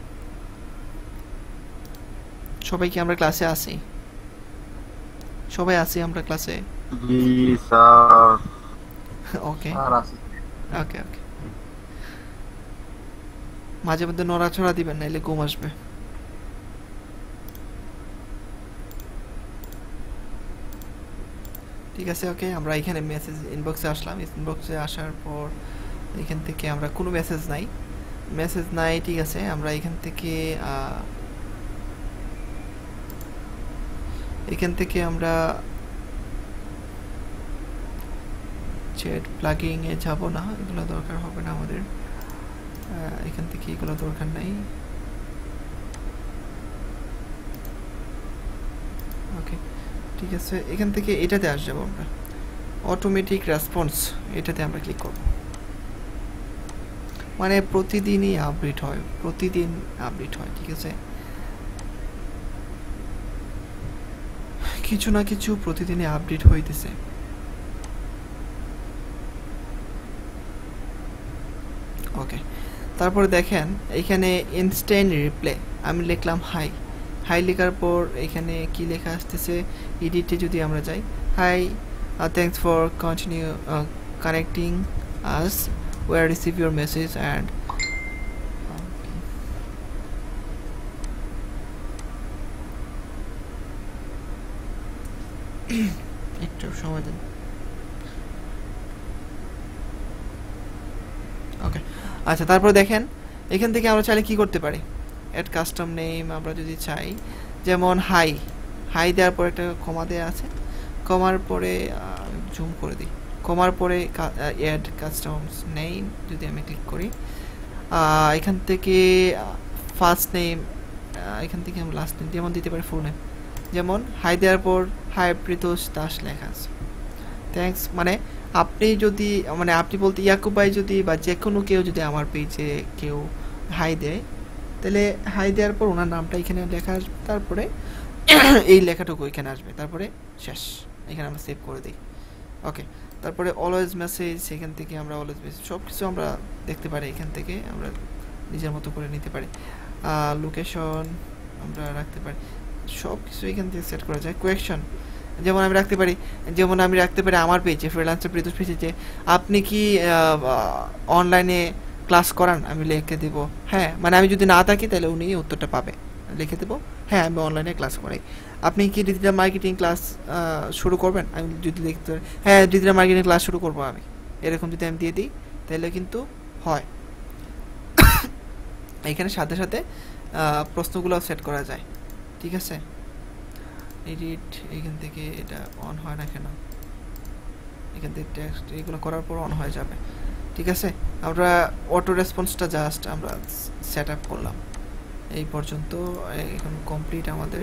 সবাই কি আমরা ক্লাসে আছি? সবাই আছি আমরা ক্লাসে? জি স্যার। ওকে স্যার আছি। ওকে ওকে, মাঝে মধ্যে নড়াচড়া দিবেন, নাইলে ঘুম আসবে। ঠিক আছে, ওকে, আমরা এখানে মেসেজ ইনবক্সে আসলাম। ইনবক্সে আসার পর এখান থেকে আমরা কোনো মেসেজ নাই, ঠিক আছে। আমরা এখান থেকে আমরা চ্যাট প্লাগিং এ যাব না, এগুলো দরকার হবে না আমাদের। এখান থেকে এগুলো দরকার নাই। ওকে, ঠিক আছে, এখান থেকে এটাতে আসব আমরা, অটোমেটিক রেসপন্স, এটাতে আমরা ক্লিক করব। মানে প্রতিদিনই আপডেট হয়, ঠিক আছে, কিছু না কিছু প্রতিদিনই আপডেট হইতেছে। ওকে, তারপরে দেখেন এখানে ইনস্ট্যান্ট রিপ্লাই, আমি লিখলাম হাই। হাই লেখার পর এখানে কি লেখা আসতেছে, এডিটে যদি আমরা যাই, hi, thanks for continue connecting us, we're receive your message and একটু সময় দিন। ওকে, আচ্ছা, তারপর দেখেন এখান থেকে আমরা চাইলে কি করতে পারি, অ্যাড কাস্টম নেম আমরা যদি চাই, যেমন হাই, হাই দেওয়ার পরে একটা কমা দেওয়া আছে, কমার পরে জুম করে দিই, কমার পরে অ্যাড কাস্টমস নেম যদি আমি ক্লিক করি, এখান থেকে ফার্স্ট নেম, এখান থেকে আমরা লাস্ট নেম যেমন দিতে পারি ফুল নেম, যেমন হাই দেওয়ার পর হাই প্রীতোষ দাস লেখা আছে, থ্যাঙ্কস। মানে আপনি যদি, মানে আপনি বলতে ইয়াকুব ভাই যদি বা যে কোনো কেউ যদি আমার পেজে কেউ হাই দেয়, তাহলে হাই দেওয়ার পর ওনার নামটা এখানে লেখা আসবে, তারপরে এই লেখাটুকু এখানে আসবে, তারপরে শেষ, এখানে আমরা সেভ করে দিই। ওকে, তারপরে অলওয়েজ মেসেজ, সেখান থেকে আমরা অলওয়েজ মেসেজ সব কিছু আমরা দেখতে পারি, এখান থেকে আমরা নিজের মতো করে নিতে পারি, লোকেশন আমরা রাখতে পারি, সব কিছু এখান থেকে সেট করা যায়। কোয়েকশন যেমন আমি রাখতে পারি, আমার পেজে ফ্রিল্যান্সার প্রীতোষ পেজে যে আপনি কি অনলাইনে ক্লাস করান, আমি লিখে দেবো হ্যাঁ, মানে আমি যদি না থাকি তাহলে উনি উত্তরটা পাবে, লিখে দেবো হ্যাঁ আমি অনলাইনে ক্লাস করাই। আপনি কি ডিজিটাল মার্কেটিং ক্লাস শুরু করবেন, আমি যদি লিখতে পারি হ্যাঁ ডিজিটাল মার্কেটিং ক্লাস শুরু করবো আমি, এরকম যদি আমি দিয়ে দিই তাহলে কিন্তু হয়। এখানে সাথে সাথে প্রশ্নগুলো সেট করা যায়, ঠিক আছে। এডিট, এখান থেকে এটা অন হয় না কেন, এখান থেকে টেক্সট এগুলো করার পর অন হয়ে যাবে, ঠিক আছে। আমরা অটো রেসপন্সটা জাস্ট আমরা সেট আপ করলাম এই পর্যন্ত, এখন কমপ্লিট আমাদের।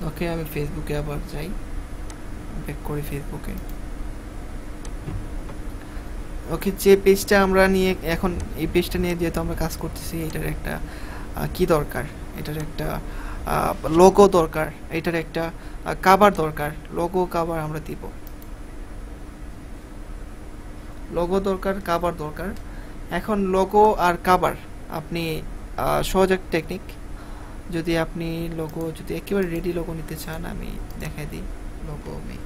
ওকে, আমি ফেসবুকে আবার যাই, ব্যাক করি ফেসবুকে। ওকে, যে পেজটা আমরা নিয়ে এখন এই পেজটা নিয়ে যেহেতু আমরা কাজ করতেছি, এটার একটা কি দরকার, এটার একটা লোগো দরকার, এটার একটা কভার দরকার, লোগো কভার আমরা দিব, লোগো দরকার, কভার দরকার। এখন লোগো আর কভার আপনি সহজ একটা টেকনিক, যদি আপনি লোগো যদি একেবারে রেডি লোগো নিতে চান, আমি দেখাই দিই, logo make,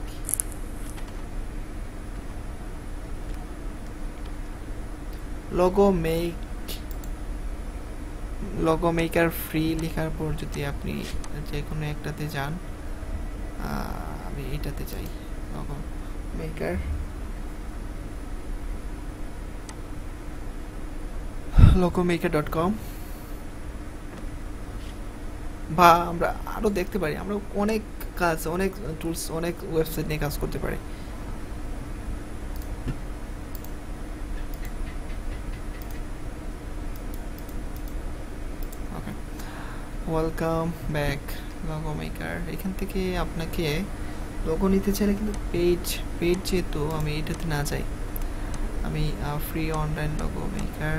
logo maker free লেখার পর যদি আপনি যে কোনো একটাতে যান, আমি এটাতে যাই, লোগো মেকার, logomaker.com, বা আমরা আরও দেখতে পারি, আমরা অনেক কাজ, অনেক টুলস, অনেক ওয়েবসাইট নিয়ে কাজ করতে পারি। ওকে, ওয়েলকাম ব্যাক লোগো মেকার। এখান থেকে আপনাকে লোগো নিতে চাইলে কিন্তু পেজ যেহেতু আমি এটাতে না যাই, আমি ফ্রি অনলাইন লোগো মেকার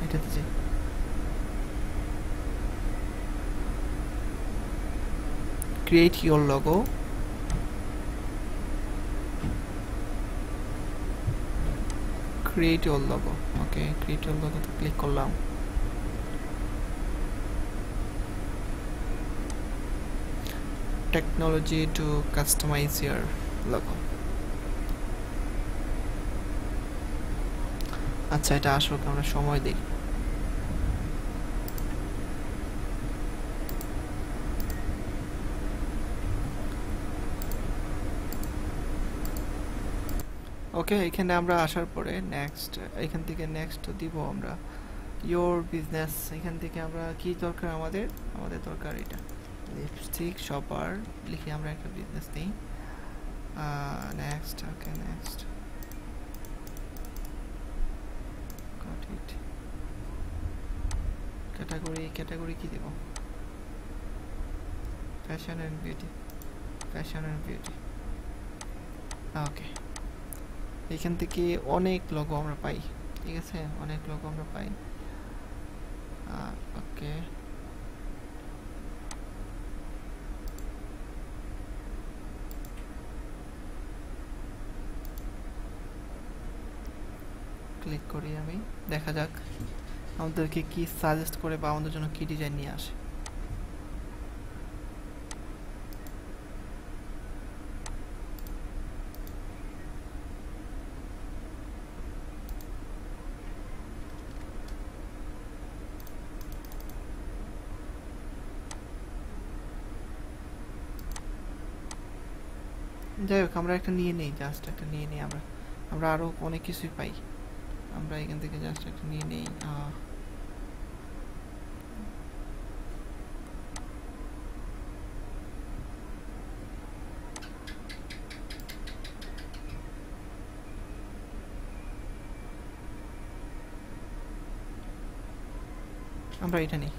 এটাতে যাই, create your logo, create your logo. Okay, create your লোগোতে ক্লিক করলাম, technology to customize your logo. আচ্ছা, এটা আসুক, আমরা সময় দিই। ওকে, এখানে আমরা আসার পরে নেক্সট, এখান থেকে নেক্সট দিব আমরা ইওর বিজনেস। এখান থেকে আমরা কি দরকার, আমাদের দরকার এটা লিপস্টিক শপার, লিখে আমরা একটা বিজনেস নিই। Next, okay next, got it. Category কি দেব, ফ্যাশন অ্যান্ড বিউটি। ওকে, এখান থেকে অনেক লোগো আমরা পাই, ঠিক আছে, অনেক লোগো আমরা পাই। ওকে, ক্লিক করি আমি, দেখা যাক আমাদেরকে কি সাজেস্ট করে বা আমাদের জন্য কি ডিজাইন নিয়ে আসে। যাই হোক আমরা একটা নিয়ে নেই, জাস্ট একটা নিয়ে নেই। আমরা আমরা আরও অনেক কিছুই পাই, আমরা এখান থেকে জাস্ট একটা নিয়ে নেই। আমরা এটা নিই।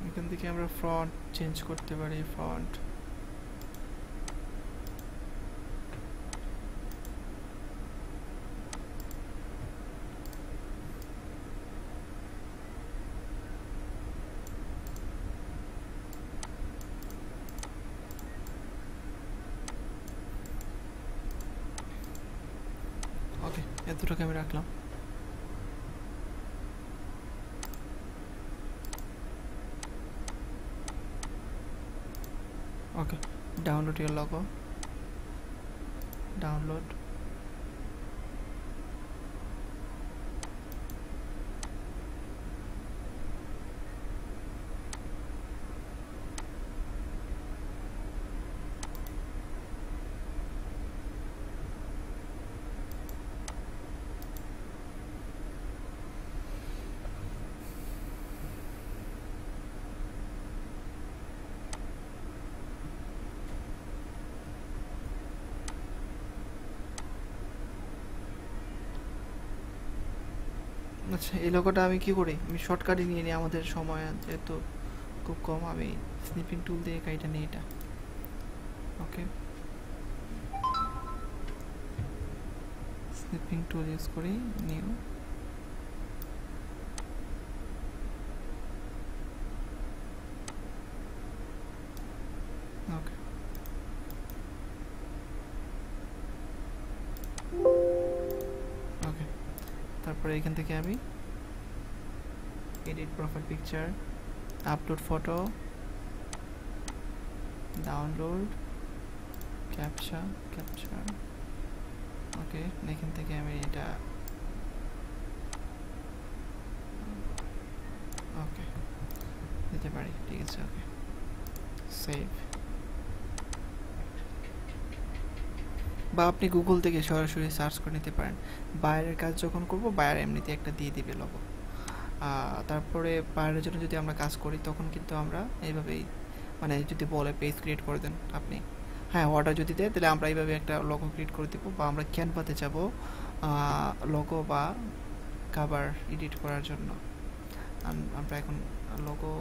এখান থেকে আমরা ফন্ট চেঞ্জ করতে পারি, ফন্ট ওকে, এতটুকু আমি রাখলাম। Okay, download your logo. Download. আচ্ছা, এই লোগোটা আমি কি করি, আমি শর্টকাটে নিয়ে নিই, আমাদের সময় যেহেতু খুব কম, আমি স্নিপিং টুল দিয়ে কাইটা নিই এটা। ওকে, স্নিপিং টুল ইউজ করি, নিউ। ওকে, ওকে, তারপরে এখান থেকে আমি edit profile picture, upload photo, download, capture. Okay, এখান থেকে আমি এটা ওকে দিতে পারি, ঠিক আছে। Okay, save. বা আপনি গুগল থেকে সরাসরি সার্চ করে নিতে পারেন। বাইরের কাজ যখন করব, বাইরে এমনিতে একটা দিয়ে দিবে লোগো। তারপরে বাইরের জন্য যদি আমরা কাজ করি তখন কিন্তু আমরা এইভাবেই, মানে যদি বলে পেজ ক্রিয়েট করে দেন আপনি, হ্যাঁ অর্ডার যদি দেয় তাহলে আমরা এইভাবে একটা লোগো ক্রিয়েট করে দেবো। বা আমরা ক্যানভাতে যাব লোগো বা কভার এডিট করার জন্য। আমরা এখন লোগো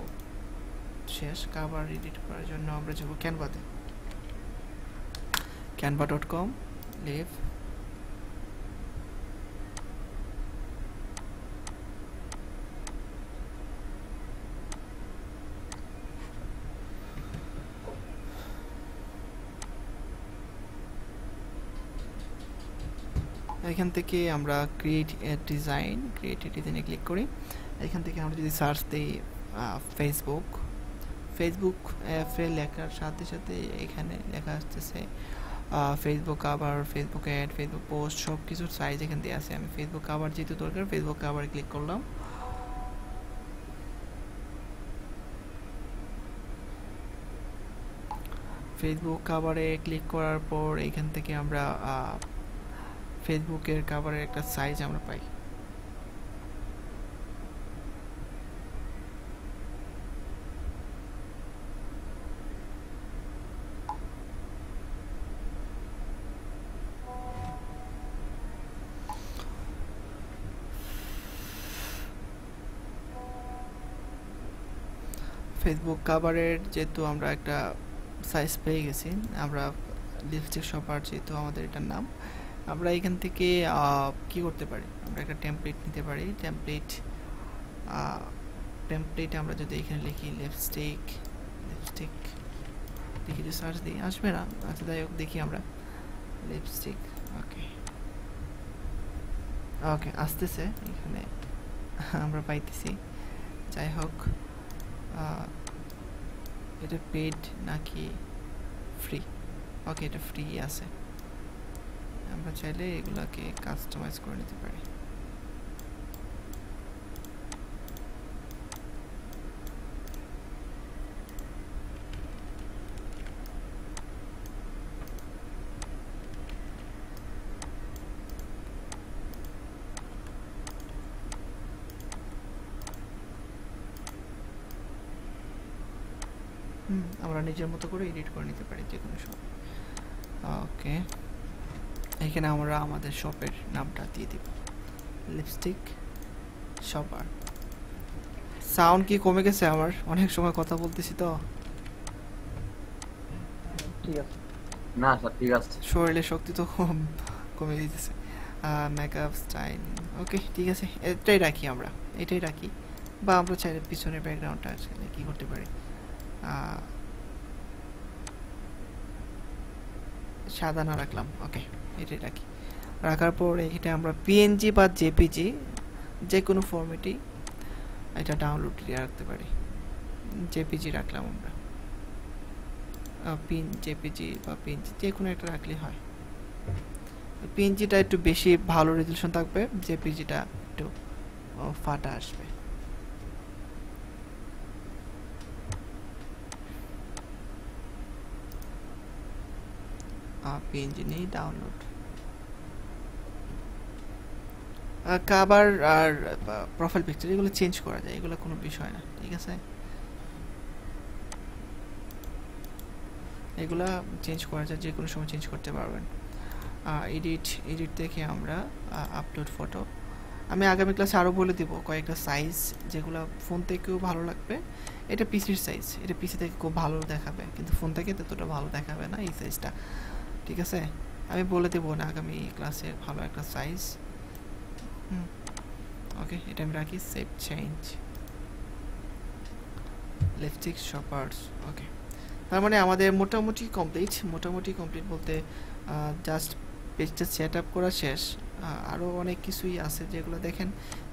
শেষ, কভার এডিট করার জন্য আমরা যাব ক্যানভাতে, canva.com, live। এখান থেকে আমরা ক্রিয়েট এ ডিজাইনে ক্লিক করি। এখান থেকে আমরা যদি সার্চ দিই ফেসবুক অ্যাপে লেখার সাথে সাথে এখানে লেখা আসতেছে Facebook cover, Facebook ad, Facebook post, সব কিছুর সাইজ এখান দিয়ে আছে। আমি ফেসবুক কভার যেহেতু দরকার, ফেসবুক কভারে ক্লিক করলাম। ফেসবুক কভারে ক্লিক করার পর এখান থেকে আমরা ফেসবুকের কভারের একটা সাইজ আমরা পাই। ফেসবুক কভারের যেহেতু আমরা একটা সাইজ পেয়ে গেছি, আমরা লিপস্টিক শপার যেহেতু আমাদের এটার নাম, আমরা এখান থেকে কি করতে পারি, আমরা একটা টেমপ্লেট নিতে পারি। টেমপ্লেট আমরা যদি এখানে লিখি লিপস্টিক দেখি যে সার্চ দিই আসবে না। আচ্ছা যাই হোক, দেখি আমরা লিপস্টিক। ওকে আসতেছে, এখানে আমরা পাইতেছি। যাই হোক, এটা পেড নাকি ফ্রি? ওকে, এটা ফ্রি আছে। আমরা চাইলে এগুলাকে কাস্টমাইজ করে নিতে পারি। আমরা নিজের মতো করে এডিট করে নিতে পারি যে কোনো সময়। ওকে, এখানে আমরা আমাদের শপের নামটা দিয়ে দিব, লিপস্টিক শপার। সাউন্ড কি কমে গেছে আমার? অনেক সময় কথা বলতেছি তো। ঠিক আছে। না স্যার ঠিক আছে। শরীরের শক্তি তো কমে দিতেছে। মেকআপ স্টাইল, ওকে ঠিক আছে, এটাই রাখি আমরা, এটাই রাখি। বা আমরা চাইলে পিছনের ব্যাকগ্রাউন্ডটা আসলে কি করতে পারি, সাদা না রাখলাম। ওকে, এটাই রাখি। রাখার পর এটা আমরা পিএনজি বা জেপিজি যে কোনো ফরম্যাটেই এটা ডাউনলোড দিয়ে রাখতে পারি। জেপিজি রাখলাম আমরা, জেপিজি বা পিএনজি যে কোনো একটা রাখলেই হয়। পিএনজিটা একটু বেশি ভালো রেজলিউশন থাকবে, জেপিজিটা একটু ফাটা আসবে। পিএনজি নেই, ডাউনলোড। কভার আর প্রোফাইল পিকচার এগুলো চেঞ্জ করা যায়, এগুলো কোনো বিষয় না, ঠিক আছে। এগুলা চেঞ্জ করা যায়, যে কোনো সময় চেঞ্জ করতে পারবেন। এডিট থেকে আমরা আপলোড ফটো। আমি আগামী ক্লাসে আরও বলে দিব কয়েকটা সাইজ যেগুলো ফোন থেকেও ভালো লাগবে। এটা পিসির সাইজ, এটা পিসি থেকে খুব ভালো দেখাবে, কিন্তু ফোন থেকে ততটা ভালো দেখাবে না এই সাইজটা, ঠিক আছে। আমি বলে দেবো না আগামী ক্লাসে ভালো একটা সাইজ। ওকে, এটা আমি রাখি, সেভ চেঞ্জ লিপস্টিক শপার্স। ওকে, তার মানে আমাদের মোটামুটি কমপ্লিট বলতে জাস্ট পেজটা সেট আপ করা শেষ। আরও অনেক কিছুই আছে যেগুলো দেখেন।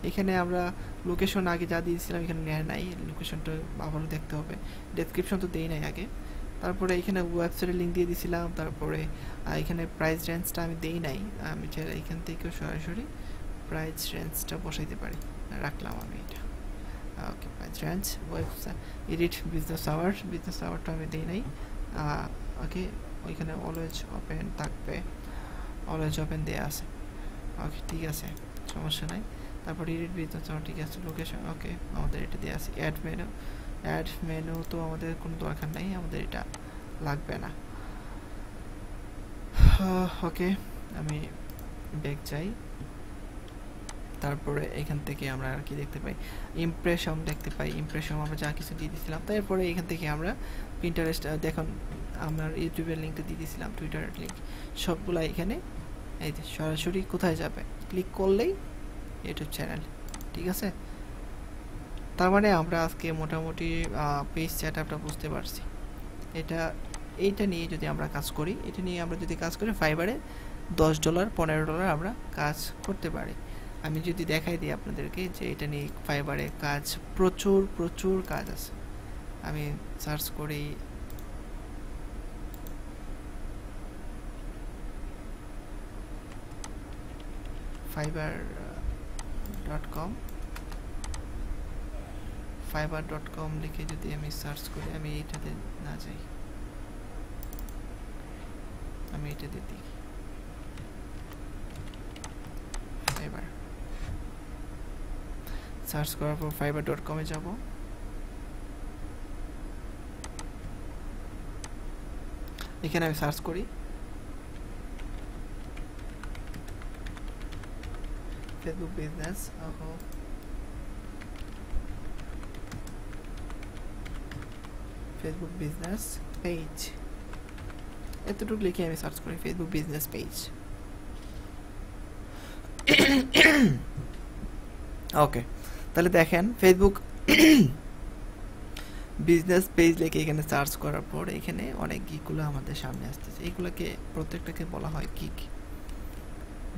এখানে আমরা লোকেশন আগে যা দিয়েছিলাম এখানে নেয় নাই, লোকেশনটা আবারও দেখতে হবে। ডেসক্রিপশন তো দেই নাই আগে। তারপরে এখানে ওয়েবসাইটের লিঙ্ক দিয়ে দিয়েছিলাম। তারপরে এখানে প্রাইস রেঞ্জটা আমি দেই নাই, আমি চাইলে এখান থেকেও সরাসরি প্রাইস রেঞ্জটা বসাইতে পারি, রাখলাম আমি এটা। Okay, price range, website, edit business আওয়ারটা আমি দিই নাই। ওকে, ওইখানে অলওয়েজ ওপেন থাকবে, অলওয়েজ ওপেন দেওয়া আছে। ওকে ঠিক আছে, সমস্যা নাই। তারপর এডিট বিজনেস আওয়ার, ঠিক আছে। লোকেশন, ওকে, আমাদের এটা দেওয়া আছে। অ্যাড মেনু তো আমাদের কোনো দরকার নাই, আমাদের এটা লাগবে না। ওকে, আমি ব্যাক যাই। তারপরে এখান থেকে আমরা আর কি দেখতে পাই, ইমপ্রেশন দেখতে পাই। ইমপ্রেশন আমরা যা কিছু দিয়ে দিয়েছিলাম। তারপরে এখান থেকে আমরা পিন্টারেস্ট, দেখুন আমরা ইউটিউবের লিঙ্কটা দিয়ে দিয়েছিলাম, টুইটারের লিঙ্ক, সবগুলো এখানে এই যে সরাসরি কোথায় যাবে, ক্লিক করলেই ইউটিউব চ্যানেল, ঠিক আছে। তার মানে আমরা আজকে মোটামুটি পেজ সেট আপটা বুঝতে পারছি। এইটা নিয়ে যদি আমরা কাজ করি, ফাইবারে $10 $15 আমরা কাজ করতে পারি। আমি যদি দেখাই দিই আপনাদেরকে যে এটা নিয়ে ফাইবারে কাজ প্রচুর কাজ আছে। আমি সার্চ করি fiverr.com লিখে যদি আমি সার্চ করি, আমি এইটাতে না যাই, আমি এটাতে দিই ফাইবার। সার্চ করার পর fiverr.com এ যাব। এখানে আমি সার্চ করি Facebook business. Facebook business page, এতটুকু লিখে আমি সার্চ করি ফেসবুক বিজনেস পেজ। ওকে, তাহলে দেখেন ফেসবুক বিজনেস পেজ লিখে এখানে সার্চ করার পর এখানে অনেক গিকগুলো আমাদের সামনে আসতেছে। এইগুলোকে প্রত্যেকটাকে বলা হয় গিগ।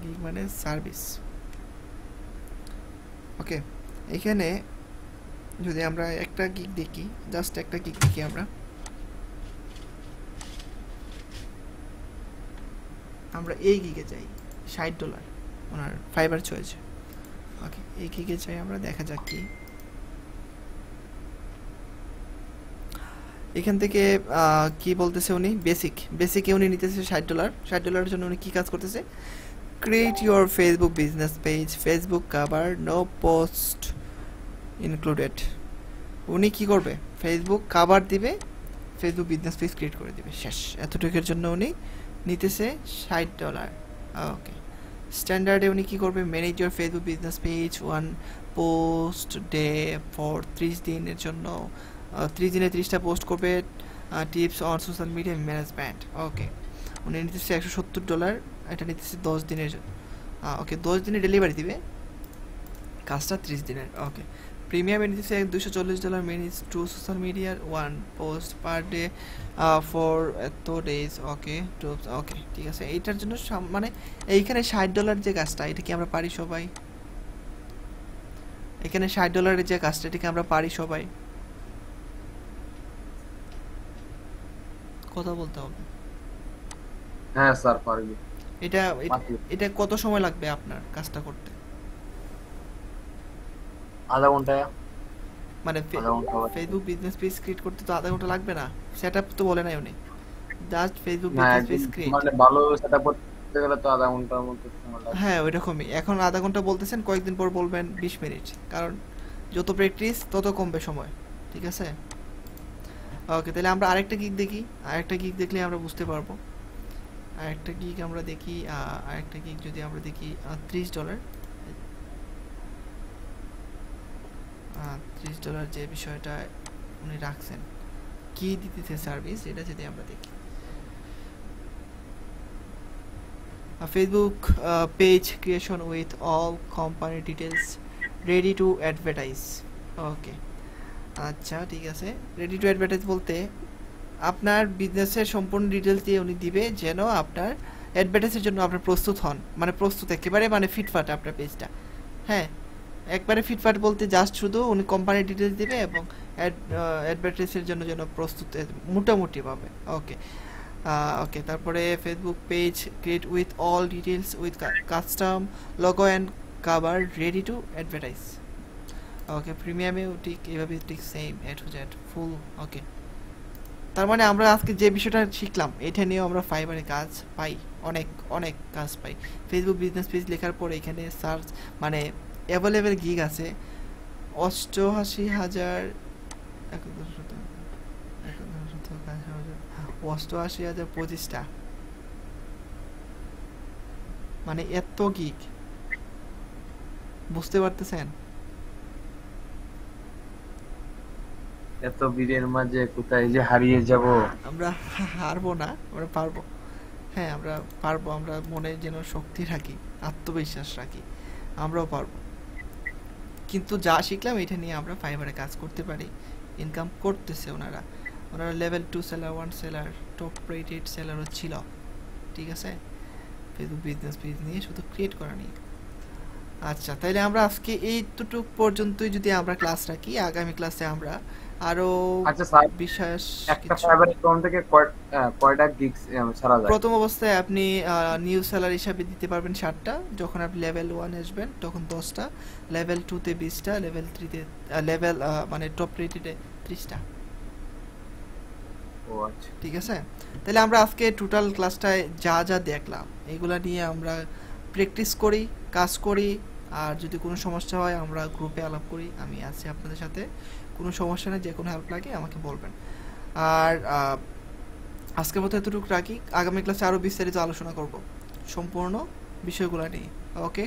গিগ মানে সার্ভিস। ওকে, এখানে যদি আমরা একটা গিগ দেখি, জাস্ট একটা গিগ দেখি, আমরা এই গিগে যাই, $60 ওনার ফাইবার চয়েস। ওকে, এই গিগে চাই আমরা, দেখা যাক কি এখান থেকে কি বলতেছে উনি। বেসিকে উনি নিতেছে $60। $60 জন্য উনি কি কাজ করতেছে? Create your Facebook business page, Facebook cover, no post included. উনি কি করবে? ফেসবুক কভার দিবে, ফেসবুক বিজনেস পেজ ক্রিয়েট করে দিবে, শেষ। এতটুকুর জন্য উনি নিতেছে $60। ওকে, স্ট্যান্ডার্ডে উনি কি করবে? Manage your Facebook business page 1 post day for 30 দিনের জন্য, 30 দিনে 30টা পোস্ট করবে। Tips on social media management. Okay, উনি নিতেছে $170, এটা নিতেছে 10 দিনের জন্য। ওকে, 10 দিনে ডেলিভারি দিবে, কাজটা 30 দিনের। ওকে, প্রিমিয়ামে নিতেছে $240, ম্যানেজ টু সোশ্যাল মিডিয়ার 1 পোস্ট পার ডে ফর এত ডেজ। ওকে, ওকে, ঠিক আছে। এইটার জন্য মানে এইখানে $60 যে কাজটা, এটা কি আমরা পারি সবাই? এখানে $60 যে কাজটা, এটা কি আমরা পারি সবাই? কথা বলতে হবে। হ্যাঁ স্যার পারবি। এটা কত সময় লাগবে আপনার কাজটা করতে? আধা ঘন্টা। মানে ফেসবুক বিজনেস পেজ ক্রিয়েট করতে তো আধা ঘন্টা লাগবে না? সেটআপ তো বলে নাই উনি, just Facebook business page create. মানে ভালো সেটআপ করতে গেলে তো আধা ঘন্টার মতো সময় লাগে। হ্যাঁ, ওইরকমই। এখন আধা ঘন্টা বলতেছেন, কয়েকদিন পর বলবেন 20 মিনিট, কারণ যত প্র্যাকটিস তত কমবে সময়। ঠিক আছে? ওকে, তাহলে আমরা আরেকটা গিগ দেখি। আরেকটা গিগ দেখলে আমরা বুঝতে পারবো। আরেকটা গিগ আমরা দেখি, আরেকটা গিগ যদি আমরা দেখি $30, $30 যে বিষয়টা উনি রাখছেন, কি দিতেছে সার্ভিস, এটা যদি আমরা দেখি। Facebook page creation with all company details, ready to advertise. Okay, আচ্ছা ঠিক আছে। রেডি টু অ্যাডভার্টাইজ বলতে আপনার বিজনেসের সম্পূর্ণ ডিটেলস দিয়ে উনি দিবে, যেন আপনার অ্যাডভার্টাইজের জন্য আপনার প্রস্তুত হন। মানে প্রস্তুত একেবারে, মানে ফিটফাট আপনার পেজটা। হ্যাঁ, একবারে ফিটফাট বলতে জাস্ট শুধু উনি কোম্পানির ডিটেলস দিবে এবং অ্যাডভার্টাইজের জন্য যেন প্রস্তুত মোটামুটিভাবে। ওকে, ওকে, তারপরে Facebook page create with all details with custom logo and cover, ready to advertise. Okay, প্রিমিয়ামেও ঠিক এভাবে, ঠিক same A to Z full. Okay, তার মানে আমরা আজকে যে বিষয়টা শিখলাম, এটা নিয়েও আমরা ফাইবারে কাজ পাই, অনেক অনেক কাজ পাই। ফেসবুক বিজনেস পেজ লেখার পর এখানে সার্চ মানে অ্যাভেলেবেল গিগ আছে 88,025টা, মানে এত গিগ, বুঝতে পারতেছেন? এত ভিড়ের মাঝে কোথায় যে হারিয়ে যাব। আমরা হারবো না, আমরা পারবো। হ্যাঁ, আমরা পারবো। আমরা মনে যেন শক্তি রাখি, আত্মবিশ্বাস রাখি, আমরাও পারবো। কিন্তু যা শিখলাম এটা নিয়ে আমরা ফাইবারে কাজ করতে পারি, ইনকাম করতেছে ওনারা। Level 2 seller, 1 seller, top rated সেলারও ছিল। ঠিক আছে, ফেসবুক বিজনেস পেজ নিয়ে শুধু ক্রিয়েট করা নিয়ে। আচ্ছা, তাইলে আমরা আজকে এইটুকু পর্যন্তই যদি আমরা ক্লাস রাখি, আগামী ক্লাসে আমরা আরো বিশেষ একটা ফাইবার অ্যাকাউন্ট থেকে কয়টা গিগস ছাড়া যায়? প্রথম অবস্থায় আপনি নিউ সেলার হিসাবে দিতে পারবেন 60টা, যখন আপনি লেভেল 1 আসবেন তখন 10টা, লেভেল 2 তে 20টা, লেভেল 3 তে লেভেল মানে টপ রেটেডে 30টা। ও আচ্ছা, ঠিক আছে। তাহলে আমরা আজকে টোটাল ক্লাসটায় যা যা দেখলাম এগুলা নিয়ে আমরা প্র্যাকটিস করি, কাজ করি। আর যদি কোনো সমস্যা হয় আমরা গ্রুপে আলাপ করি, আমি আছি আপনাদের সাথে। কোনো সমস্যা নেই, যে কোনো হেল্প লাগে আমাকে বলবেন। আর আজকের মতো এতটুকু রাখি, আগামী ক্লাসে আরও বিস্তারিত আলোচনা করব সম্পূর্ণ বিষয়গুলো নিয়ে। ওকে।